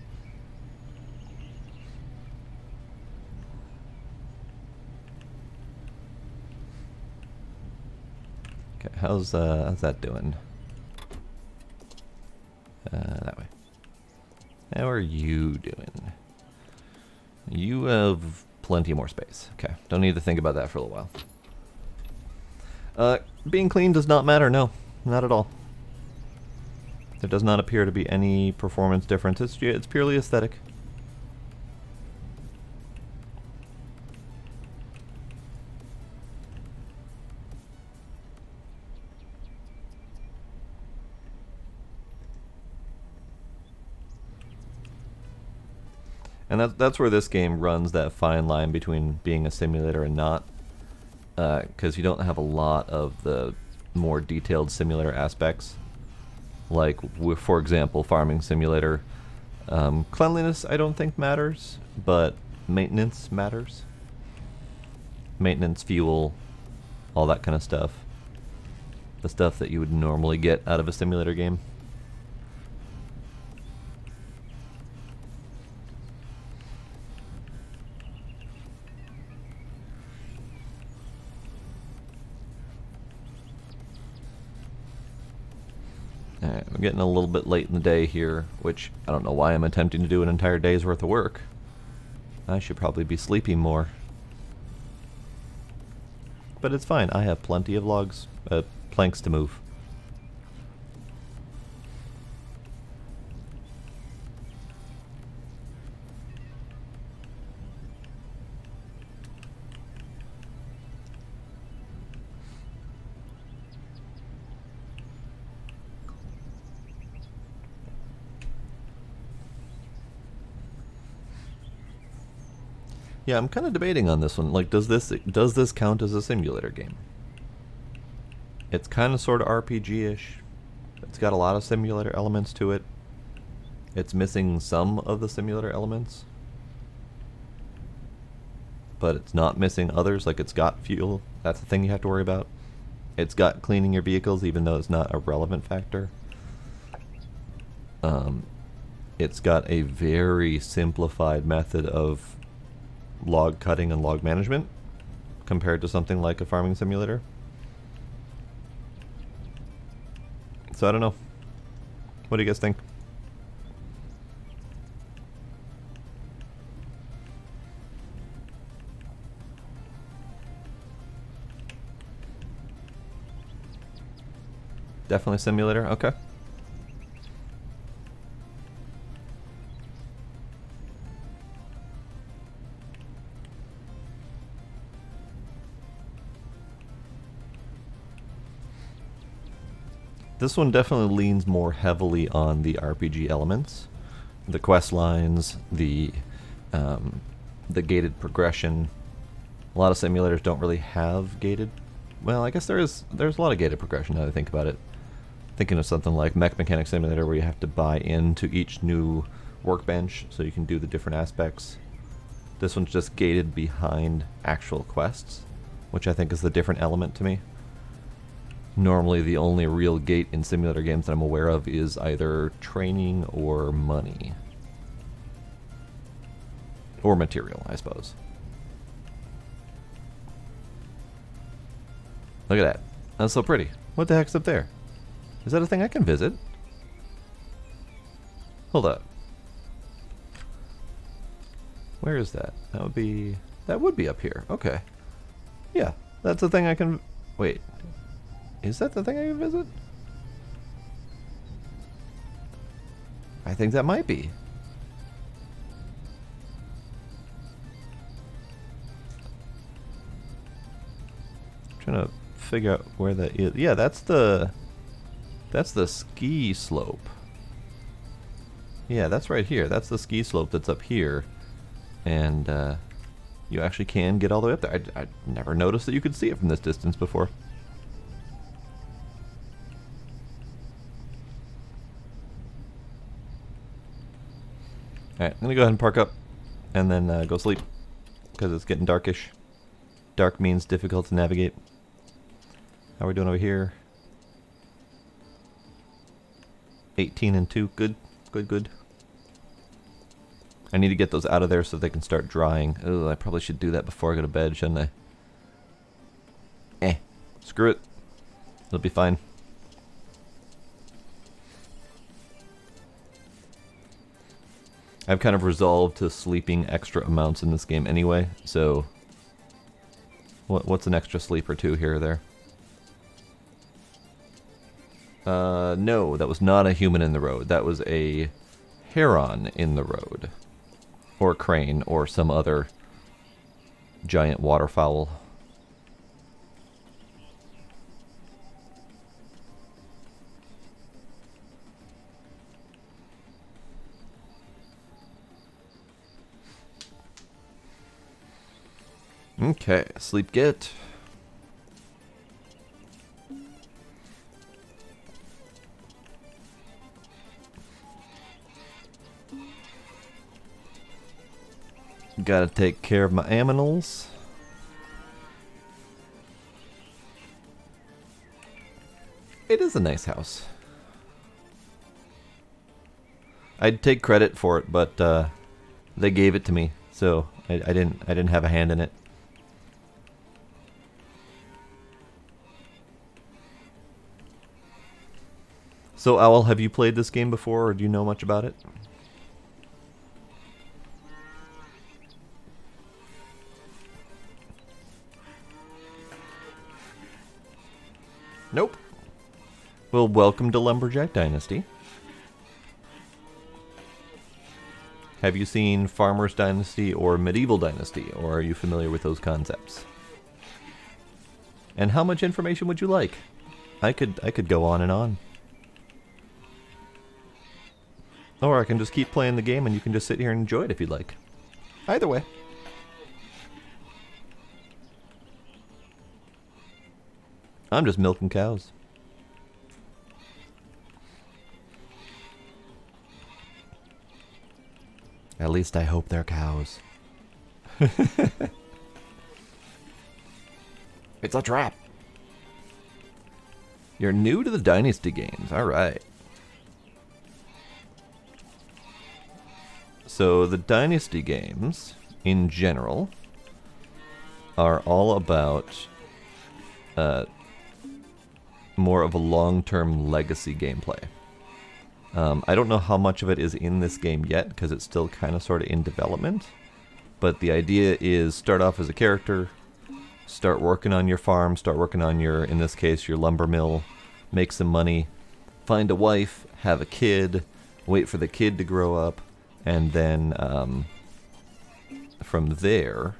Okay, how's that doing? That way. How are you doing? You have plenty more space. Okay, don't need to think about that for a little while. Being clean does not matter, no. Not at all. There does not appear to be any performance difference. It's purely aesthetic. And that's where this game runs that fine line between being a simulator and not. Because you don't have a lot of the more detailed simulator aspects. Like, for example, Farming Simulator. Cleanliness I don't think matters, but maintenance matters. Maintenance, fuel, all that kind of stuff. The stuff that you would normally get out of a simulator game. I'm getting a little bit late in the day here, which I don't know why I'm attempting to do an entire day's worth of work. I should probably be sleeping more. But it's fine, I have plenty of logs, planks to move. Yeah, I'm kind of debating on this one. Like, does this count as a simulator game? It's kind of sort of RPG-ish. It's got a lot of simulator elements to it. It's missing some of the simulator elements, but it's not missing others. Like, it's got fuel. That's the thing you have to worry about. It's got cleaning your vehicles, even though it's not a relevant factor. It's got a very simplified method of log cutting and log management compared to something like a farming simulator. So I don't know. What do you guys think? Definitely simulator, okay. This one definitely leans more heavily on the RPG elements. The quest lines, the gated progression. A lot of simulators don't really have gated. Well, I guess there's a lot of gated progression now that I think about it. Thinking of something like Mech Mechanic Simulator, where you have to buy into each new workbench so you can do the different aspects. This one's just gated behind actual quests, which I think is the different element to me. Normally the only real gate in simulator games that I'm aware of is either training or money. Or material, I suppose. Look at that. That's so pretty. What the heck's up there? Is that a thing I can visit? Hold up. Where is that? That would be up here. Okay. Yeah, that's a thing I can... Wait. Is that the thing I can visit? I think that might be. I'm trying to figure out where that is. Yeah, that's the ski slope. Yeah, that's right here. That's the ski slope that's up here. And you actually can get all the way up there. I never noticed that you could see it from this distance before. Alright, I'm gonna go ahead and park up and then go sleep because it's getting darkish. Dark means difficult to navigate. How are we doing over here? 18 and 2. Good. Good, good. I need to get those out of there so they can start drying. Ugh, I probably should do that before I go to bed, shouldn't I? Screw it. It'll be fine. I've kind of resolved to sleeping extra amounts in this game anyway, so... What's an extra sleep or two here or there? No, that was not a human in the road. That was a heron in the road. Or crane, or some other giant waterfowl. Okay, sleep get. Gotta take care of my aminals. It is a nice house. I'd take credit for it, but they gave it to me, so I didn't have a hand in it. So, Owl, have you played this game before, or do you know much about it? Nope. Well, welcome to Lumberjack Dynasty. Have you seen Farmer's Dynasty or Medieval Dynasty, or are you familiar with those concepts? And how much information would you like? I could go on and on. Or I can just keep playing the game and you can just sit here and enjoy it if you'd like. Either way. I'm just milking cows. At least I hope they're cows. It's a trap. You're new to the Dynasty games. Alright. So the Dynasty games, in general, are all about more of a long-term legacy gameplay. I don't know how much of it is in this game yet, because it's still kind of sort of in development. But the idea is start off as a character, start working on your farm, start working on your, in this case, your lumber mill, make some money, find a wife, have a kid, wait for the kid to grow up, and then from there,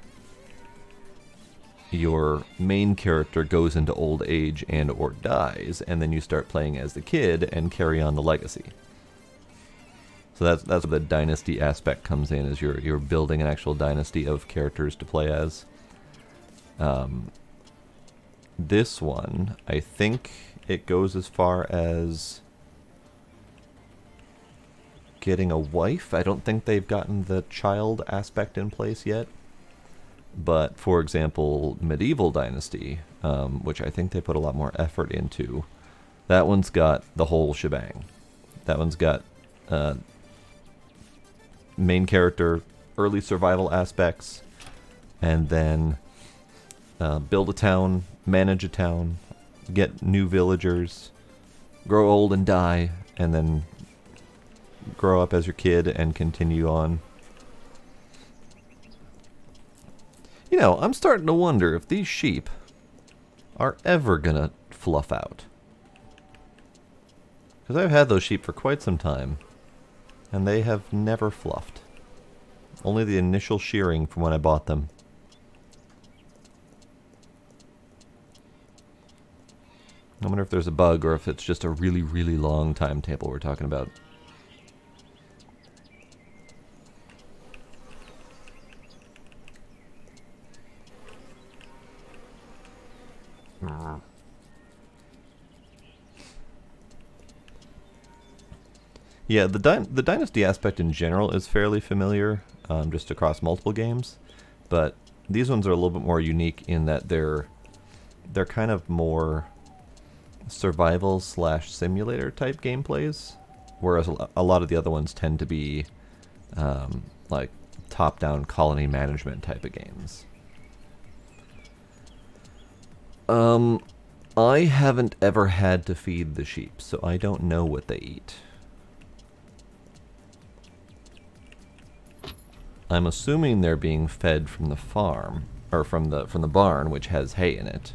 your main character goes into old age and or dies, and then you start playing as the kid and carry on the legacy. So that's where the dynasty aspect comes in, is you're building an actual dynasty of characters to play as. This one, I think it goes as far as getting a wife. I don't think they've gotten the child aspect in place yet. But, for example, Medieval Dynasty, which I think they put a lot more effort into, that one's got the whole shebang. That one's got main character, early survival aspects, and then build a town, manage a town, get new villagers, grow old and die, and then grow up as your kid and continue on. You know, I'm starting to wonder if these sheep are ever gonna fluff out. Because I've had those sheep for quite some time, and they have never fluffed. Only the initial shearing from when I bought them. I wonder if there's a bug or if it's just a really, really long timetable we're talking about. Yeah, the Dynasty aspect in general is fairly familiar, just across multiple games, but these ones are a little bit more unique in that they're kind of more survival / simulator type gameplays, whereas a lot of the other ones tend to be like top-down colony management type of games. I haven't ever had to feed the sheep, so I don't know what they eat. I'm assuming they're being fed from the farm, or from the barn, which has hay in it.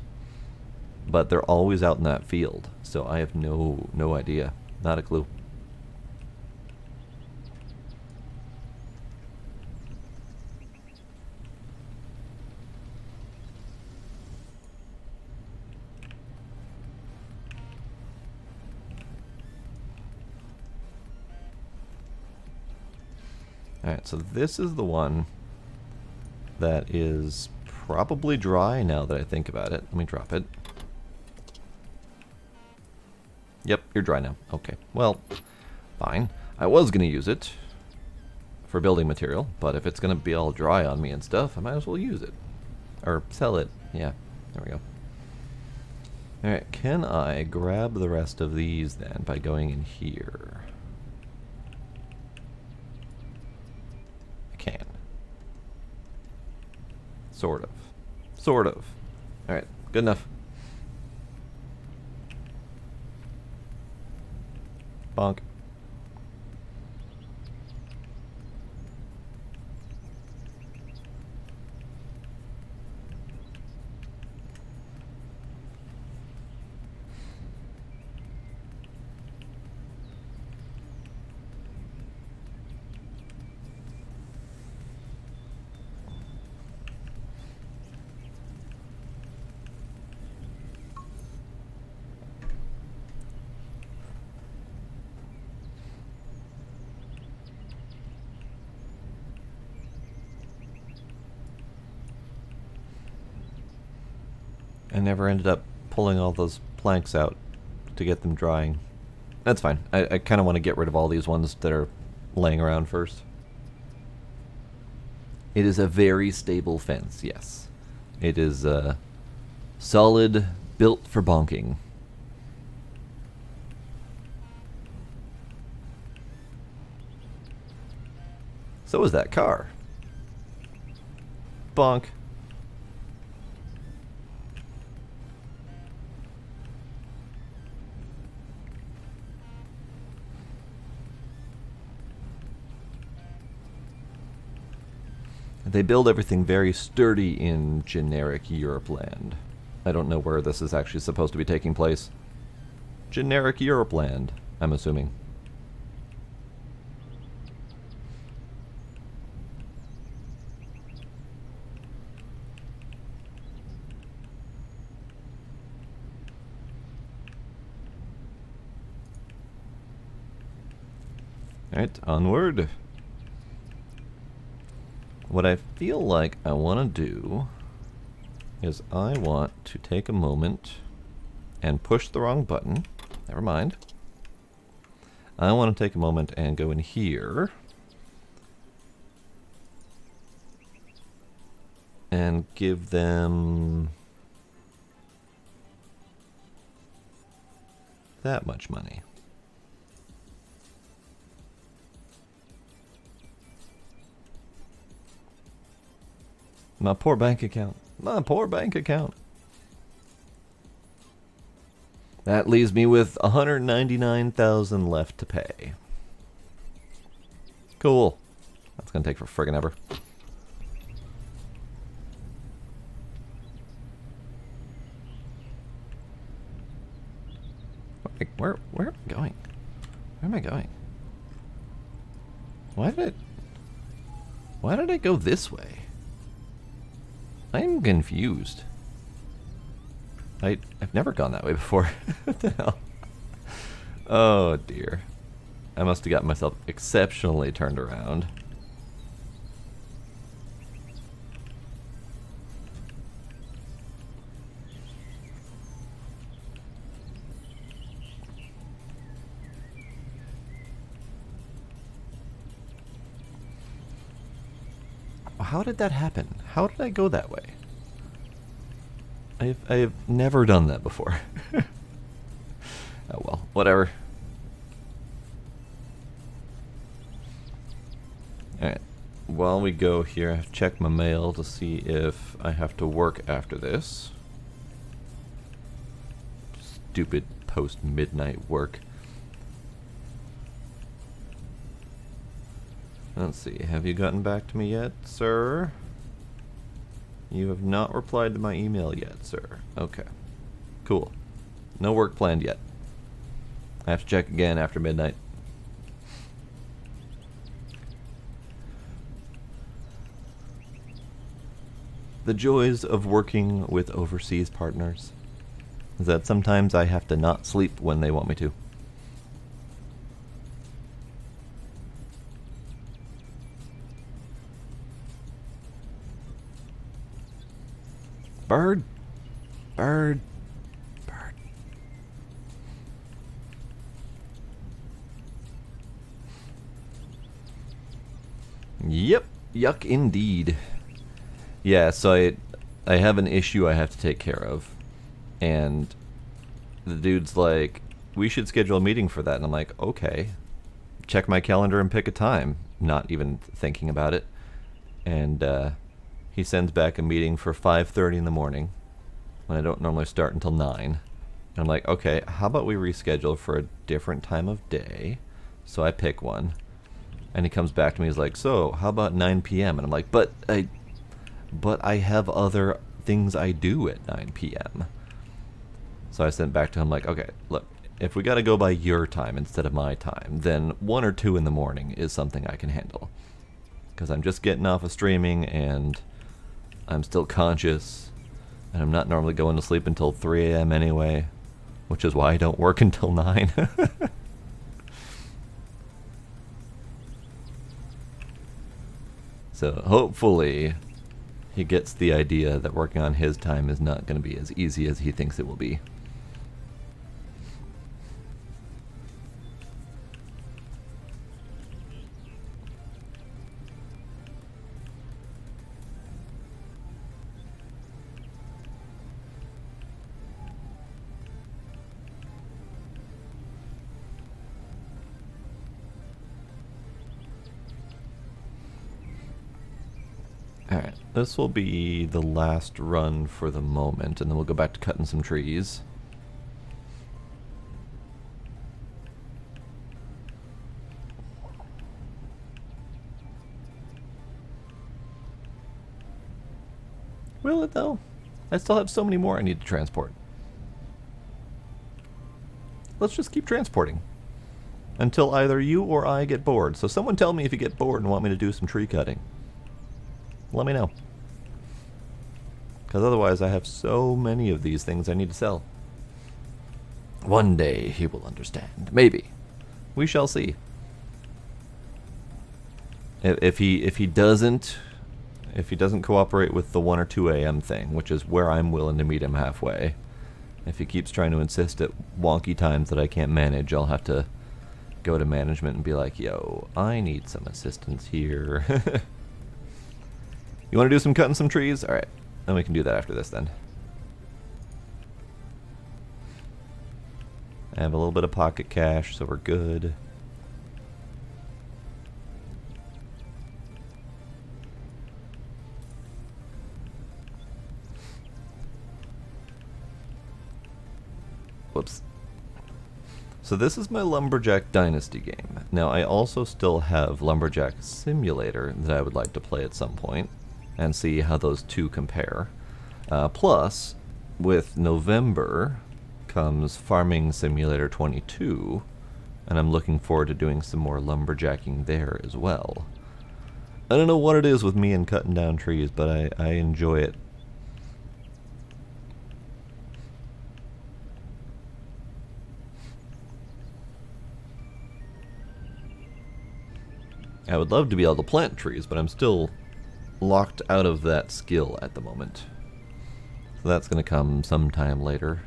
But they're always out in that field, so I have no idea. Not a clue. Alright, so this is the one that is probably dry now that I think about it. Let me drop it. Yep, you're dry now. Okay, well, fine. I was going to use it for building material, but if it's going to be all dry on me and stuff, I might as well use it. Or sell it. Yeah, there we go. Alright, can I grab the rest of these then by going in here? Can. Sort of. Sort of. Alright, good enough. Bonk. I never ended up pulling all those planks out to get them drying. That's fine. I kind of want to get rid of all these ones that are laying around first. It is a very stable fence, yes. It is solid, built for bonking. So is that car. Bonk. They build everything very sturdy in generic Europe land. I don't know where this is actually supposed to be taking place. Generic Europe land, I'm assuming. Alright, onward. What I feel like I want to do is I want to take a moment and push the wrong button. Never mind. I want to take a moment and go in here and give them that much money. My poor bank account. My poor bank account. That leaves me with 199,000 left to pay. Cool. That's gonna take for friggin' ever. Where am I going? Where am I going? Why did I go this way? I'm confused. I've never gone that way before. What the hell? Oh dear. I must have got myself exceptionally turned around. How did that happen? How did I go that way? I've never done that before. Oh well, whatever. Alright, while we go here, I have to check my mail to see if I have to work after this. Stupid post-midnight work. Let's see, have you gotten back to me yet, sir? You have not replied to my email yet, sir. Okay. Cool. No work planned yet. I have to check again after midnight. The joys of working with overseas partners is that sometimes I have to not sleep when they want me to. Bird. Bird. Bird. Yep. Yuck indeed. Yeah, so I have an issue I have to take care of. And the dude's like, we should schedule a meeting for that. And I'm like, okay. Check my calendar and pick a time. Not even thinking about it. And he sends back a meeting for 5:30 in the morning, when I don't normally start until 9. And I'm like, okay, how about we reschedule for a different time of day? So I pick one. And he comes back to me, he's like, so, how about 9 p.m.? And I'm like, but I have other things I do at 9 p.m. So I sent back to him like, okay, look, if we gotta go by your time instead of my time, then 1 or 2 in the morning is something I can handle. Because I'm just getting off of streaming and I'm still conscious, and I'm not normally going to sleep until 3 a.m. anyway, which is why I don't work until 9. So hopefully he gets the idea that working on his time is not going to be as easy as he thinks it will be. Alright, this will be the last run for the moment, and then we'll go back to cutting some trees. Will it though? I still have so many more I need to transport. Let's just keep transporting until either you or I get bored. So someone tell me if you get bored and want me to do some tree cutting. Let me know. Because otherwise I have so many of these things I need to sell. One day he will understand. Maybe. We shall see. If he doesn't cooperate with the 1 or 2 a.m. thing, which is where I'm willing to meet him halfway, if he keeps trying to insist at wonky times that I can't manage, I'll have to go to management and be like, yo, I need some assistance here. You want to do some cutting some trees? Alright, then we can do that after this then. I have a little bit of pocket cash, so we're good. Whoops. So this is my Lumberjack Dynasty game. Now I also still have Lumberjack Simulator that I would like to play at some point and see how those two compare. Plus, with November comes Farming Simulator 22, and I'm looking forward to doing some more lumberjacking there as well. I don't know what it is with me and cutting down trees, but I enjoy it. I would love to be able to plant trees, but I'm still locked out of that skill at the moment. So that's going to come sometime later.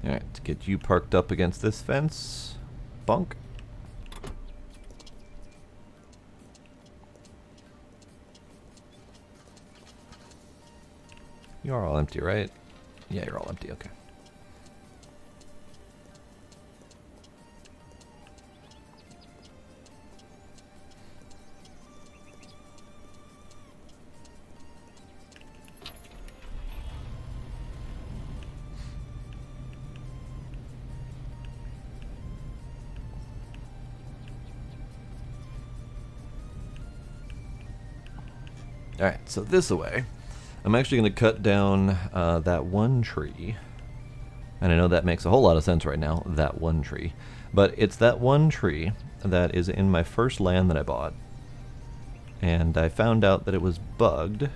Alright, to get you parked up against this fence. Bonk. You're all empty, right? Yeah, you're all empty, okay. Alright, so this way, I'm actually going to cut down that one tree. And I know that makes a whole lot of sense right now, that one tree. But it's that one tree that is in my first land that I bought. And I found out that it was bugged.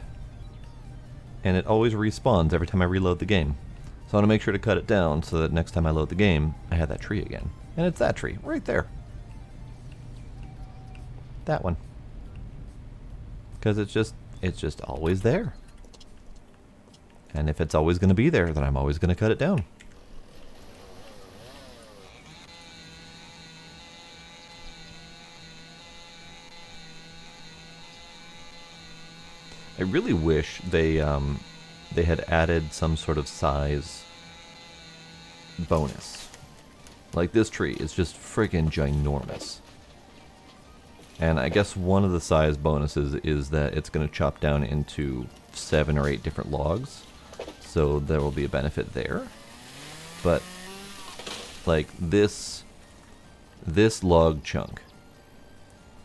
And it always respawns every time I reload the game. So I want to make sure to cut it down so that next time I load the game, I have that tree again. And it's that tree, right there. That one. Because it's just always there. And if it's always going to be there, then I'm always going to cut it down. I really wish they had added some sort of size bonus. Like this tree is just freaking ginormous. And I guess one of the size bonuses is that it's going to chop down into 7 or 8 different logs. So there will be a benefit there. But like this log chunk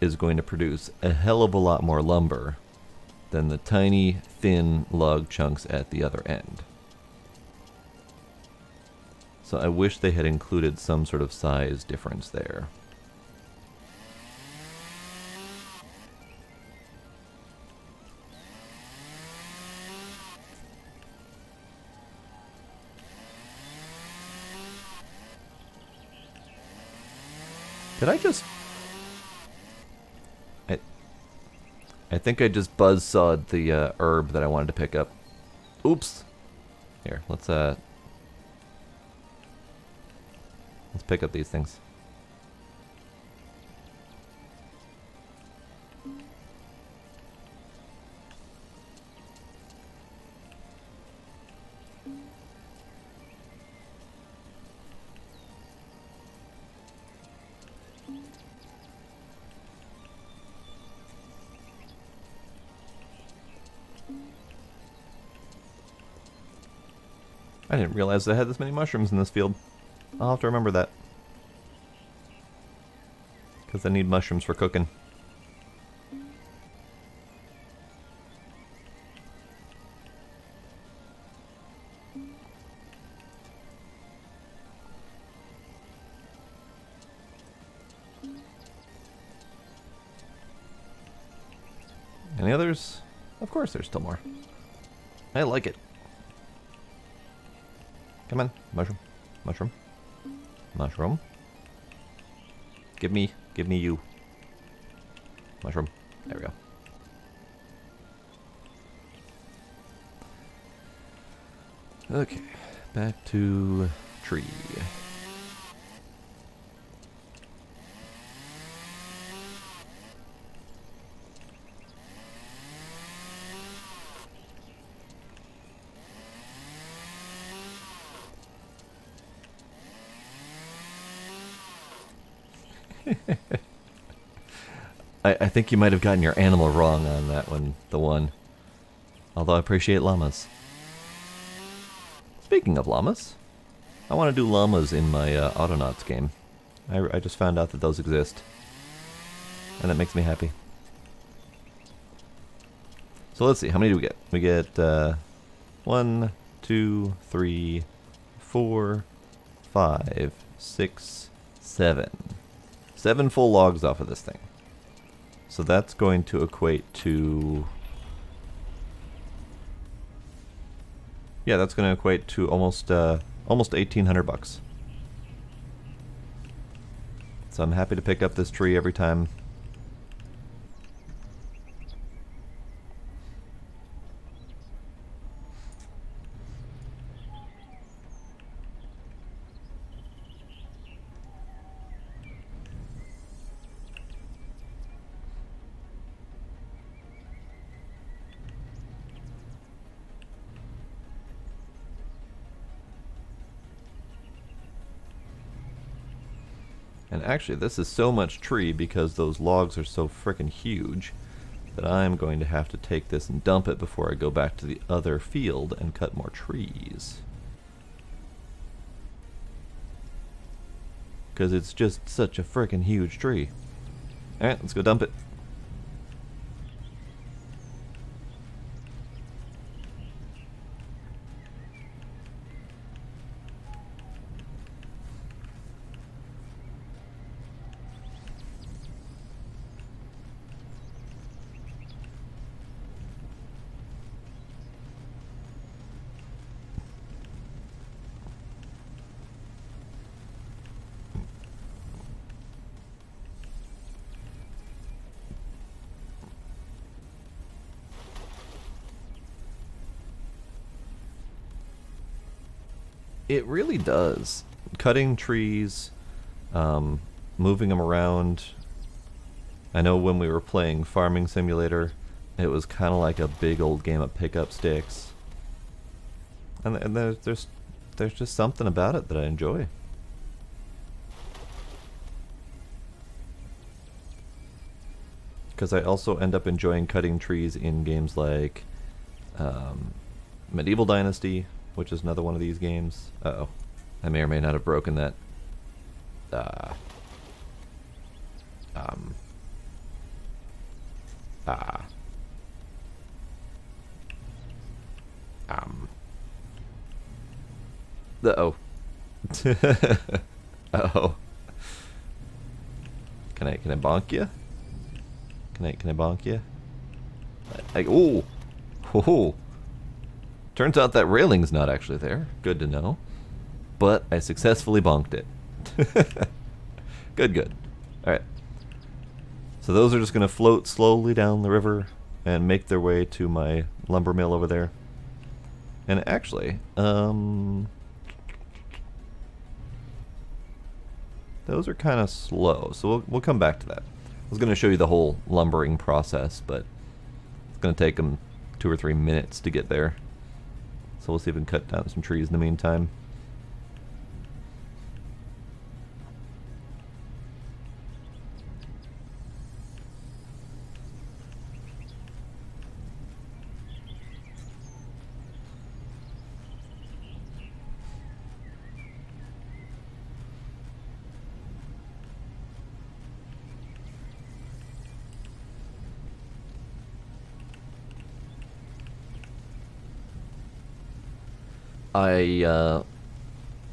is going to produce a hell of a lot more lumber than the tiny, thin log chunks at the other end. So I wish they had included some sort of size difference there. Did I just... I think I just buzzsawed the herb that I wanted to pick up. Oops. Here, let's pick up these things. I didn't realize I had this many mushrooms in this field. I'll have to remember that. Because I need mushrooms for cooking. Any others? Of course there's still more. I like it. Come on, mushroom, mushroom, mushroom. Give me you. Mushroom. There we go. Okay, back to tree. I think you might have gotten your animal wrong on that one, the one. Although I appreciate llamas. Speaking of llamas, I want to do llamas in my Autonauts game. I just found out that those exist. And that makes me happy. So let's see, how many do we get? We get 1, 2, 3, 4, 5, 6, 7. 7 full logs off of this thing. So that's going to equate to... yeah, that's going to equate to almost 1,800 bucks. So I'm happy to pick up this tree every time. And actually, this is so much tree because those logs are so frickin' huge that I'm going to have to take this and dump it before I go back to the other field and cut more trees. Because it's just such a frickin' huge tree. Alright, let's go dump it. It really does. Cutting trees, moving them around. I know when we were playing Farming Simulator, it was kind of like a big old game of pickup sticks. And there's just something about it that I enjoy. Because I also end up enjoying cutting trees in games like Medieval Dynasty, which is another one of these games. Uh-oh. I may or may not have broken that. Ah. Uh-oh. Uh-oh. Can I bonk you? Can I bonk you? Ooh. Ho. Turns out that railing's not actually there. Good to know. But I successfully bonked it. Good. Alright. So those are just going to float slowly down the river and make their way to my lumber mill over there. And actually, those are kind of slow, so we'll come back to that. I was going to show you the whole lumbering process, but it's going to take them 2 or 3 minutes to get there. So we'll see if we can cut down some trees in the meantime.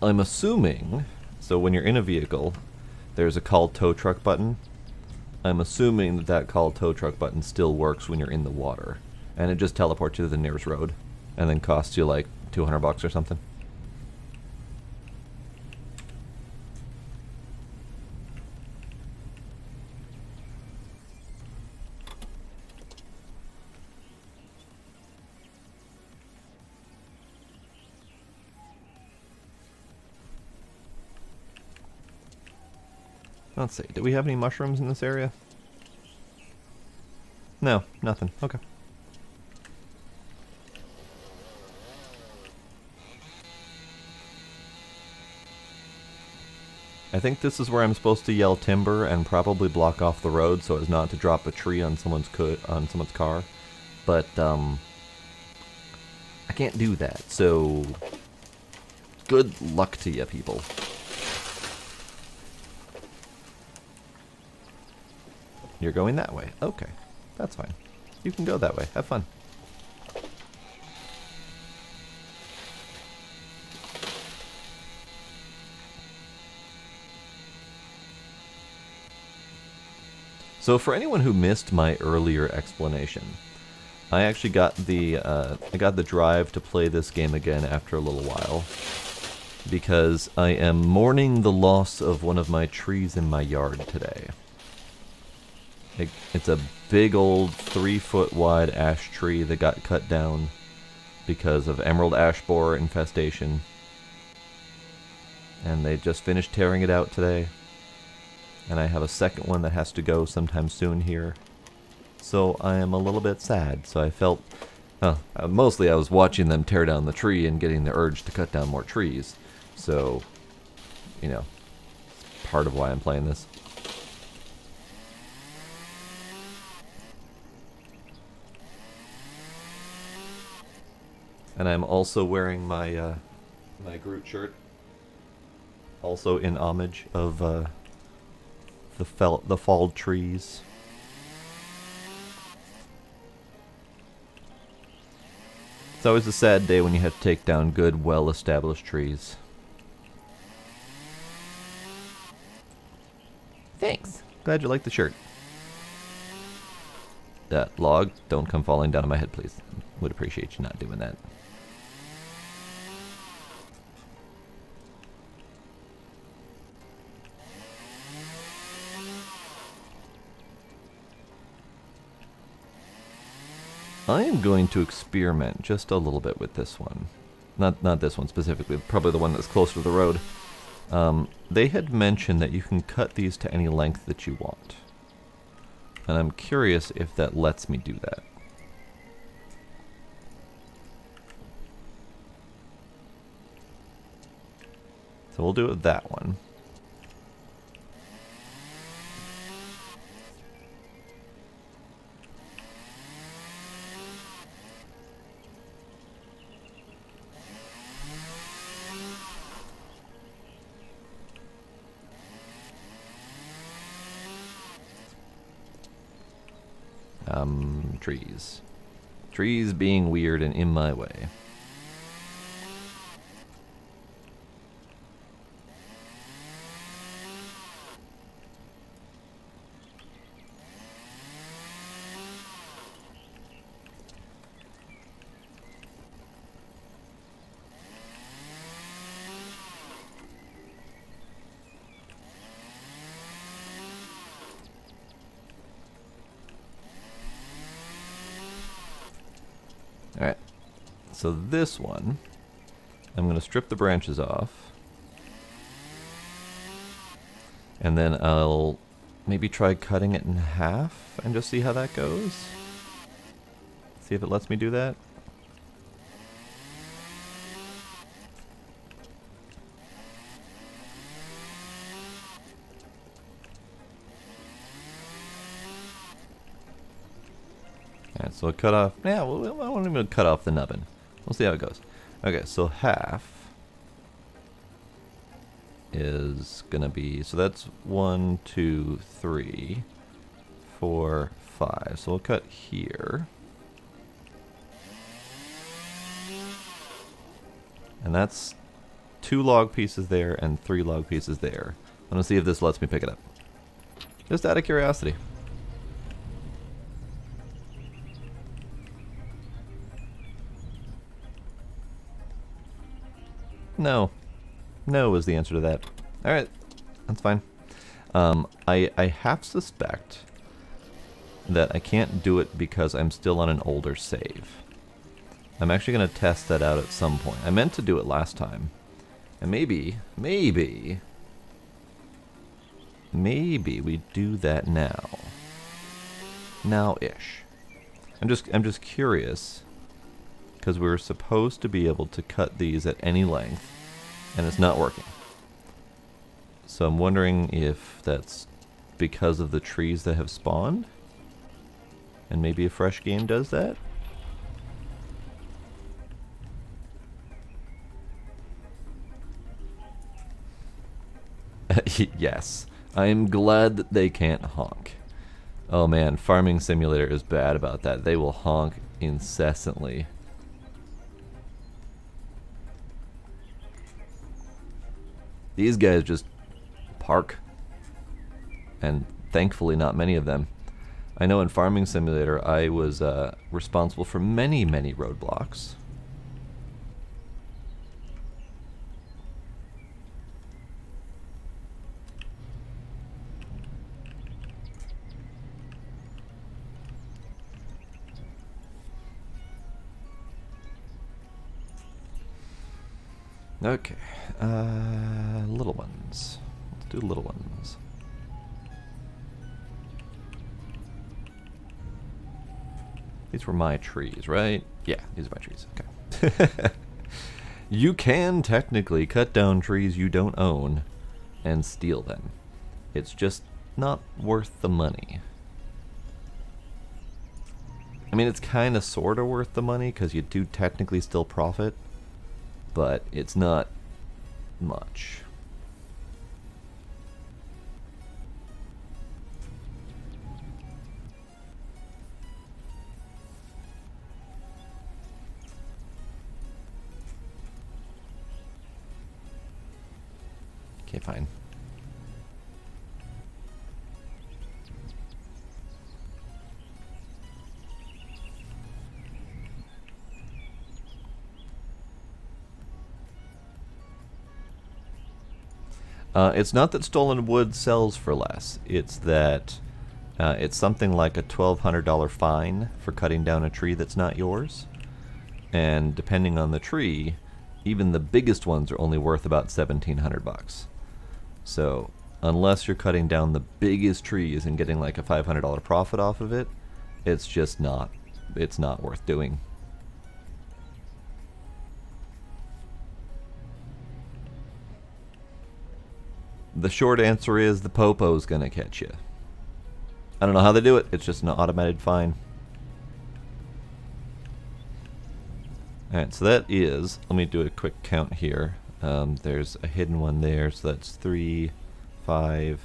I'm assuming, so when you're in a vehicle, there's a call tow truck button. I'm assuming that that call tow truck button still works when you're in the water, and it just teleports you to the nearest road, and then costs you like $200 or something. Let's see, do we have any mushrooms in this area? No, nothing. Okay. I think this is where I'm supposed to yell timber and probably block off the road so as not to drop a tree on someone's car. But I can't do that. So good luck to you people. You're going that way. Okay. That's fine. You can go that way. Have fun. So for anyone who missed my earlier explanation, I actually got the drive to play this game again after a little while because I am mourning the loss of one of my trees in my yard today. It's a big old 3-foot wide ash tree that got cut down because of emerald ash borer infestation. And they just finished tearing it out today. And I have a second one that has to go sometime soon here. So I am a little bit sad. So I felt, mostly I was watching them tear down the tree and getting the urge to cut down more trees. So, you know, part of why I'm playing this. And I'm also wearing my my Groot shirt, also in homage of the falled trees. It's always a sad day when you have to take down good, well-established trees. Thanks. Glad you like the shirt. That log, don't come falling down on my head, please. Would appreciate you not doing that. I am going to experiment just a little bit with this one. Not this one specifically, probably the one that's closer to the road. They had mentioned that you can cut these to any length that you want. And I'm curious if that lets me do that. So we'll do it with that one. Trees. Trees being weird and in my way. Alright, so this one, I'm going to strip the branches off, and then I'll maybe try cutting it in half and just see how that goes. See if it lets me do that. Alright, so I'll cut off, yeah, well, I won't even cut off the nubbin. We'll see how it goes. Okay, so half is gonna be, so that's 1, 2, 3, 4, 5. So we'll cut here. And that's 2 log pieces there and 3 log pieces there. I'm gonna see if this lets me pick it up. Just out of curiosity. No. No is the answer to that. Alright, that's fine. I half suspect that I can't do it because I'm still on an older save. I'm actually going to test that out at some point. I meant to do it last time. And maybe we do that now. Now-ish. I'm just curious, because we were supposed to be able to cut these at any length, and it's not working. So I'm wondering if that's because of the trees that have spawned, and maybe a fresh game does that? Yes, I'm glad that they can't honk. Oh man, Farming Simulator is bad about that. They will honk incessantly. These guys just park. And thankfully not many of them. I know in Farming Simulator I was responsible for many roadblocks. Okay, little ones. Let's do little ones. These were my trees, right? Yeah, these are my trees. Okay. You can technically cut down trees you don't own and steal them. It's just not worth the money. I mean, it's kind of sort of worth the money because you do technically still profit, but it's not much. Okay, fine. It's not that stolen wood sells for less. It's that it's something like a $1,200 fine for cutting down a tree that's not yours. And depending on the tree, even the biggest ones are only worth about $1,700. So unless you're cutting down the biggest trees and getting like a $500 profit off of it, it's just not, it's not worth doing. The short answer is the popo's gonna catch you. I don't know how they do it, it's just an automated fine. Alright, so that is, let me do a quick count here. There's a hidden one there, so that's 3, 5,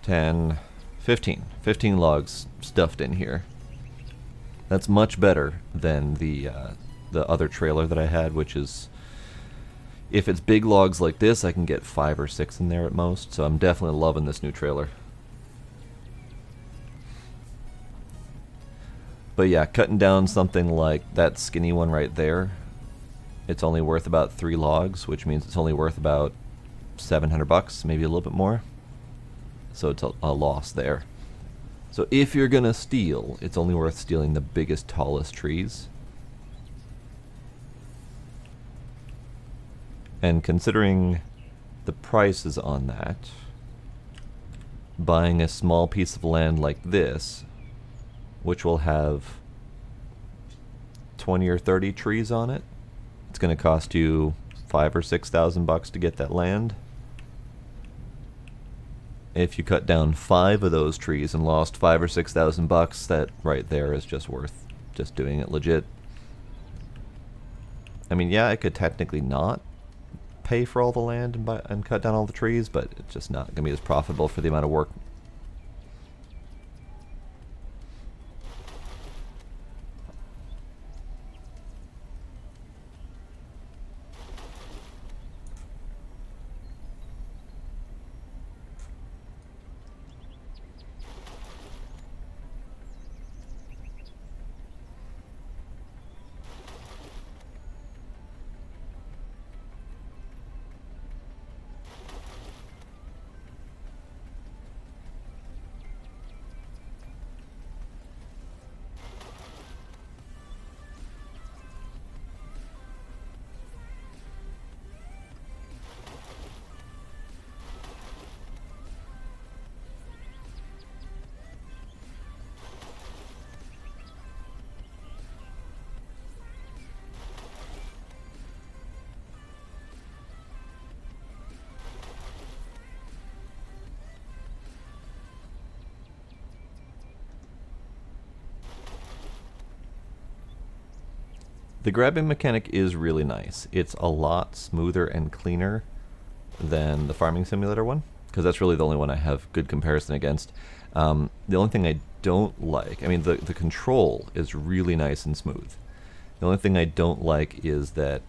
10, 15 logs stuffed in here. That's much better than the other trailer that I had, which is, if it's big logs like this, I can get 5 or 6 in there at most. So I'm definitely loving this new trailer. But yeah, cutting down something like that skinny one right there, it's only worth about 3 logs, which means it's only worth about $700, maybe a little bit more. So it's a loss there. So if you're gonna steal, it's only worth stealing the biggest, tallest trees. And considering the prices on that, buying a small piece of land like this, which will have 20 or 30 trees on it, it's going to cost you $5,000 or $6,000 to get that land. If you cut down 5 of those trees and lost $5,000 or $6,000, that right there is just worth just doing it legit. I mean, yeah, I could technically not pay for all the land and cut down all the trees, but it's just not going to be as profitable for the amount of work. The grabbing mechanic is really nice. It's a lot smoother and cleaner than the farming simulator one, because that's really the only one I have good comparison against. The only thing I don't like, I mean, the control is really nice and smooth. The only thing I don't like is that,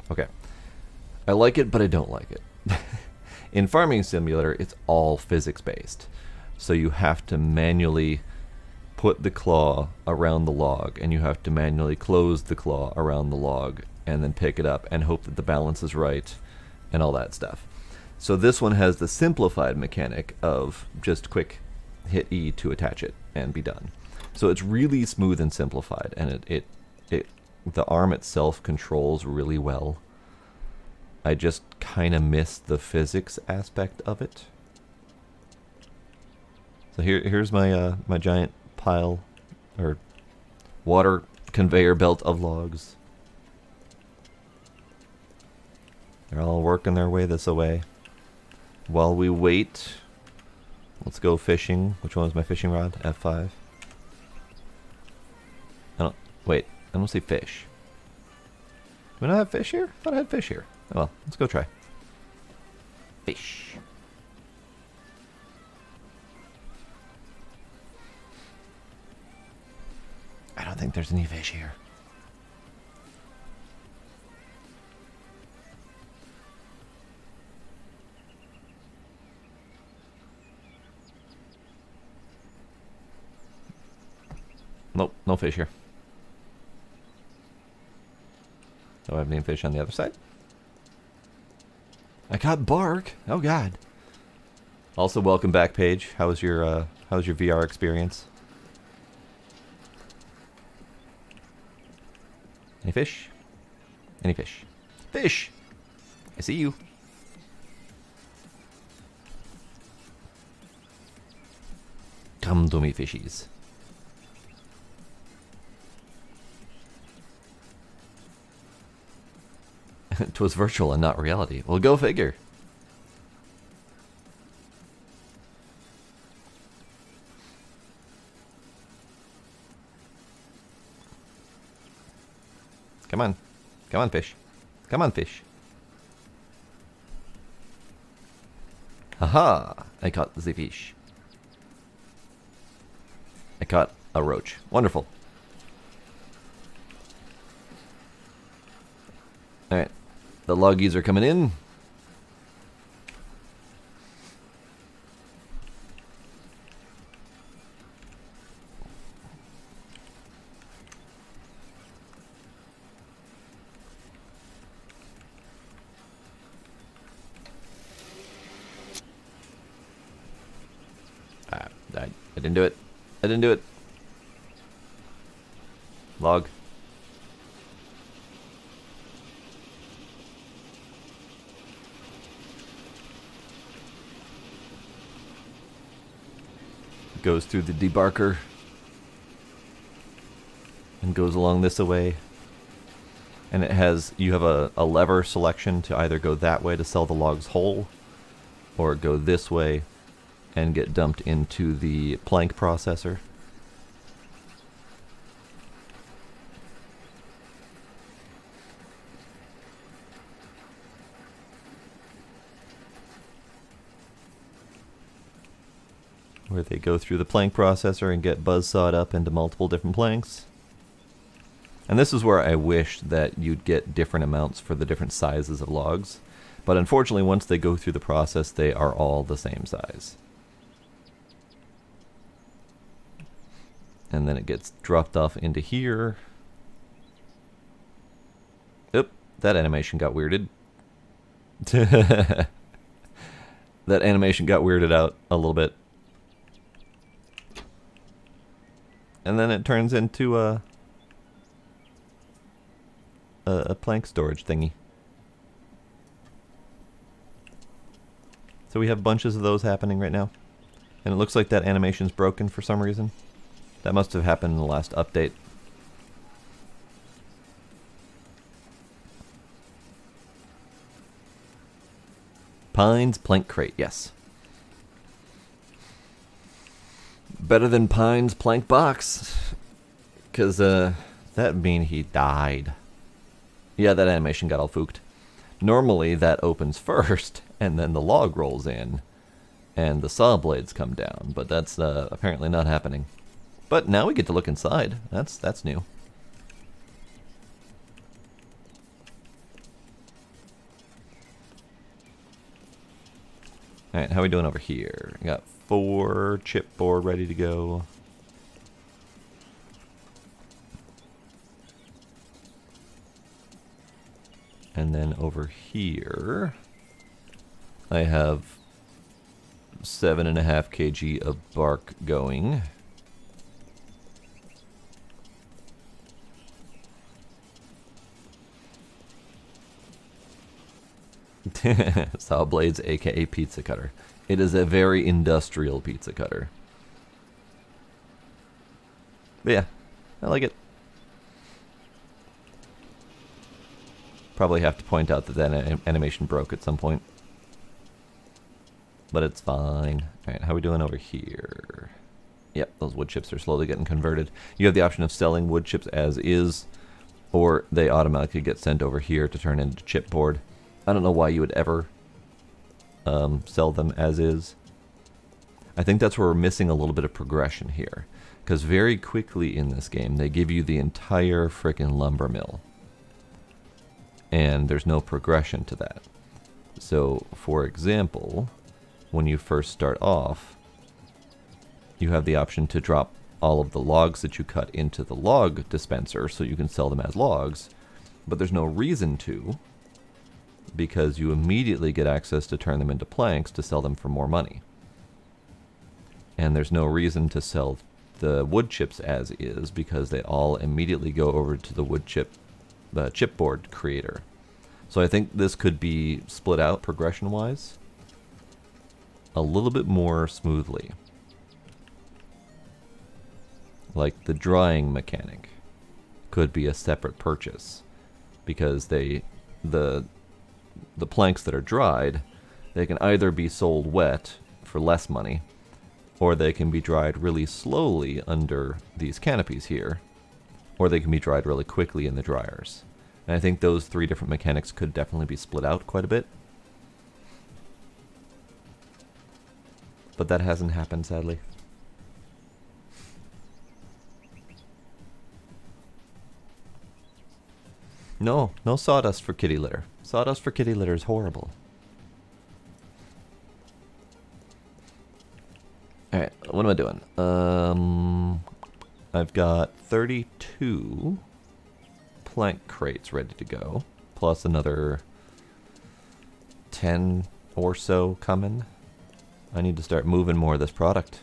okay, I like it, but I don't like it. In farming simulator, it's all physics based. So you have to manually put the claw around the log, and you have to manually close the claw around the log, and then pick it up and hope that the balance is right and all that stuff. So this one has the simplified mechanic of just quick hit E to attach it and be done. So it's really smooth and simplified, and the arm itself controls really well. I just kind of miss the physics aspect of it. So here's my my giant pile or water conveyor belt of logs. They're all working their way this way. While we wait, let's go fishing. Which one was my fishing rod? F5. Wait, I don't see fish. Do we not have fish here? I thought I had fish here. Oh well, let's go try. Fish. I don't think there's any fish here. Nope, no fish here. Do I have any fish on the other side? I got bark. Oh god. Also, welcome back, Paige. How was your VR experience? Any fish? Any fish? Fish! I see you. Come to me, fishies. Twas virtual and not reality. Well, go figure. Come on. Come on, fish. Come on, fish. Haha! I caught the fish. I caught a roach. Wonderful. Alright. The loggies are coming in. I didn't do it. I didn't do it. Log. Goes through the debarker and goes along this way. And it has, you have a lever selection to either go that way to sell the logs whole, or go this way and get dumped into the plank processor. Where they go through the plank processor and get buzzsawed up into multiple different planks. And this is where I wish that you'd get different amounts for the different sizes of logs. But unfortunately, once they go through the process, they are all the same size. And then it gets dropped off into here. Oop, that animation got weirded. That animation got weirded out a little bit. And then it turns into a plank storage thingy. So we have bunches of those happening right now. And it looks like that animation's broken for some reason. That must have happened in the last update. Pine's plank crate, yes. Better than Pine's plank box. Because, that mean he died. Yeah, that animation got all fooked. Normally, that opens first, and then the log rolls in, and the saw blades come down. But that's apparently not happening. But now we get to look inside. That's new. Alright, how are we doing over here? I got 4 chipboard ready to go. And then over here, I have 7.5 kg of bark going. Saw blades, aka pizza cutter. It is a very industrial pizza cutter. But yeah, I like it. Probably have to point out that that animation broke at some point. But it's fine. Alright, how are we doing over here? Yep, those wood chips are slowly getting converted. You have the option of selling wood chips as is, or they automatically get sent over here to turn into chipboard. I don't know why you would ever sell them as is. I think that's where we're missing a little bit of progression here. Because very quickly in this game, they give you the entire frickin' lumber mill. And there's no progression to that. So, for example, when you first start off, you have the option to drop all of the logs that you cut into the log dispenser so you can sell them as logs. But there's no reason to, because you immediately get access to turn them into planks to sell them for more money. And there's no reason to sell the wood chips as is, because they all immediately go over to the wood chip, the chipboard creator. So I think this could be split out progression-wise a little bit more smoothly. Like the drying mechanic could be a separate purchase, because the planks that are dried, they can either be sold wet for less money, or they can be dried really slowly under these canopies here, or they can be dried really quickly in the dryers. And I think those 3 different mechanics could definitely be split out quite a bit. But that hasn't happened, sadly. No, no sawdust for kitty litter. Sawdust for kitty litter is horrible. Alright, what am I doing? I've got 32 plank crates ready to go, plus another 10 or so coming. I need to start moving more of this product.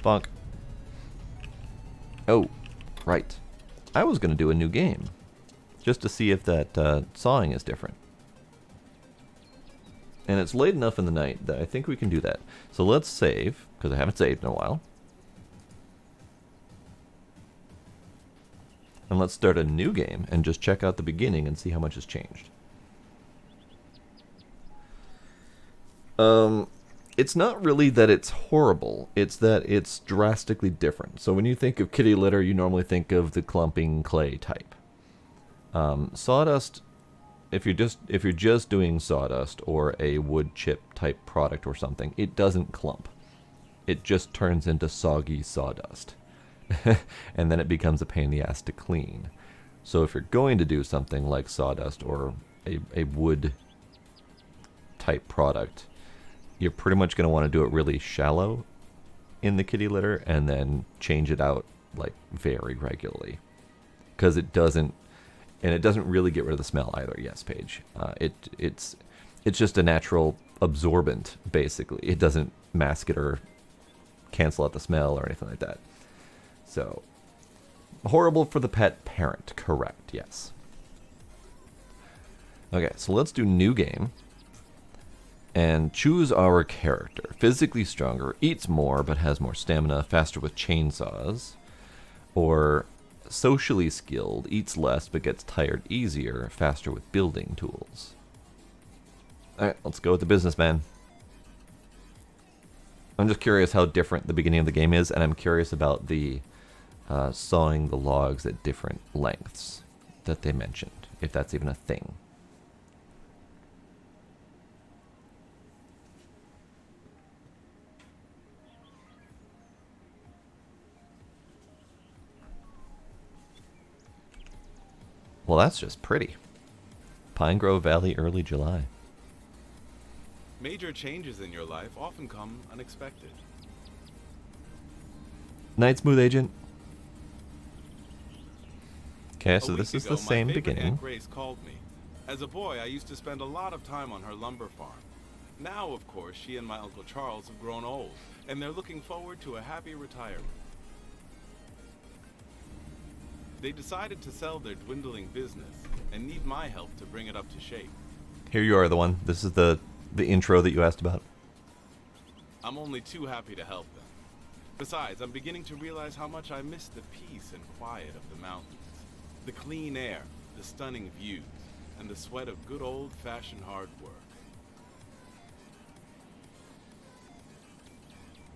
Bonk. Oh, right. I was going to do a new game, just to see if that sawing is different. And it's late enough in the night that I think we can do that. So let's save, because I haven't saved in a while. And let's start a new game and just check out the beginning and see how much has changed. It's not really that it's horrible, it's that it's drastically different. So when you think of kitty litter, you normally think of the clumping clay type. Sawdust, if you're just doing sawdust or a wood chip type product or something, it doesn't clump. It just turns into soggy sawdust. And then it becomes a pain in the ass to clean. So if you're going to do something like sawdust or a wood type product, you're pretty much going to want to do it really shallow in the kitty litter and then change it out like very regularly, because it doesn't really get rid of the smell either. Yes, Paige. It's just a natural absorbent, basically. It doesn't mask it or cancel out the smell or anything like that. So, horrible for the pet parent, correct, yes. Okay, so let's do new game. And choose our character. Physically stronger, eats more but has more stamina, faster with chainsaws. Or socially skilled, eats less but gets tired easier, faster with building tools. Alright, let's go with the businessman. I'm just curious how different the beginning of the game is, and I'm curious about the sawing the logs at different lengths that they mentioned, if that's even a thing. Well, that's just pretty. Pine Grove Valley, early July. Major changes in your life often come unexpected. Night Smooth Agent. Okay, so A this week is ago, the same my favorite beginning. Aunt Grace called me. As a boy, I used to spend a lot of time on her lumber farm. Now, of course, she and my Uncle Charles have grown old, and they're looking forward to a happy retirement. They decided to sell their dwindling business and need my help to bring it up to shape. Here you are, the one. This is the intro that you asked about. I'm only too happy to help them. Besides, I'm beginning to realize how much I miss the peace and quiet of the mountains. The clean air, the stunning views, and the sweat of good old-fashioned hard work.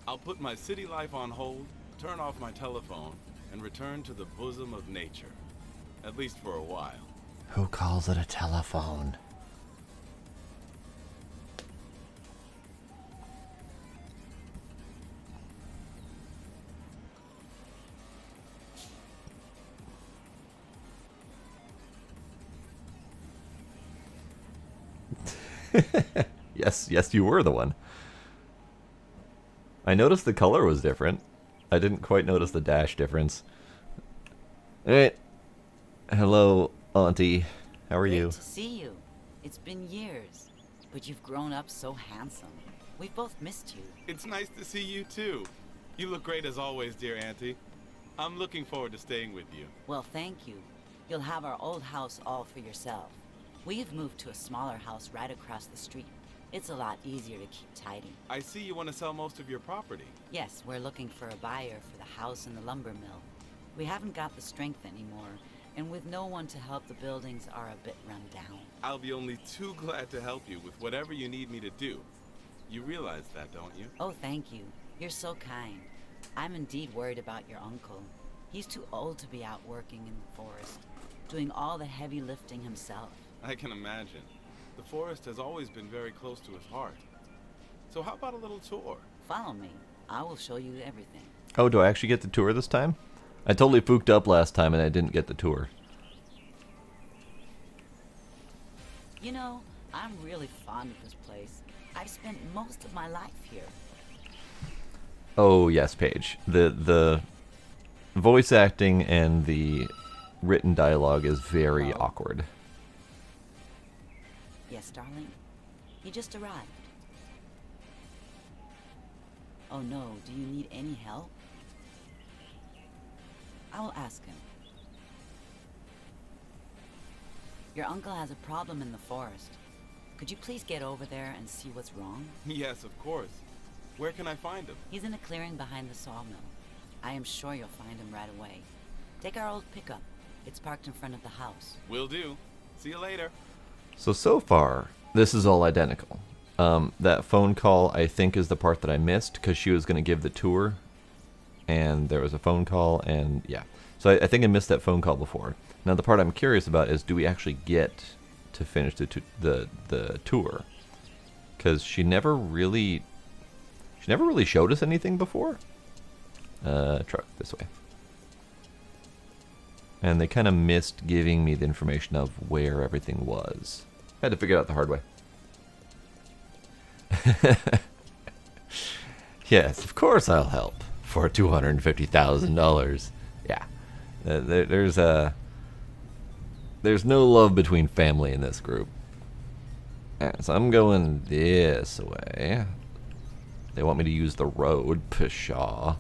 I'll put my city life on hold, turn off my telephone, and return to the bosom of nature. At least for a while. Who calls it a telephone? Yes, you were the one. I noticed the color was different. I didn't quite notice the dash difference. Alright. Hello, Auntie. How are you? Great to see you. It's been years, but you've grown up so handsome. We've both missed you. It's nice to see you too. You look great as always, dear Auntie. I'm looking forward to staying with you. Well, thank you. You'll have our old house all for yourself. We've moved to a smaller house right across the street. It's a lot easier to keep tidy. I see you want to sell most of your property. Yes, we're looking for a buyer for the house and the lumber mill. We haven't got the strength anymore, and with no one to help, the buildings are a bit run down. I'll be only too glad to help you with whatever you need me to do. You realize that, don't you? Oh, thank you. You're so kind. I'm indeed worried about your uncle. He's too old to be out working in the forest, doing all the heavy lifting himself. I can imagine. The forest has always been very close to his heart. So how about a little tour? Follow me. I will show you everything. Oh, do I actually get the tour this time? I totally fooked up last time and I didn't get the tour. You know, I'm really fond of this place. I've spent most of my life here. Oh yes, Paige. The voice acting and the written dialogue is very Hello? awkward. Yes, darling? He just arrived. Oh no, do you need any help? I will ask him. Your uncle has a problem in the forest. Could you please get over there and see what's wrong? Yes, of course. Where can I find him? He's in a clearing behind the sawmill. I am sure you'll find him right away. Take our old pickup. It's parked in front of the house. Will do. See you later. So far, this is all identical. That phone call, I think, is the part that I missed because she was going to give the tour. And there was a phone call, and yeah. So I think I missed that phone call before. Now, the part I'm curious about is, do we actually get to finish the tour? Because she never really showed us anything before. Truck, this way. And they kind of missed giving me the information of where everything was. Had to figure it out the hard way. Yes, of course I'll help. For $250,000. Yeah. There's no love between family in this group. So I'm going this way. They want me to use the road. Pshaw.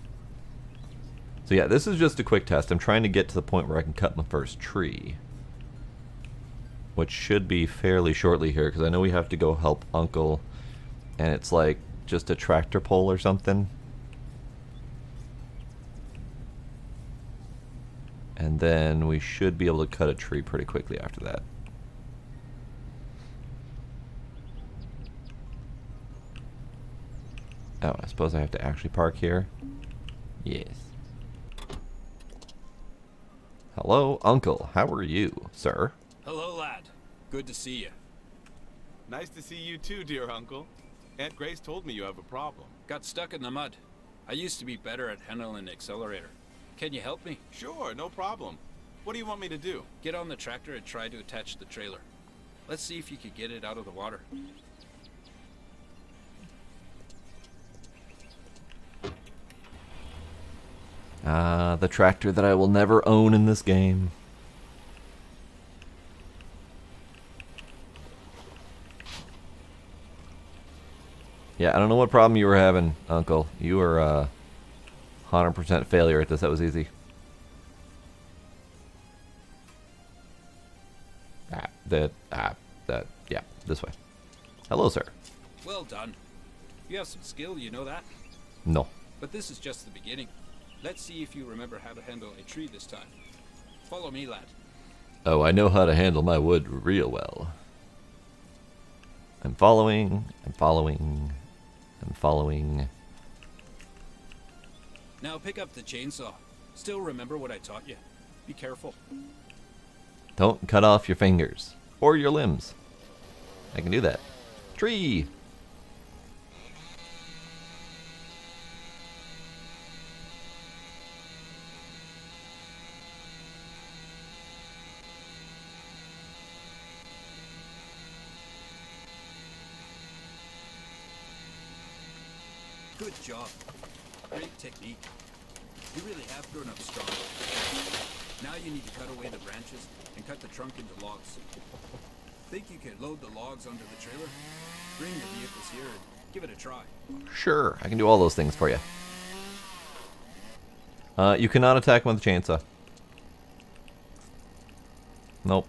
So yeah, this is just a quick test. I'm trying to get to the point where I can cut my first tree. Which should be fairly shortly here, because I know we have to go help Uncle. And it's like just a tractor pull or something. And then we should be able to cut a tree pretty quickly after that. Oh, I suppose I have to actually park here. Yes. Hello, Uncle. How are you, sir? Hello, lad. Good to see you. Nice to see you too, dear uncle. Aunt Grace told me you have a problem. Got stuck in the mud. I used to be better at handling an accelerator. Can you help me? Sure, no problem. What do you want me to do? Get on the tractor and try to attach the trailer. Let's see if you could get it out of the water. Ah, the tractor that I will never own in this game. Yeah, I don't know what problem you were having, Uncle. You were 100% failure at this. That was easy. Yeah, this way. Hello, sir. Well done. You have some skill, you know that? No. But this is just the beginning. Let's see if you remember how to handle a tree this time. Follow me, lad. Oh, I know how to handle my wood real well. I'm following. Now pick up the chainsaw. Still remember what I taught you. Be careful. Don't cut off your fingers. Or your limbs. I can do that. Tree! Good job. Great technique. You really have grown up strong. Now you need to cut away the branches and cut the trunk into logs. Think you could load the logs onto the trailer? Bring the vehicles here and give it a try. Sure, I can do all those things for you. You cannot attack him with a chainsaw. Nope.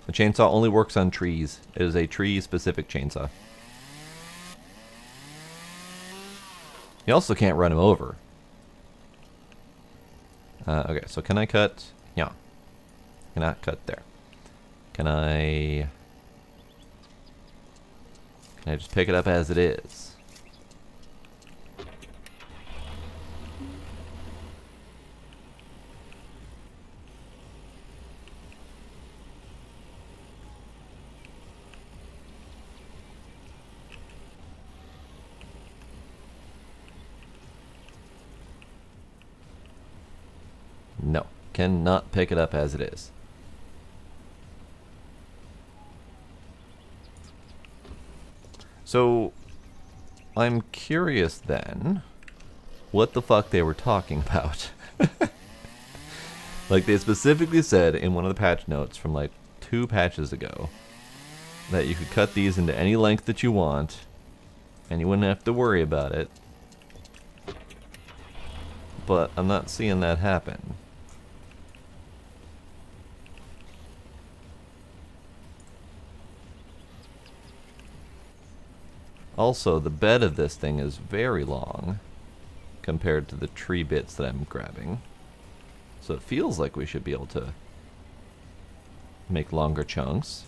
The chainsaw only works on trees. It is a tree-specific chainsaw. You also can't run him over. Okay, so can I cut? Yeah. Cannot cut there. Can I just pick it up as it is? cannot pick it up as it is. So, I'm curious then, what the fuck they were talking about. Like, they specifically said in one of the patch notes from like 2 patches ago that you could cut these into any length that you want, and you wouldn't have to worry about it. But I'm not seeing that happen. Also, the bed of this thing is very long compared to the tree bits that I'm grabbing. So it feels like we should be able to make longer chunks.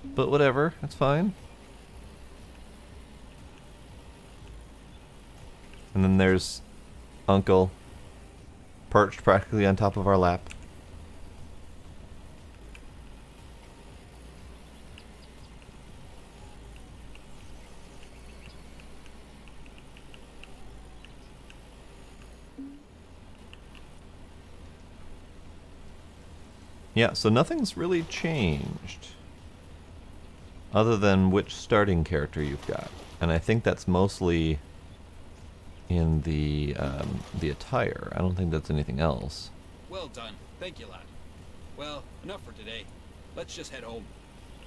But whatever, it's fine. And then there's Uncle, perched practically on top of our lap. Yeah, so nothing's really changed other than which starting character you've got. And I think that's mostly in the attire. I don't think that's anything else. Well done. Thank you, lad. Well, enough for today. Let's just head home.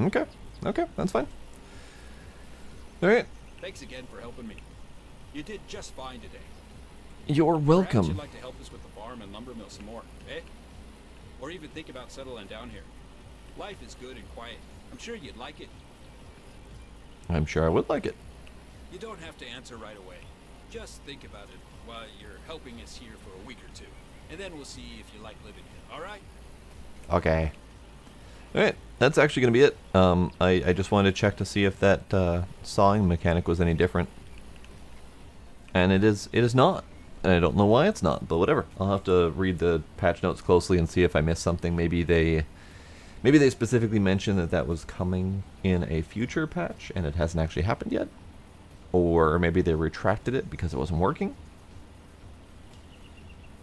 Okay. Okay, that's fine. Alright. Thanks again for helping me. You did just fine today. You're Perhaps welcome. you'd like to help us with the farm and lumber mill some more, eh? Or even think about settling down here. Life is good and quiet. I'm sure you'd like it. I'm sure I would like it. You don't have to answer right away. Just think about it while you're helping us here for a week or 2. And then we'll see if you like living here, alright? Okay. Alright, that's actually going to be it. I just wanted to check to see if that sawing mechanic was any different. And it is not. And I don't know why it's not, but whatever. I'll have to read the patch notes closely and see if I missed something. Maybe they specifically mentioned that that was coming in a future patch and it hasn't actually happened yet. Or maybe they retracted it because it wasn't working.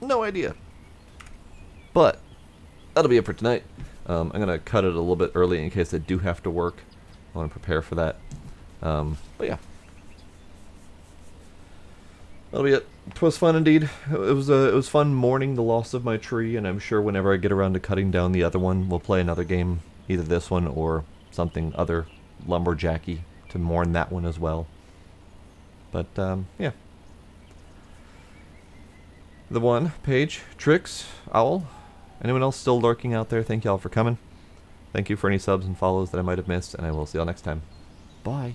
No idea. But that'll be it for tonight. I'm going to cut it a little bit early in case I do have to work. I want to prepare for that. But yeah. That'll be it. It was fun indeed. It was fun mourning the loss of my tree, and I'm sure whenever I get around to cutting down the other one, we'll play another game, either this one or something other lumberjacky to mourn that one as well. But yeah. The one, Paige, Trix, Owl, anyone else still lurking out there, thank y'all for coming. Thank you for any subs and follows that I might have missed, and I will see y'all next time. Bye.